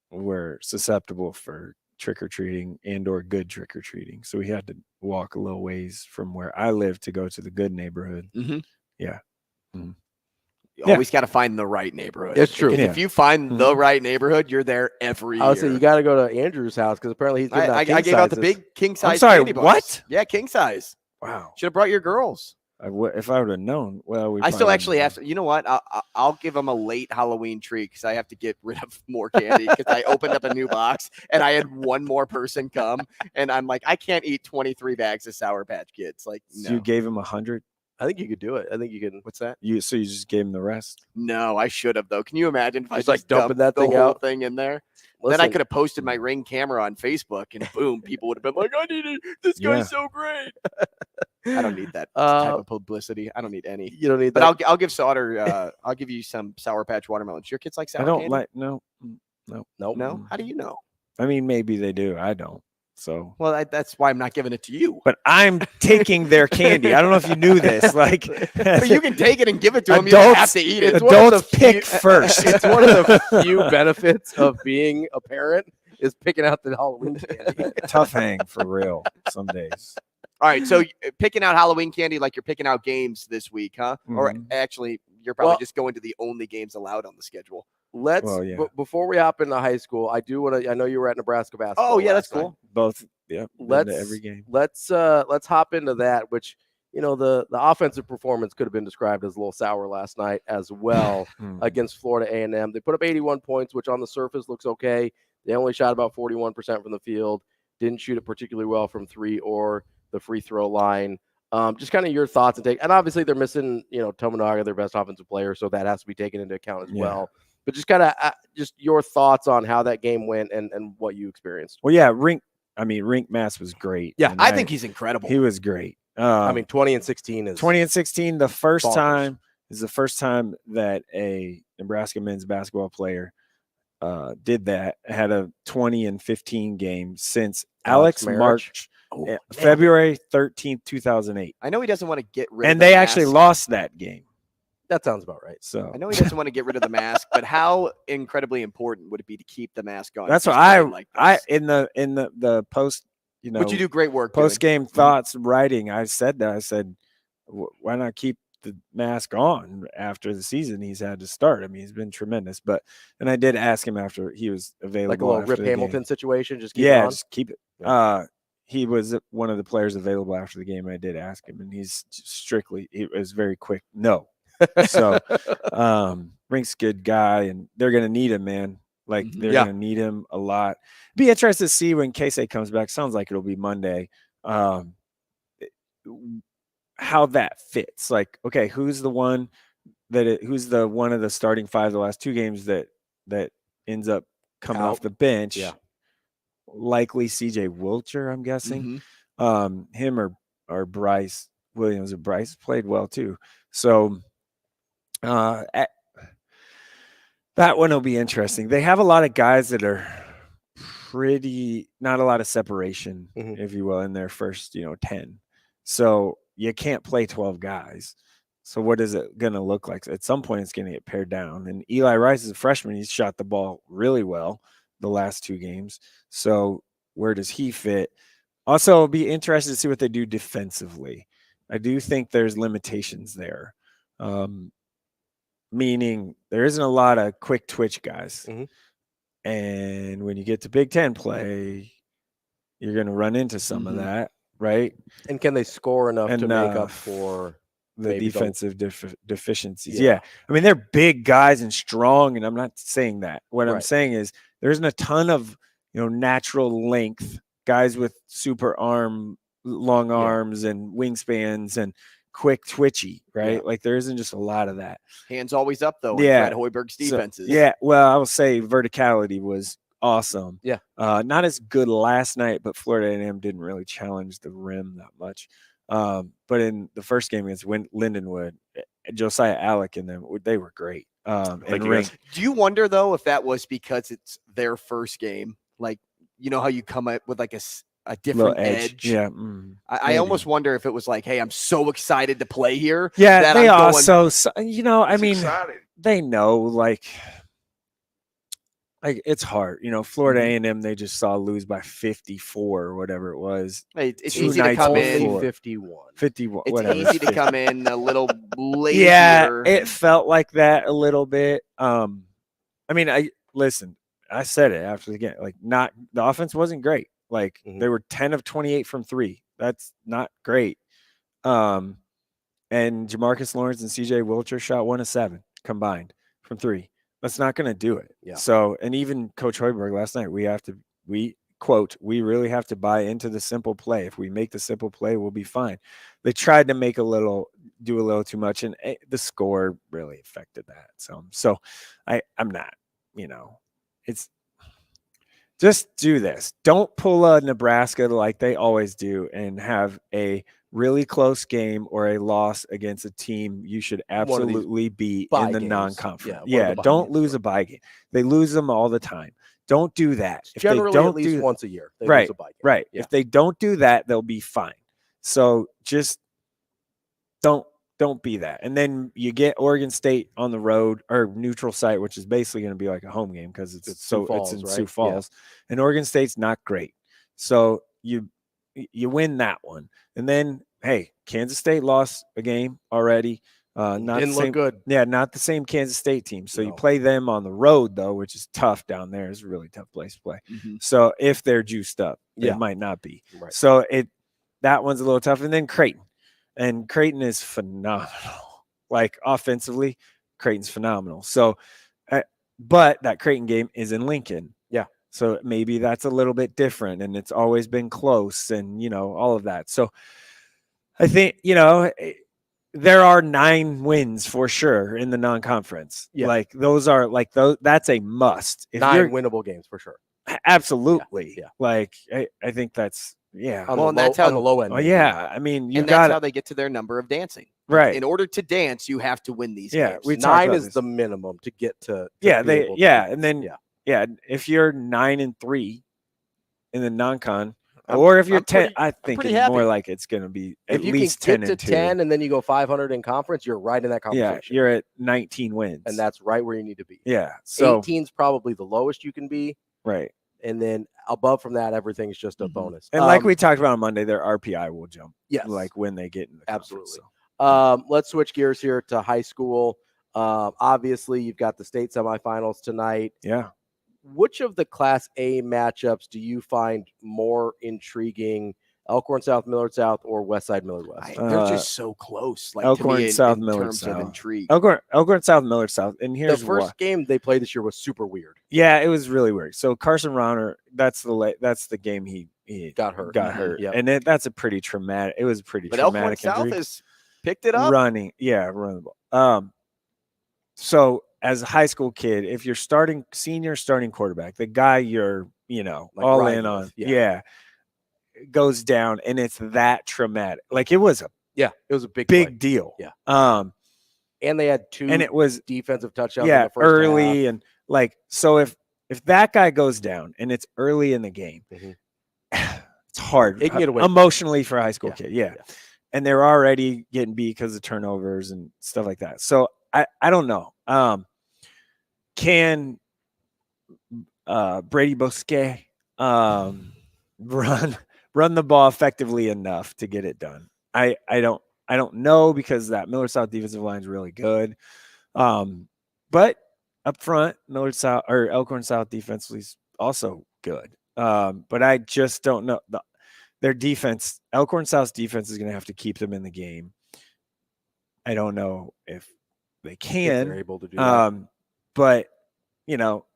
were susceptible for trick-or-treating and or good trick-or-treating. So we had to walk a little ways from where I live to go to the good neighborhood. Mm-hmm. Yeah. Mm-hmm. You always got to find the right neighborhood. It's true. If you find the right neighborhood, you're there every year. I would say you got to go to Andrew's house because apparently he's giving I gave out the big king size. I'm sorry, candy bars. what? Yeah, king size. Wow. Should have brought your girls. If I would have known, I still actually have to. You know what? I'll give them a late Halloween treat because I have to get rid of more candy because I opened up a new box and I had one more person come and I'm like, I can't eat 23 bags of Sour Patch Kids. Like, no. So you gave him 100. I think you could do it. I think you can. What's that? So you just gave him the rest? No, I should have though. Can you imagine if I just dumping that thing out thing in there? Listen, then I could have posted my Ring camera on Facebook, and boom, people would have been like, "I need it. This guy's so great." I don't need that type of publicity. I don't need any. You don't need but that. I'll give Sautter. I'll give you some Sour Patch watermelons. Your kids like sour candy? No. No. How do you know? I mean, maybe they do. I don't. So that's why I'm not giving it to you. But I'm taking their candy. I don't know if you knew this. Like, but you can take it and give it to them. You don't have to eat it. Adults pick first. It's one of the few benefits of being a parent is picking out the Halloween candy. Tough hang for real some days. All right, so picking out Halloween candy like you're picking out games this week, huh? Or actually, you're probably just going to the only games allowed on the schedule. Let's before we hop into high school, I do want to. I know you were at Nebraska basketball. Oh yeah, that's last night. cool. Both, yeah. Every game. Let's hop into that. Which the offensive performance could have been described as a little sour last night as well against Florida A&M. They put up 81 points, which on the surface looks okay. They only shot about 41% from the field. Didn't shoot it particularly well from three or the free throw line. Just kind of your thoughts and take. And obviously they're missing Tominaga, their best offensive player, so that has to be taken into account as well. But just kind of just your thoughts on how that game went and what you experienced. Well, yeah, Rink Mass was great. Yeah, I think he's incredible. He was great. 20 and 16 is 20 and 16. The first bonkers. time is the first time that a Nebraska men's basketball player did that. Had a 20 and 15 game since Alex March. February 13th, 2008. I know he doesn't want to get rid of and the they mask. actually lost that game. That sounds about right. So I know he doesn't want to get rid of the mask, but how incredibly important would it be to keep the mask on? That's what I in the post, But you do great work. Post game thoughts writing. I said that. I said, why not keep the mask on after the season he's had to start? I mean, he's been tremendous. And I did ask him after he was available. Like a little after Rip the Hamilton game. situation. Just keep it on. Just keep it. Yeah. He was one of the players available after the game. I did ask him, and he's strictly. He was very quick. No. So, Rink's a good guy, and they're gonna need him, man. Like they're gonna need him a lot. Be interested to see when Casey comes back. Sounds like it'll be Monday. How that fits. Like, okay, who's the one of the starting five the last two games that ends up coming off the bench? Yeah. Likely CJ Wilcher, I'm guessing. Him or Bryce Williams. Bryce played well too. So that one will be interesting. They have a lot of guys that are not a lot of separation, if you will, in their first 10. So you can't play 12 guys. So what is it going to look like? At some point, it's going to get pared down. And Eli Rice is a freshman. He's shot the ball really well the last two games. So where does he fit? Also, I'll be interested to see what they do defensively. I do think there's limitations there. Meaning there isn't a lot of quick twitch guys. And when you get to Big Ten play, you're going to run into some of that, right? And can they score enough to make up for the defensive deficiencies? Yeah. I mean, they're big guys and strong, and I'm not saying that. What I'm saying is there isn't a ton of, natural length guys with super long arms and wingspans and quick twitchy, right? Like there isn't just a lot of that. Hands always up though. Yeah. Fred Hoiberg's defenses. Well, I will say verticality was awesome. Yeah. Not as good last night, but Florida A&M didn't really challenge the rim that much. But in the first game against Lindenwood, Josiah Alec and them, they were great. Do you wonder though if that was because it's their first game? Like, how you come up with like a different edge. Yeah. I almost wonder if it was like, hey, I'm so excited to play here. Yeah, that they I'm also, they know, like it's hard. Florida A&M, they just saw lose by 54 or whatever it was. Hey, it's easy to come in 51. It's whatever. easy to come in a little later. Yeah, it felt like that a little bit. I said it after the game. Like, the offense wasn't great. Like they were 10 of 28 from three. That's not great. And Jamarcus Lawrence and CJ Wilcher shot 1 of 7 combined from three. That's not going to do it. Yeah. So, and even Coach Hoiberg last night, we really have to buy into the simple play. If we make the simple play, we'll be fine. They tried to do a little too much, and the score really affected that. So I'm not, it's just do this. Don't pull a Nebraska like they always do and have a really close game or a loss against a team you should absolutely be in the non-conference. Yeah, don't lose a bye game. They lose them all the time. Don't do that. Generally, at least once a year. They lose a bye game. Right. Yeah. If they don't do that, they'll be fine. So just don't be that. And then you get Oregon State on the road or neutral site, which is basically going to be like a home game because it's in Sioux Falls. And Oregon State's not great. So you you win that one. And then, hey, Kansas State lost a game already. Not Didn't the look same, good. Yeah, not the same Kansas State team. So you No. play them on the road, though, which is tough down there. It's a really tough place to play. Mhm. So if they're juiced up, they Yeah. might not be. Right. So that one's a little tough. And then Creighton. And Creighton is phenomenal. Like offensively, Creighton's phenomenal. So, but that Creighton game is in Lincoln. Yeah. So maybe that's a little bit different, and it's always been close, and all of that. So I think there are 9 wins for sure in the non-conference. Yeah. Like those are that's a must. If 9 you're- winnable games for sure. Absolutely. Yeah. Like I think that's On Well, the and that's how on the low end. Oh maybe. yeah. I mean, you and got that's how they get to their number of dancing. Right. In order to dance, you have to win these Yeah, games. we talked 9 about is this. the minimum to get to. Be able to and do then this. if you're 9-3 in the non-con, or if you're I'm 10, pretty- I think pretty it's more happy. like it's going to be at If you least can 10 get to and 2. 10 and then you go 500 in conference, you're right in that Yeah, conversation. you're at 19 wins, and that's right where you need to be. yeah. So 18's probably the lowest you can be, right, and then above from that, everything's just a bonus. and like we talked about on Monday, their RPI will jump. Yes. like when they get in the Absolutely. conference, Let's switch gears here to high school. Obviously, you've got the state semifinals tonight. so, yeah. Which of the Class A matchups do you find more intriguing? Elkhorn South, Millard South, or Westside Millard West? They're just so close. Like Elkhorn to me, South, in Millard terms South. of intrigue. Elkhorn South, Millard South, and The here's first why. game they played this year was super weird. Yeah, it was really weird. So Carson Rauner, that's the game he Got hurt. got hurt, Yep. and that's a pretty traumatic. It was a pretty But Elkhorn traumatic South injury. has picked it up. Running the ball. So as a high school kid, if you're senior starting quarterback, the guy you're Like all riding in on, with, yeah. goes down, and it's that traumatic. Like it was a Yeah, it was a big big play. deal. Yeah. And they had 2 and it was defensive touchdowns in the first early, half. and like so if that guy goes down and it's early in the game, Mhm. it's hard It can get away. emotionally for a high school Yeah. kid. Yeah. And they're already getting beat because of turnovers and stuff like that. So I don't know. Can Brady Bosquet run the ball effectively enough to get it done? I don't know, because that Millard South defensive line is really good. But up front, Millard South or Elkhorn South defensively is also good. But I just don't know their defense. Elkhorn South's defense is going to have to keep them in the game. I don't know if they can. They're able to do that. But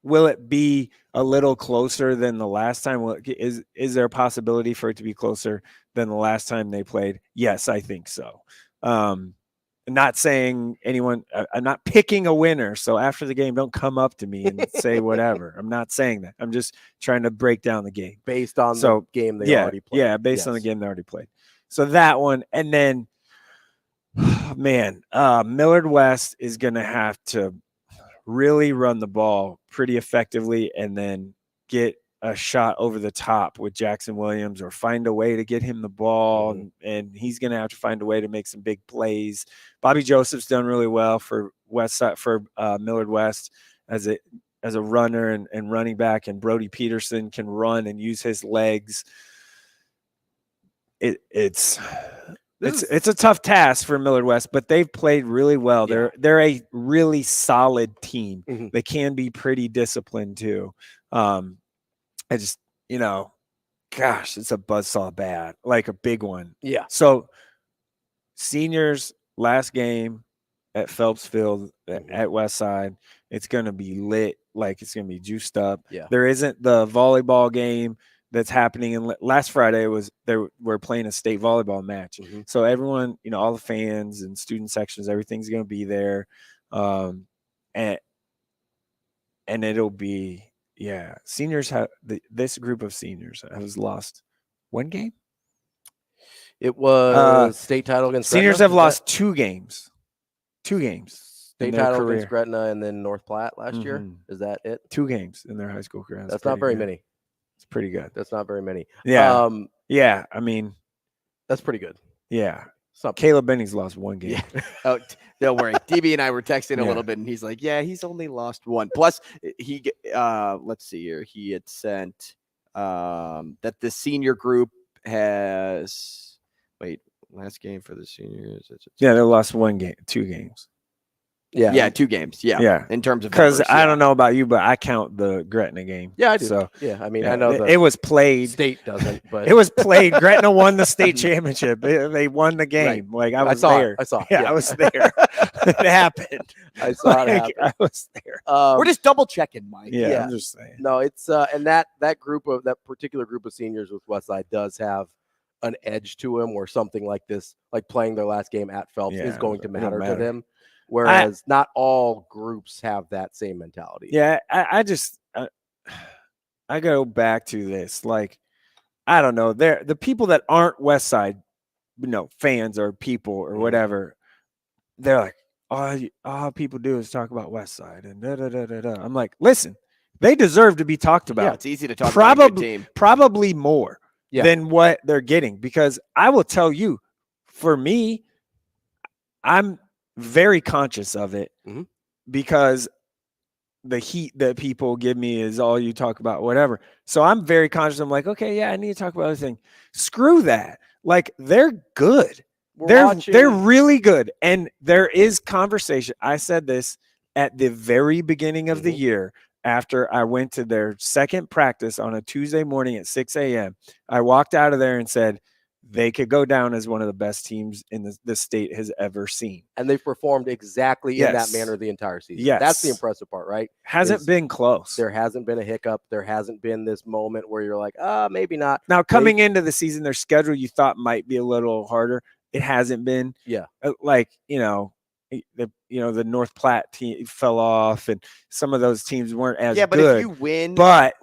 will it be a little closer than the last time? Is there a possibility for it to be closer than the last time they played? Yes, I think so. I'm not saying anyone. I'm not picking a winner. So after the game, don't come up to me and say whatever. I'm not saying that. I'm just trying to break down the game Based on the game they already played. Yeah, based on the game they already played. So that one, and then, man, Millard West is going to have to really run the ball pretty effectively, and then get a shot over the top with Jackson Williams, or find a way to get him the ball. And he's going to have to find a way to make some big plays. Bobby Joseph's done really well for Millard West as a runner and running back, and Brody Peterson can run and use his legs. It's a tough task for Millard West, but they've played really well. Yeah. They're a really solid team. Mhm. They can be pretty disciplined too. I just, gosh, it's a buzzsaw bad, like a big one. Yeah. So seniors last game at Phelps Field at Westside, it's going to be lit. Like it's going to be juiced up. Yeah. There isn't the volleyball game that's happening. And last Friday we're playing a state volleyball match. So everyone, all the fans and student sections, everything's going to be there. And it'll be, seniors have this group of seniors has lost one game. It was state title against seniors Gretna, have is lost that- 2 games. 2 games. State in their title career. against Gretna and then North Platte last year. Is that it? 2 games in their high school career. That's not very many. It's pretty good. That's not very many. Yeah. Yeah. I mean, that's pretty good. Yeah. Something. Caleb Benny's lost 1 game. Yeah. Oh, don't worry. DB and I were texting a Yeah. little bit, and he's like, "Yeah, he's only lost 1." Plus, let's see here. He had sent that the senior group has last game for the seniors. Yeah, they lost 2 games. Yeah, 2 games. Yeah. In terms of because numbers, I don't know about you, but I count the Gretna game. Yeah, I do. So Yeah, I mean, I know it was played. State doesn't, but it was played. Gretna won the state championship. They won the game. Right. Like I was saw there. It. I saw it. Yeah, I was there. It happened. I saw it happen. I was there. We're just double checking, Mike. Yeah, I'm just saying. No, it's and that particular group of seniors with Westside does have an edge to him, where something like this, like playing their last game at Phelps, is going to matter to them. Whereas not all groups have that same mentality. Yeah, I go back to this. Like, I don't know. The people that aren't Westside, fans or people or whatever, they're like, all people do is talk about Westside and da da da da da. I'm like, listen, they deserve to be talked about. Yeah, it's easy to talk about a good team. Probably more than what they're getting, because I will tell you, for me, I'm very conscious of it because the heat that people give me is all you talk about, whatever. So I'm very conscious. I'm like, okay, yeah, I need to talk about other things. Screw that. Like, they're good. They're really good. And there is conversation. I said this at the very beginning of the year after I went to their second practice on a Tuesday morning at 6 a.m. I walked out of there and said, they could go down as one of the best teams in the state has ever seen. And they've performed exactly in that manner the entire season. Yes. That's the impressive part, right? Hasn't been close. There hasn't been a hiccup. There hasn't been this moment where you're like, maybe not. Now, coming into the season, their schedule you thought might be a little harder. It hasn't been. Yeah. The North Platte team fell off, and some of those teams weren't as but good. if you win,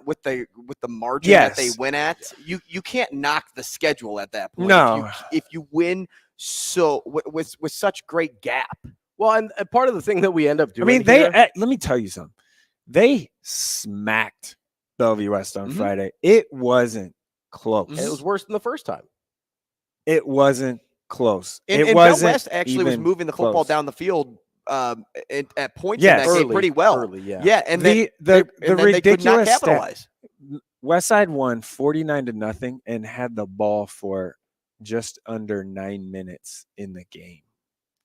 with the margin that they win at, you can't knock the schedule at that point. No, if you win with such great gap. Well, and part of the thing that we end up doing, let me tell you something. They smacked Bellevue West on Friday. It wasn't close. It was worse than the first time. It wasn't close. And Bell West actually was moving the football down the field at points in that game pretty well. And the ridiculous they could not capitalize. Westside won 49-0 and had the ball for just under 9 minutes in the game.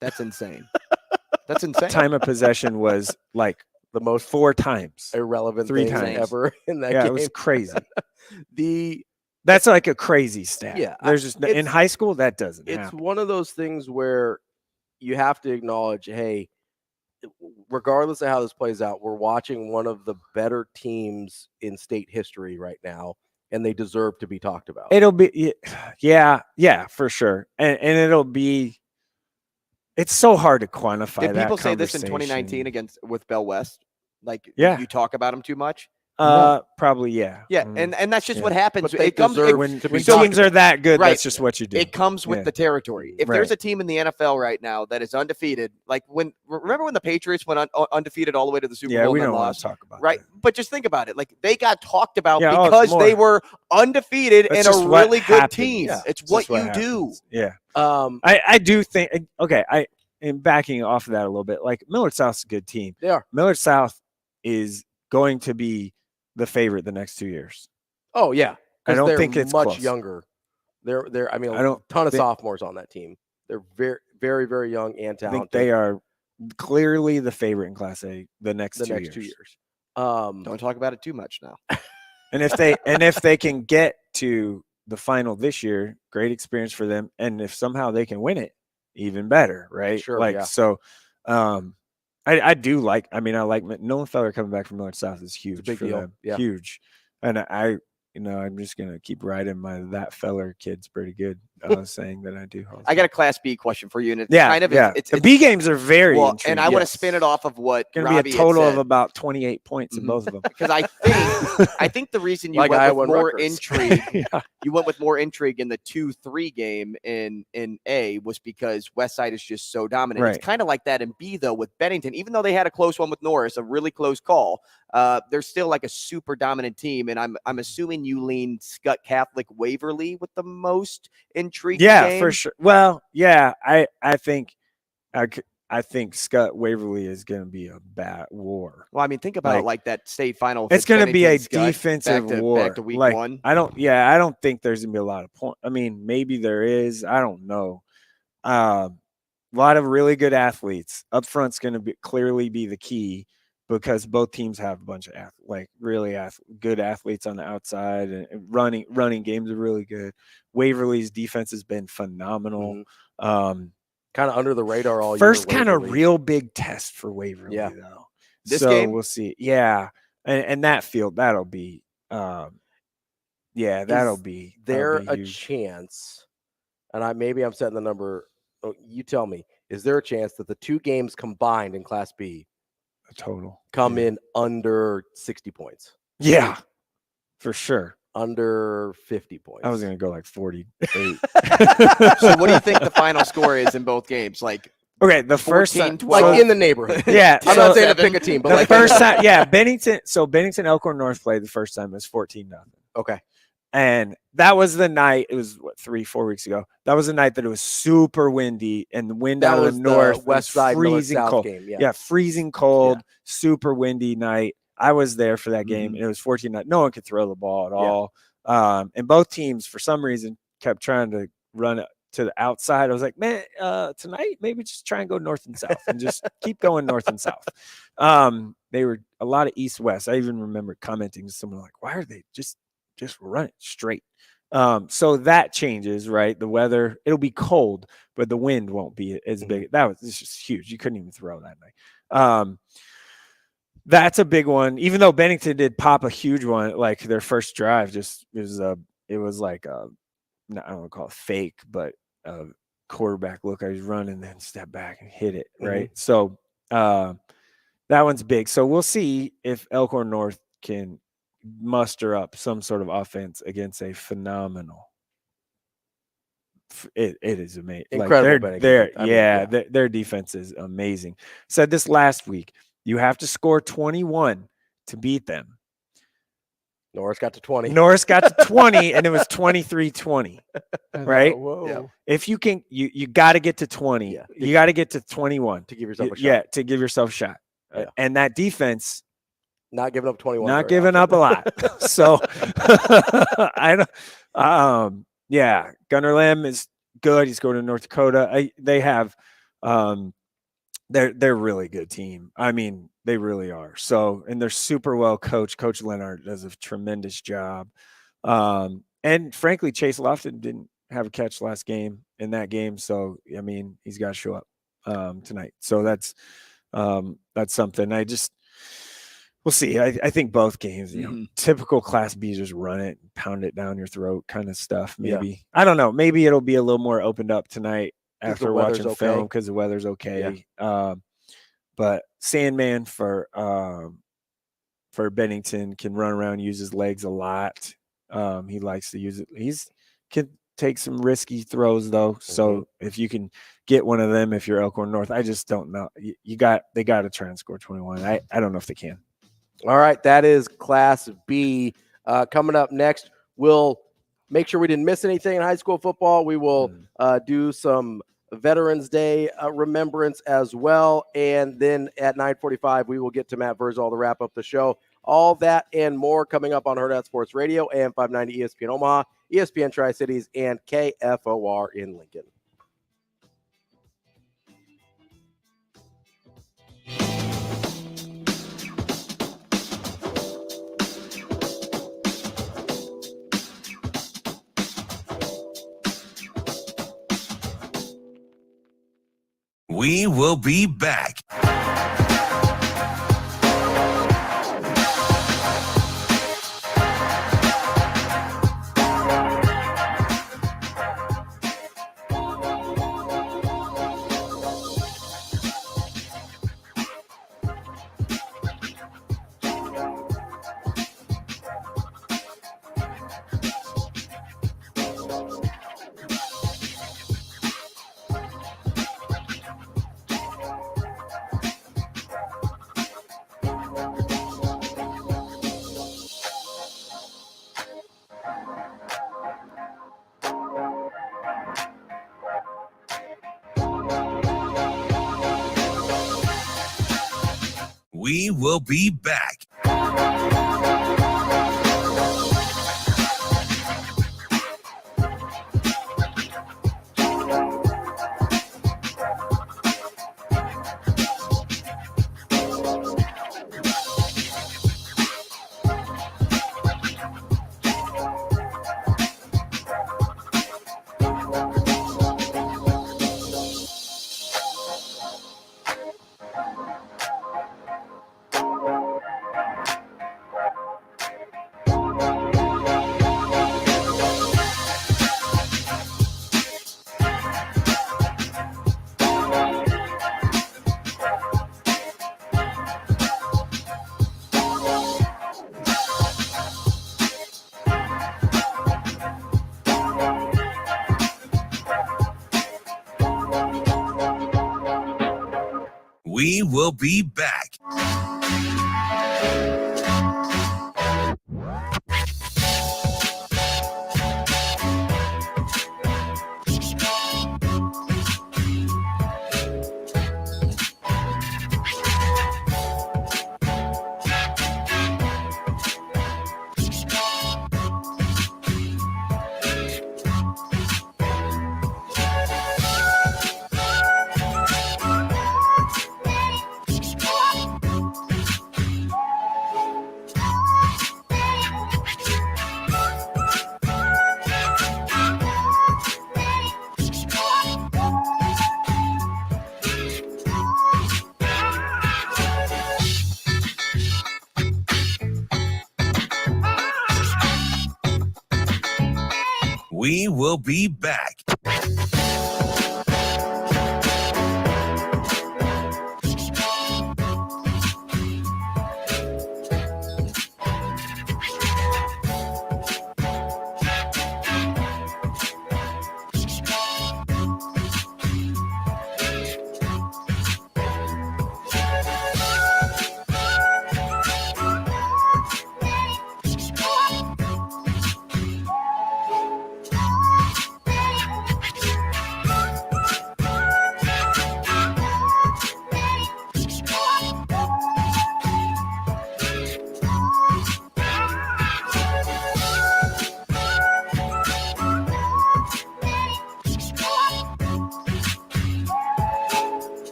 That's insane. That's insane. Time of possession was like the most 4 times. Irrelevant 3 things times ever in that game. game. It was crazy. That's like a crazy stat. Yeah. There's just in high school that doesn't It's happen. one of those things where you have to acknowledge, hey, regardless of how this plays out, we're watching one of the better teams in state history right now, and they deserve to be talked about. It'll be, for sure. And it'll be, it's so hard to quantify. Did people say this in 2019 with Bell West? Like, you talk about them too much? Probably, yeah. Yeah, and that's just what happens. It comes when teams are that good. That's just what you do. It comes with the territory. If there's a team in the NFL right now that is undefeated, like remember when the Patriots went undefeated all the way to the Super Bowl? We and don't want lost, to talk about right? that. But just think about it. Like, they got talked about because they were undefeated and a really good team. Yeah. It's what you do. Yeah. I do think. Okay, am backing off of that a little bit. Like, Millard South's a good team. They are. Millard South is going to be the favorite the next 2 years. Oh yeah, I don't think it's much close. younger. They're. I mean, I don't. Ton of sophomores on that team. They're very, very, very young and talented. I think they are clearly the favorite in Class A the next 2 years. Don't talk about it too much now. And if they can get to the final this year, great experience for them. And if somehow they can win it, even better, right? Sure. So. I do like. I mean, I like Nolan Feller coming back from North South is huge. It's a big for deal. them. Yeah. Huge. And I'm just gonna keep riding that Feller kid's pretty good. Saying that I do. I got a Class B question for you, and it's it's the B games are very and I want to spin it off of what going to Ravi be a total had of about 28 points in both of them. Because I think the reason you went with more intrigue, you went with more intrigue in the 2-3 game in A was because Westside is just so dominant. Right. It's kind of like that in B though with Bennington, even though they had a close one with Norris, a really close call. They're still like a super dominant team, and I'm assuming you lean Scott Catholic Waverly with the most intrigue. Yeah, for sure. Well, yeah, I think I think Scott Waverly is going to be a bad war. Well, I mean, think about it like that state final. It's going to be a Bennington, Scott, defensive war. Back to week like, one. I don't think there's going to be a lot of points. I mean, maybe there is. I don't know. A lot of really good athletes. Up front's going to clearly be the key because both teams have a bunch of good athletes on the outside, and running games are really good. Waverly's defense has been phenomenal. Mm-hmm. Kind of under the radar all year. First kind of real big test for Waverly, though. This game? We'll see. Yeah. And that field, that'll be that'll be there a huge. Chance, and I'm setting the number. Oh, you tell me, is there a chance that the two games combined in Class B total come in under 60 points? Yeah, for sure. Under 50 points. I was going to go like 48. So what do you think the final score is in both games? Like, okay, the first 14, time, like in the neighborhood. Yeah. I'm not saying to pick a team, but the like first time, Bennington Elkhorn North played the first time. It was 14-0. Okay. And that was the night, it was 3-4 weeks ago. That was the night that it was super windy, and the wind out of the north, west side, freezing cold. Game, Freezing cold, super windy night. I was there for that game, and it was 14-0. No one could throw the ball at all. And both teams, for some reason, kept trying to run it to the outside. I was like, man, tonight, maybe just try and go north and south and just keep going north and south. They were a lot of east-west. I even remember commenting to someone like, why are they just run it straight? So that changes, right? The weather, it'll be cold, but the wind won't be as big. It's just huge. You couldn't even throw that night. That's a big one. Even though Bennington did pop a huge one, like their first drive, it was like I don't want to call it fake, but a quarterback look. I was running, then step back and hit it, right? So that one's big. So we'll see if Elkhorn North can muster up some sort of offense against a phenomenal. It is amazing. Incredible. Their defense is amazing. Said this last week. You have to score 21 to beat them. Norris got to 20. Norris got to 20, and it was 23-20. Right? Whoa. Yeah. If you can, you got to get to 20. Yeah. You got to get to 21 to give yourself a shot. Yeah, to give yourself a shot. Yeah. And that defense, not giving up 21. Not giving up a lot. So Gunnar Lamb is good. He's going to North Dakota. They have they're a really good team. I mean, they really are. So, and they're super well coached. Coach Leonard does a tremendous job. And frankly, Chase Lofton didn't have a catch last game in that game. So, I mean, he's got to show up tonight. So that's something. We'll see. I think both games, typical Class B, just run it, pound it down your throat kind of stuff. Maybe. Yeah. I don't know. Maybe it'll be a little more opened up tonight after watching film because the weather's okay. Yeah. But Sandman for Bennington can run around, use his legs a lot. He likes to use it. Can take some risky throws though. So if you can get one of them, if you're Elkhorn North, I just don't know. They got to try and score 21. I don't know if they can. All right, that is Class B. Coming up next, we'll make sure we didn't miss anything in high school football. We will do some Veterans Day remembrance as well. And then at 9:45, we will get to Matt Vrzal to wrap up the show. All that and more coming up on Hurrdat Sports Radio, AM 590 ESPN Omaha, ESPN Tri-Cities, and KFOR in Lincoln. We will be back. We will be back. We will be back. We will be back.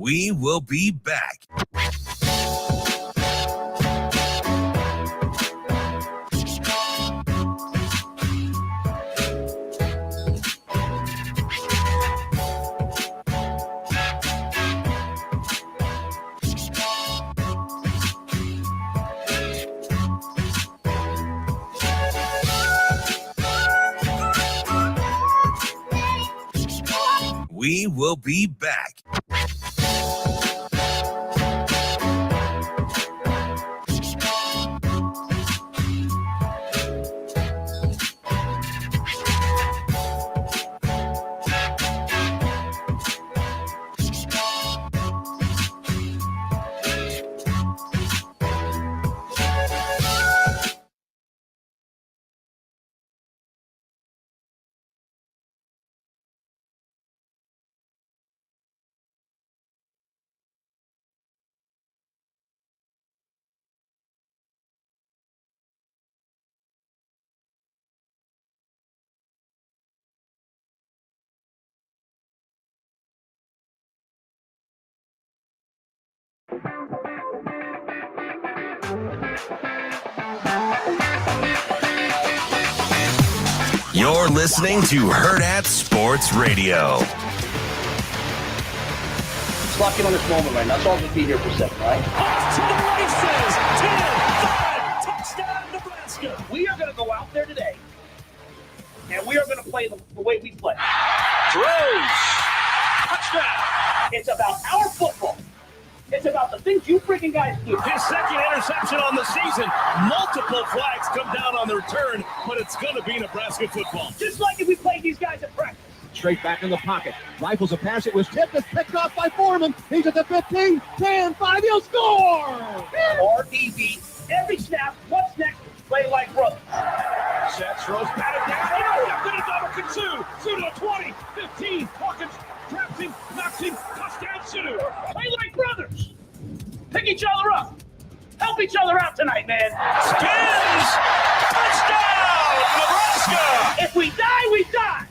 We will be back. We will be back. You're listening to Hurrdat Sports Radio. Let's lock in on this moment right now. Let's all just be here for a second, right? Off to the races. 10-5. Touchdown, Nebraska. We are going to go out there today, and we are going to play the way we play. Throws. Touchdown. It's about our football. It's about the things you freaking guys do. His second interception on the season. Multiple flags come down on the return, but it's going to be Nebraska football. Just like if we played these guys at practice. Straight back in the pocket. Rifles a pass. It was tipped. It's picked off by Foreman. He's at the 15, 10, 5. He'll score! RDB. Every snap. What's next? Play like brothers. Sets, throws, batted down. Oh, a good number consumed. out tonight, man. Spins! Touchdown, Nebraska! If we die, we die.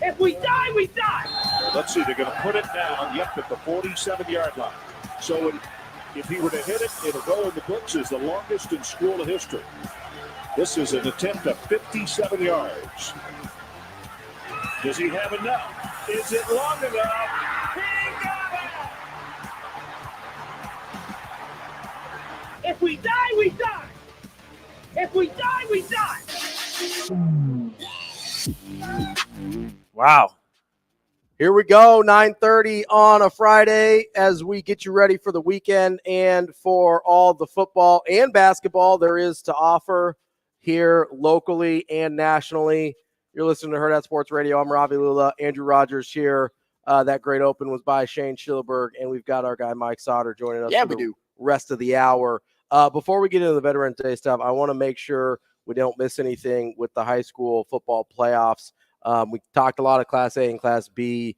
If we die, we die. Let's see, they're going to put it down, at the 47-yard line. So if he were to hit it, it'll go in the books as the longest in school history. This is an attempt of 57 yards. Does he have enough? Is it long enough? He got it! If we die, we die. If we die, we die. Wow. Here we go, 9:30 on a Friday as we get you ready for the weekend and for all the football and basketball there is to offer here locally and nationally. You're listening to Hurrdat Sports Radio. I'm Ravi Lulla. Andrew Rogers here. That great open was by Shane Schillerberg, and we've got our guy Mike Sautter joining us for the rest of the hour. Before we get into the Veterans Day stuff, I want to make sure we don't miss anything with the high school football playoffs. We talked a lot of Class A and Class B.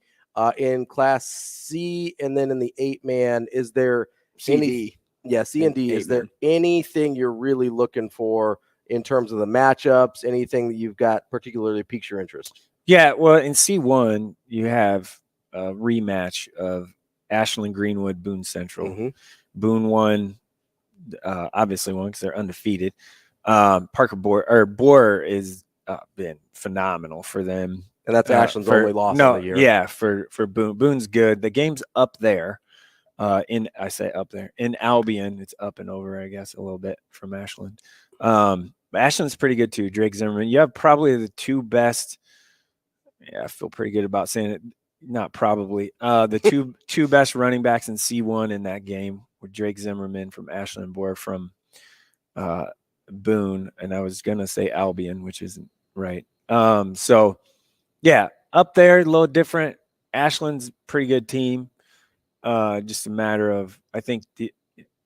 In Class C and then in the 8-man, is there C and D. Is there anything you're really looking for in terms of the matchups, anything that you've got particularly piques your interest? Yeah, well, in C1, you have a rematch of Ashland Greenwood, Boone Central. Mm-hmm. Boone won, obviously won because they're undefeated. Parker Boer has been phenomenal for them. And that's Ashland's only loss of the year. Yeah, for Boone. Boone's good. The game's up there. In Albion. It's up and over, I guess, a little bit from Ashland. Ashland's pretty good too. Drake Zimmerman. You have probably the two best. Yeah, I feel pretty good about saying it. Not probably. The two best running backs in C1 in that game were Drake Zimmerman from Ashland and Boer from Boone. And I was gonna say Albion, which isn't right. So yeah, up there, a little different. Ashland's pretty good team. Just a matter of, I think the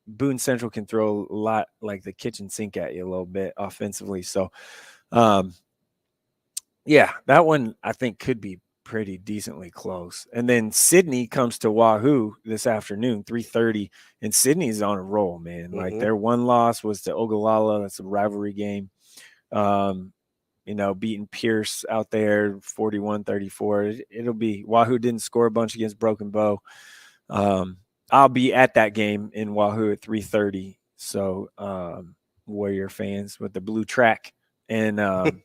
Boone Central can throw a lot like the kitchen sink at you a little bit offensively. So, yeah, that one I think could be pretty decently close. And then Sydney comes to Wahoo this afternoon, 3:30, and Sydney's on a roll, man. Mm-hmm. Like their one loss was to Ogallala. That's a rivalry game. Beating Pierce out there 41-34. It'll be Wahoo didn't score a bunch against Broken Bow. I'll be at that game in Wahoo at 3:30. So Warrior fans with the blue track. And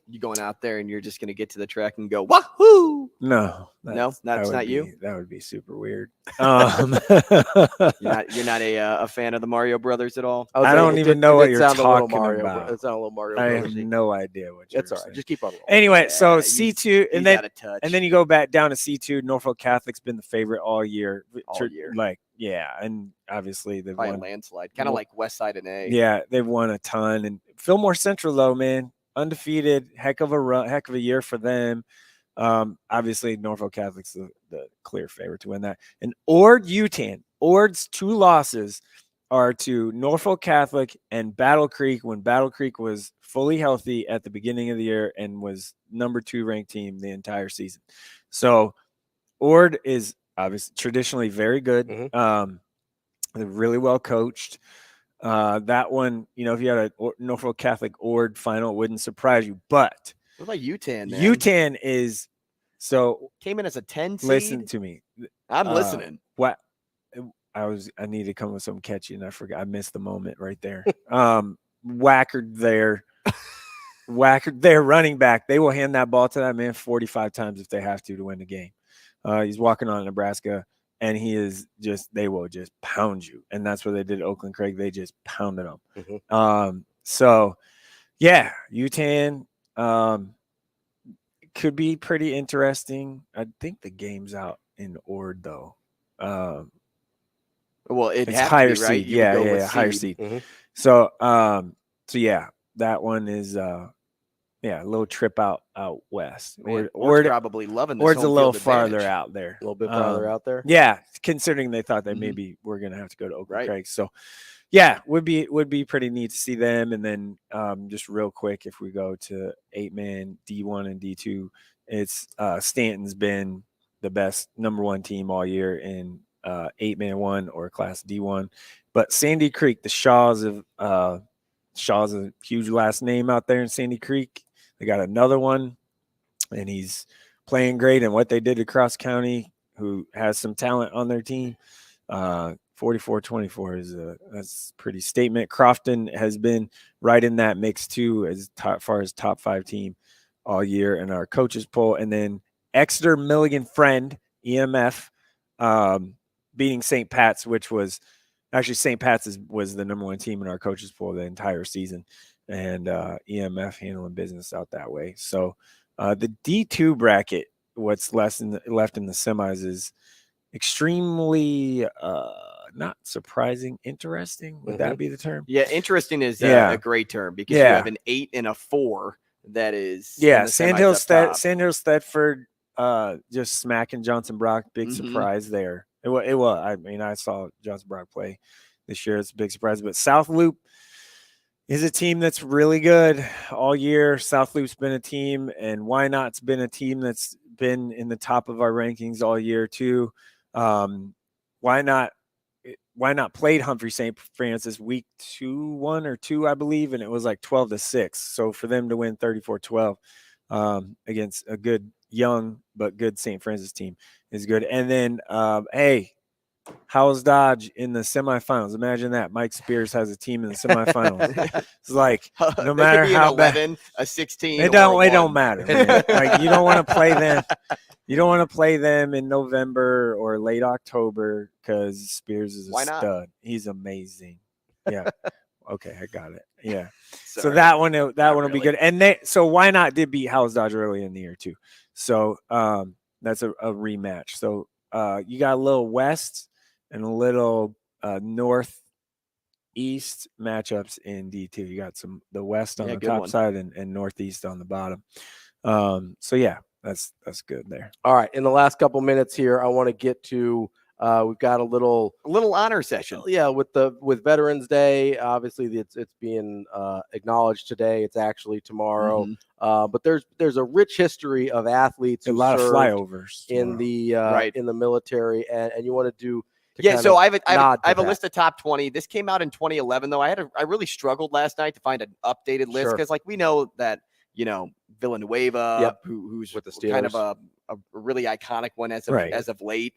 you going out there and you're just going to get to the track and go, wahoo! No, that's not you. That would be super weird. You're not a fan of the Mario Brothers at all. I don't even know what you're talking about. It's not a little Mario. I have no idea what you're saying. It's all right. Just keep on rolling. Anyway, so C2, and then you go back down to C2. Norfolk Catholic's been the favorite all year. And obviously they've by won a landslide, kind of like West Side and A. Yeah, they've won a ton. And Fillmore Central, though, man, undefeated, heck of a year for them. Obviously Norfolk Catholic's the clear favorite to win that. And Ord Utan. Ord's two losses are to Norfolk Catholic and Battle Creek when Battle Creek was fully healthy at the beginning of the year and was number 2 ranked team the entire season. So Ord is obviously traditionally very good. Mm-hmm. They're really well coached. That one, if you had a Norfolk Catholic Ord final, it wouldn't surprise you. But what about UTAN? Man? UTAN came in as a 10 seed. Listen to me. I'm listening. What I need to come with something catchy, and I forgot. I missed the moment right there. Wackard their running back. They will hand that ball to that man 45 times if they have to win the game. He's walking on Nebraska. And they will just pound you. And that's what they did at Oakland Craig. They just pounded them. Mm-hmm. So, yeah, UTAN could be pretty interesting. I think the game's out in Ord, though. Well, it's higher to be, right? seed. Yeah, higher seed. Mm-hmm. So, yeah, that one is a little trip out west. Ord's probably loving this. Ord's a little advantage. farther out there. A little bit farther out there. Yeah, considering they thought that maybe we're gonna have to go to Oakland Craig. So yeah, would be pretty neat to see them. And then just real quick, if we go to 8-man D1 and D2, it's Stanton's been the best number 1 team all year in 8-man 1 or Class D1. But Sandy Creek, the Shaw's a huge last name out there in Sandy Creek. They got another one, and he's playing great. And what they did to Cross County, who has some talent on their team, 44-24 that's a pretty statement. Crofton has been right in that mix too, as far as top 5 team all year in our coaches poll. And then Exeter Milligan Friend, EMF, beating St. Pat's, which was actually St. Pat's was the number 1 team in our coaches poll the entire season, and EMF handling business out that way. So the D2 bracket, what's left in the semis, is extremely not surprising, interesting. Would that be the term? Yeah, interesting is a great term, because you have an 8 and a 4 that is Sandhill Thetford just smacking Johnson Brock. Big surprise there. It was. I mean, I saw Johnson Brock play this year. It's a big surprise. But South Loop is a team that's really good all year. South Loop's been a team, and Why Not's been a team that's been in the top of our rankings all year too. Why Not played Humphrey St. Francis week 1 or 2, I believe, and it was like 12-6. So for them to win 34-12 against a good young but good St. Francis team is good. And then hey, Howells Dodge in the semifinals. Imagine that. Mike Spears has a team in the semifinals. It's like, no matter how 11, bad, a 16, it don't matter. Like, you don't want to play them. You don't want to play them in November or late October, because Spears is a stud. He's amazing. Yeah. Okay, I got it. Yeah. So that one will be good. And so Why Not did beat Howells Dodge early in the year too. So that's a rematch. So you got a little West and a little Northeast matchups in D2. You got the West on the top side and Northeast on the bottom. So yeah, that's good there. All right. In the last couple minutes here, I want to get to we've got a little honor session. Yeah, with Veterans Day. Obviously, it's being acknowledged today. It's actually tomorrow. But there's a rich history of athletes, a lot of flyovers in the in the military, and you want to do. So I have a list of top 20. This came out in 2011, though. I really struggled last night to find an updated list, because like we know that Villanueva, who's with the Steelers, kind of a really iconic one as of late,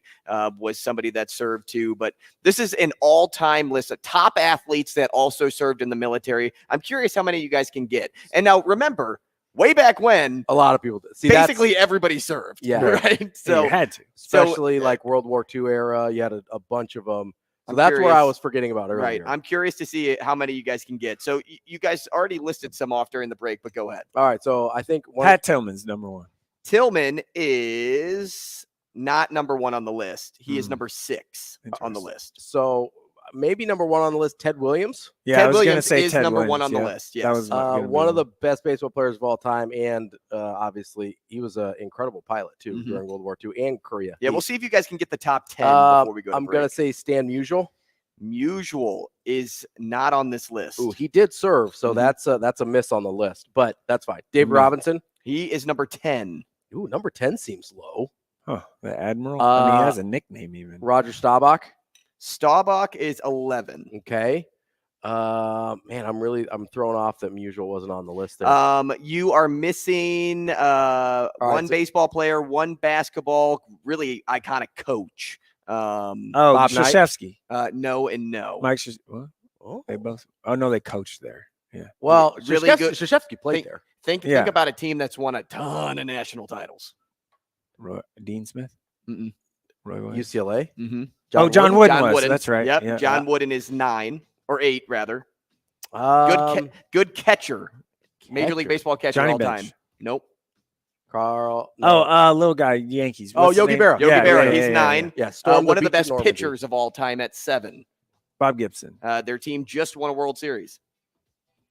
was somebody that served too. But this is an all-time list of top athletes that also served in the military. I'm curious how many you guys can get. And now remember, way back when, a lot of people did. Basically everybody served. Yeah, right. So you had to, especially like World War II era. You had a bunch of them. So that's what I was forgetting about earlier. Right. I'm curious to see how many you guys can get. So you guys already listed some off during the break, but go ahead. All right. So I think Pat Tillman's number 1. Tillman is not number 1 on the list. He is number 6 on the list. So maybe number 1 on the list, Ted Williams. Yeah, Ted I was going to Williams say is Ted number Williams, 1 on the list. Yes. That was one of the best baseball players of all time, and obviously he was an incredible pilot too during World War II and Korea. Yeah, we'll see if you guys can get the top 10 before we go. I'm going to say Stan Musial. Musial is not on this list. Ooh, he did serve, so that's a miss on the list, but that's fine. Dave Robinson. He is number 10. Ooh, number 10 seems low. Huh, the Admiral? I mean, he has a nickname even. Roger Staubach. Staubach is 11. Okay. Man, I'm thrown off that Musial wasn't on the list there. You are missing one baseball player, one basketball, really iconic coach. Bob Krzyzewski. No and no. Mike what? Oh, they both. Oh no, they coached there. Yeah. Well, really good. Krzyzewski played there. Think about a team that's won a ton of national titles. Dean Smith. Mm-mm. Roy Williams. UCLA. Mm-hmm. John Wooden was. That's right. Yep. Yeah. John Wooden is 9 or 8 rather. Good catcher. Major League Baseball catcher Johnny all Bench. time. Nope. Carl. No. Little guy, Yankees. Yogi Berra. Yogi Berra. He's 9. Yeah. One of the best pitchers of all time at 7. Bob Gibson. Their team just won a World Series.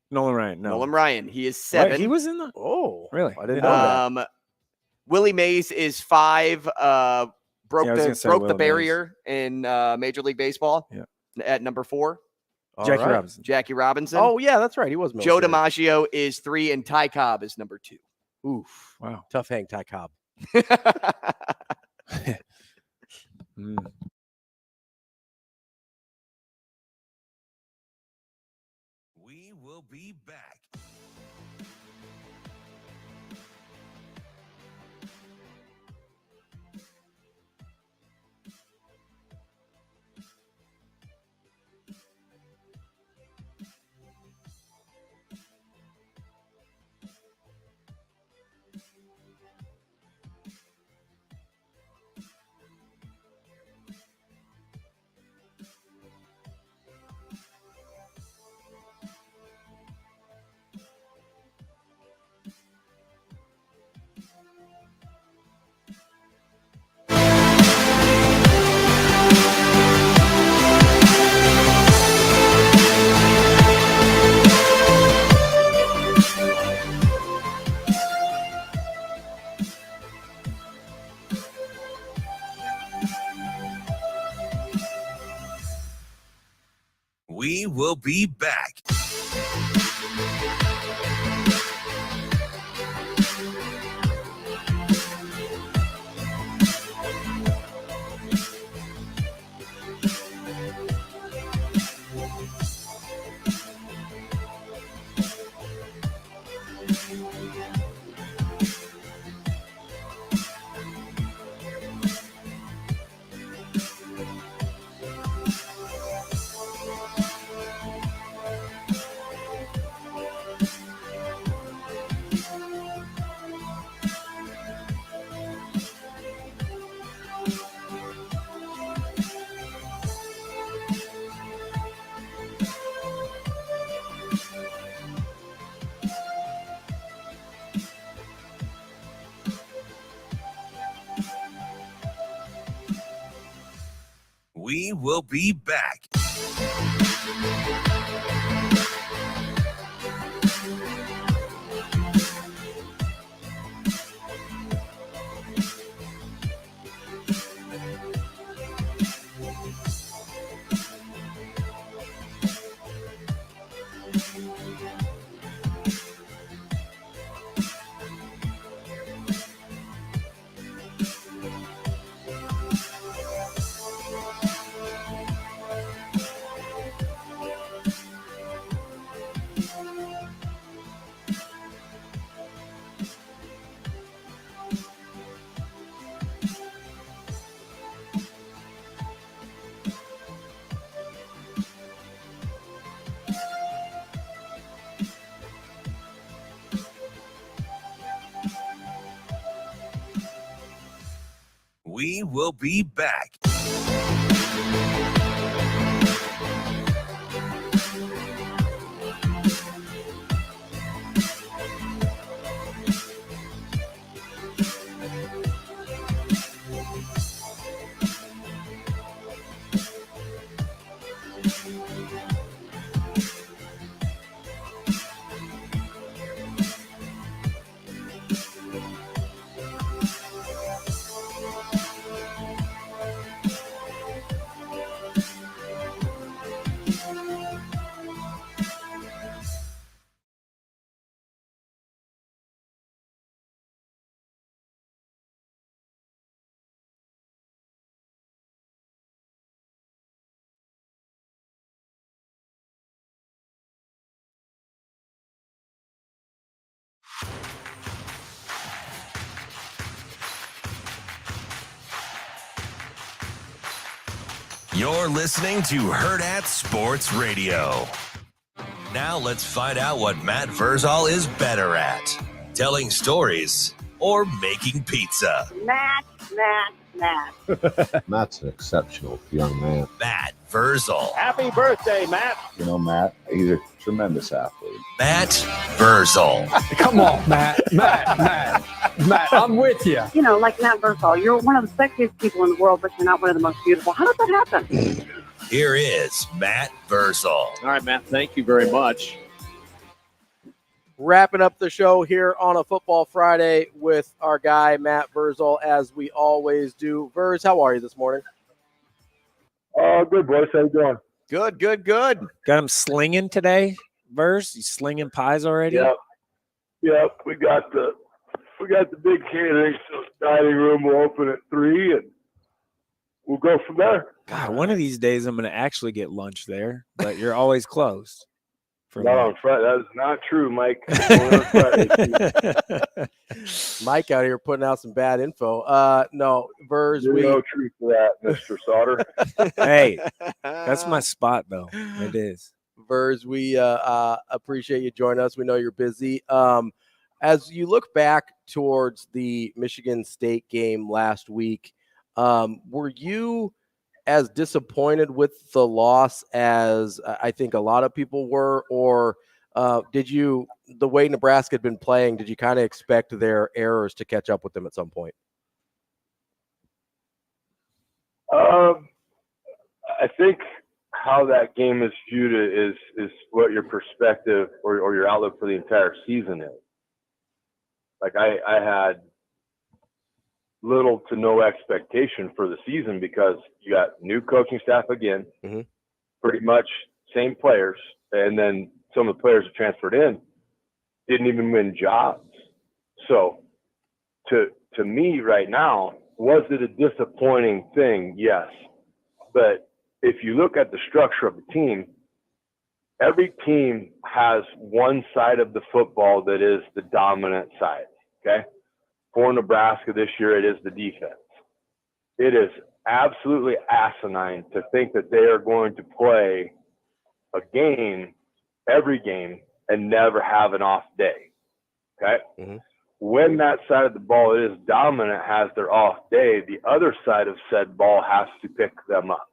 Nolan Ryan. No. Nolan Ryan. He is 7. What? He was in the. Oh, really? I didn't know that. Willie Mays is 5. Broke the barrier in Major League Baseball. Yeah. At number 4. Jackie Robinson. Oh yeah, that's right. He was Joe DiMaggio is 3, and Ty Cobb is number 2. Oof! Wow, tough hang, Ty Cobb. We will be back. We will be back. We will be back. We will be back. You're listening to Hurrdat Sports Radio. Now let's find out what Matt Vrzal is better at. Telling stories or making pizza. Matt. Matt's an exceptional young man. Matt Vrzal. Happy birthday, Matt. You know, Matt, he's a tremendous athlete. Matt Vrzal. Come on, Matt, I'm with you. You know, like Matt Vrzal, you're one of the sexiest people in the world, but you're not one of the most beautiful. How does that happen? Here is Matt Vrzal. All right, Matt, thank you very much. Wrapping up the show here on a Football Friday with our guy, Matt Vrzal, as we always do. Verz, how are you this morning? Good, boys. How you doing? Good. Got him slinging today, Verz? You slinging pies already? Yep. We got the big catering dining room will open at 3, and we'll go from there. God, one of these days I'm going to actually get lunch there, but you're always closed. Not on Friday. That is not true, Mike. Mike out here putting out some bad info. No, Verz. There's no truth to that, Mr. Sautter. Hey, that's my spot, though. It is. Verz, we appreciate you joining us. We know you're busy. As you look back towards the Michigan State game last week, were you as disappointed with the loss as I think a lot of people were, or did you, the way Nebraska had been playing, did you kind of expect their errors to catch up with them at some point? I think how that game is viewed is what your perspective or your outlook for the entire season is. Like I had little to no expectation for the season because you got new coaching staff again, pretty much same players, and then some of the players that transferred in didn't even win jobs. So to me right now, was it a disappointing thing? Yes. But if you look at the structure of the team, every team has one side of the football that is the dominant side, okay? For Nebraska this year, it is the defense. It is absolutely asinine to think that they are going to play a game, every game, and never have an off day, okay? When that side of the ball is dominant, has their off day, the other side of said ball has to pick them up.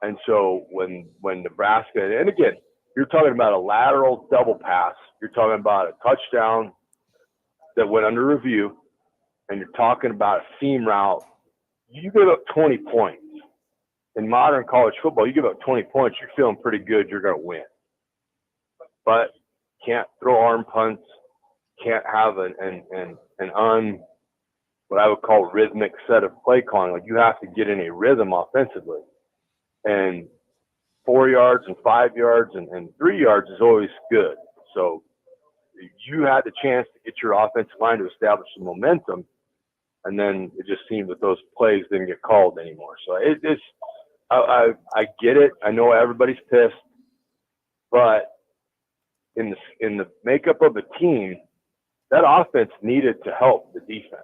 And so when Nebraska, and again, you're talking about a lateral double pass, you're talking about a touchdown that went under review, and you're talking about a seam route, you give up 20 points. In modern college football, you give up 20 points, you're feeling pretty good, you're going to win. But can't throw arm punts, can't have what I would call rhythmic set of play calling. Like you have to get in a rhythm offensively. And 4 yards and 5 yards and 3 yards is always good. So you had the chance to get your offensive line to establish some momentum, and then it just seemed that those plays didn't get called anymore. So I get it. I know everybody's pissed, but in the makeup of the team, that offense needed to help the defense.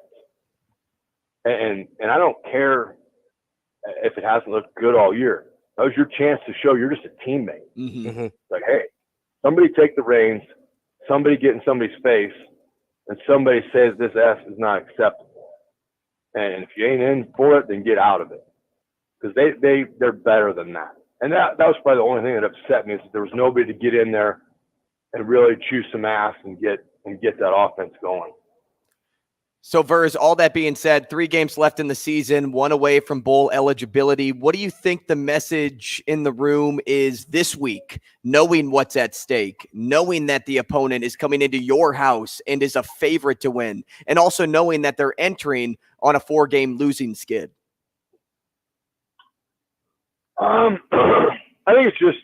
And I don't care if it hasn't looked good all year. That was your chance to show you're just a teammate. Like, hey, somebody take the reins, somebody get in somebody's face, and somebody says this S is not acceptable. And if you ain't in for it, then get out of it. Because they're better than that. And that was probably the only thing that upset me is that there was nobody to get in there and really chew some ass and get that offense going. So, Verz, all that being said, 3 games left in the season, 1 away from bowl eligibility. What do you think the message in the room is this week, knowing what's at stake, knowing that the opponent is coming into your house and is a favorite to win, and also knowing that they're entering on a 4-game losing skid? I think it's just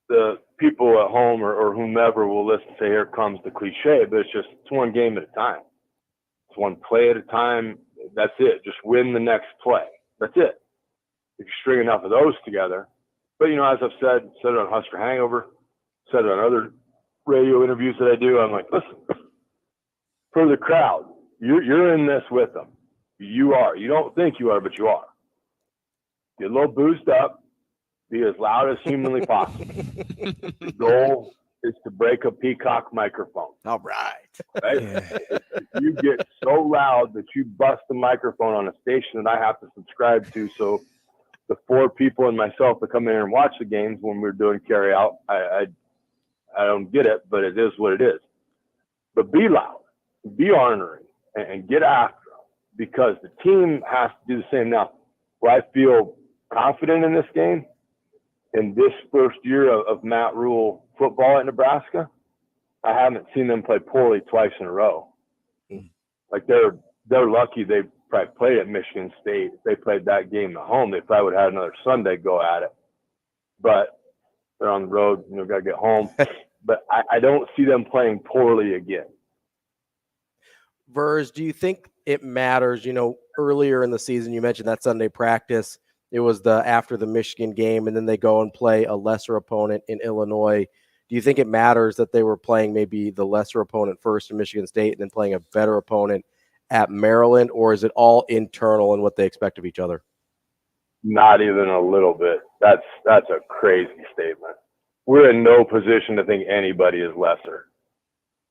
the people at home or whomever will listen and say, here comes the cliche, but it's 1 game at a time. It's 1 play at a time. That's it. Just win the next play. That's it. If you string enough of those together. But, as I've said it on Husker Hangover, said it on other radio interviews that I do, I'm like, listen, for the crowd, you're in this with them. You are. You don't think you are, but you are. Get a little boozed up. Be as loud as humanly possible. The goal is to break a peacock microphone. All right. Right? If you get so loud that you bust the microphone on a station that I have to subscribe to, so the 4 people and myself that come in here and watch the games when we're doing carry out, I don't get it, but it is what it is. But be loud, be ornery, and get after them, because the team has to do the same. Now, where I feel confident in this game, in this first year of Matt Rule football at Nebraska, I haven't seen them play poorly twice in a row. Like they're lucky they probably played at Michigan State. If they played that game at home, they probably would have had another Sunday go at it. But they're on the road, got to get home. But I don't see them playing poorly again. Verz, do you think it matters? Earlier in the season, you mentioned that Sunday practice. it was after the Michigan game, and then they go and play a lesser opponent in Illinois. Do you think it matters that they were playing maybe the lesser opponent first in Michigan State and then playing a better opponent at Maryland, or is it all internal in what they expect of each other? Not even a little bit. That's a crazy statement. We're in no position to think anybody is lesser.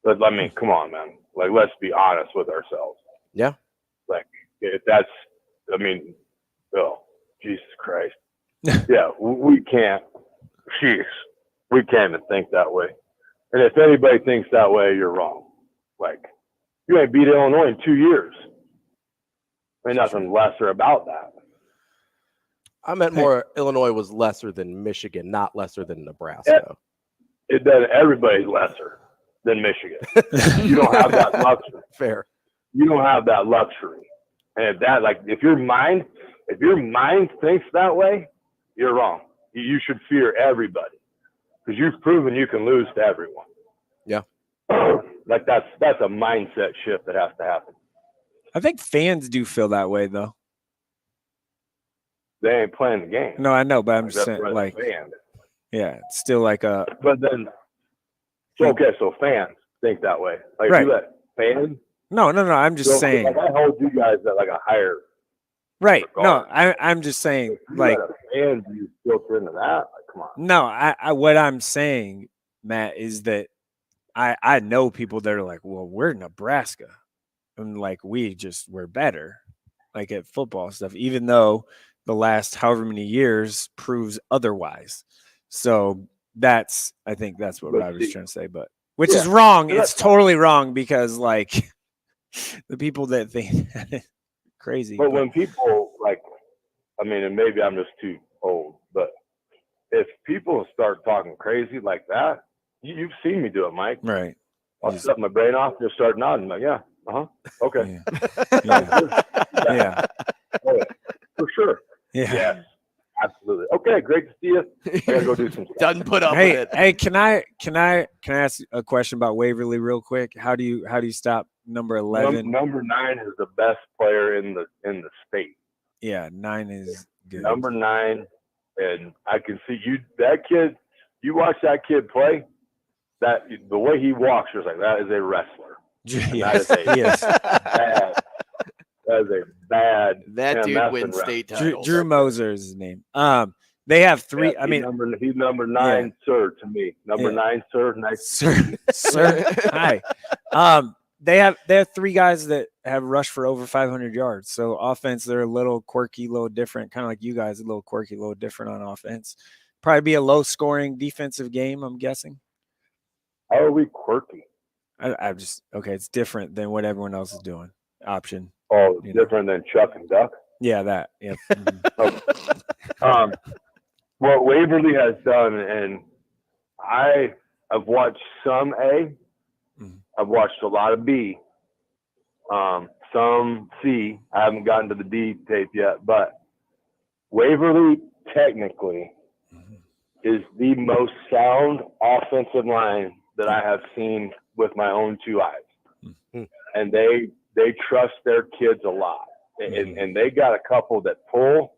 But I mean, come on, man. Like, let's be honest with ourselves. Yeah. Like, if that's, I mean, oh, Jesus Christ. Yeah, we can't. Jeez, we can't even think that way. And if anybody thinks that way, you're wrong. Like, you ain't beat Illinois in 2 years. Ain't nothing lesser about that. I meant more Illinois was lesser than Michigan, not lesser than Nebraska. It doesn't. Everybody's lesser than Michigan. You don't have that luxury. Fair. You don't have that luxury. And if your mind thinks that way, you're wrong. You should fear everybody because you've proven you can lose to everyone. Yeah. Like that's a mindset shift that has to happen. I think fans do feel that way though. They ain't playing the game. No, I know, but I'm just That's saying, right, like, fan. yeah, it's still like a. But then, so fans think that way. Like, Right. you let fans. No. I'm just saying. Like, I hold you guys at like a higher. Right. No, I'm just saying, like, fans, you filter into that. Like, come on. no, I what I'm saying, Matt, is that I know people that are like, well, we're Nebraska, and like we're better, like at football stuff, even though the last however many years proves otherwise. So I think that's what I was trying to say, but which is wrong. It's totally wrong because like the people that think crazy. But when people like, I mean, and maybe I'm just too old, but if people start talking crazy like that, you've seen me do it, Mike. Right. I'll shut my brain off, just start nodding. Like, yeah, okay. Yeah. Oh, for sure. Yeah. Yes, absolutely. Okay, great to see you. I gotta go do some stuff. Doesn't put up Hey, with it. hey, can I ask a question about Waverly real quick? How do you stop number 11? Number 9 is the best player in the state. Yeah, 9 is good. Number 9, and I can see that kid. You watch that kid play. That the way he walks, you're like, that is a wrestler. Yes, That is a bad. That dude that's wins a state wrestler. titles. Drew Moser is his name. They have 3. Yeah, I mean, he's number 9, sir. To me, number 9, sir. Nice, sir. Hi. They have 3 guys that have rushed for over 500 yards. So offense, they're a little quirky, a little different, kind of like you guys, a little quirky, a little different on offense. Probably be a low-scoring defensive game, I'm guessing. How are we quirky? I'm just okay. It's different than what everyone else is doing. Option. Oh, different than Chuck and Duck. Yeah, that. Yeah. What Waverly has done, and I've watched some A. I've watched a lot of B. Some C. I haven't gotten to the D tape yet, but Waverly technically is the most sound offensive line that I have seen with my own 2 eyes. And they trust their kids a lot. And they got a couple that pull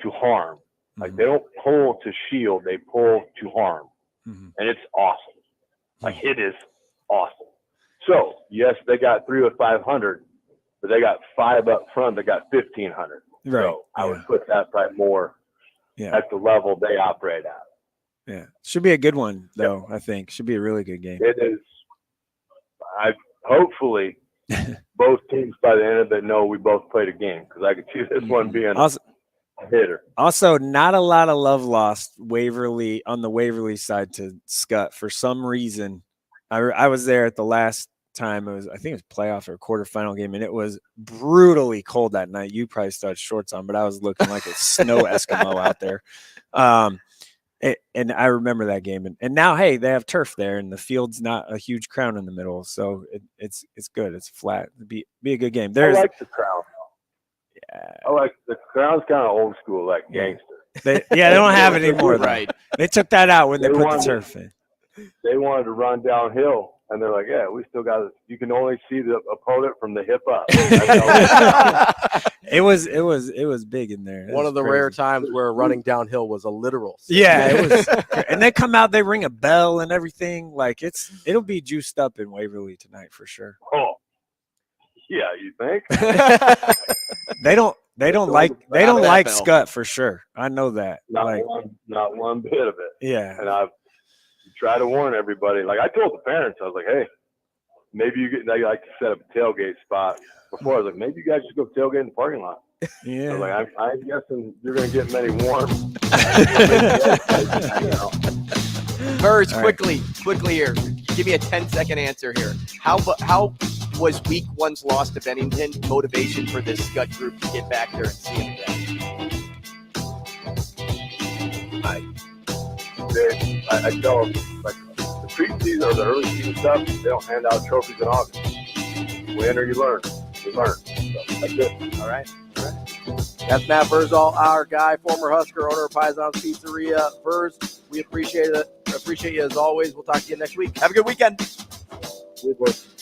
to harm. Like, they don't pull to shield, they pull to harm. And it's awesome. Like, it is awesome. So, yes, they got 3 with 500, but they got 5 up front that got 1,500. Right. So I would put that probably more at the level they operate at. Yeah. Should be a good one, though, I think. Should be a really good game. It is. Hopefully, both teams by the end of it know we both played a game, because I could see this one being a hitter. Also, not a lot of love lost Waverly on the Waverly side to Scott for some reason. I was there at the last time. I think it was playoff or quarterfinal game, and it was brutally cold that night. You probably still had shorts on, but I was looking like a snow Eskimo out there. And I remember that game. And now, hey, they have turf there, and the field's not a huge crown in the middle, so it's good. It's flat. It'd be a good game. I like the crown. Yeah, I like the crown's kind of old school, like gangster. They don't have it anymore. Right? They took that out when they put the turf in. they wanted to run downhill. And they're like, yeah, we still got it. You can only see the opponent from the hip up. It was big in there. One of the rare times where running downhill was a literal. Yeah, it was. And they come out, they ring a bell and everything. Like it'll be juiced up in Waverly tonight for sure. Oh, yeah, you think? They don't like Scott for sure. I know that. Not one bit of it. Yeah. And I've tried to warn everybody. Like I told the parents, I was like, hey, maybe they like to set up a tailgate spot. Before I was like, maybe you guys should go tailgate in the parking lot. Yeah. I was like, I'm guessing you're going to get many warm. Verz, quickly here. Give me a 10-second answer here. How was week one's loss to Bennington motivation for this Scud group to get back there and see him again? I tell them, like, the preseason or the early season stuff, they don't hand out trophies in August. Win or you learn. You learn. So that's it. All right. That's Matt Vrzal, our guy, former Husker, owner of Paisan's Pizzeria. Verz, we appreciate it. Appreciate you as always. We'll talk to you next week. Have a good weekend. See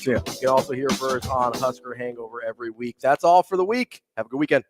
ya. You can also hear Verz on Husker Hangover every week. That's all for the week. Have a good weekend.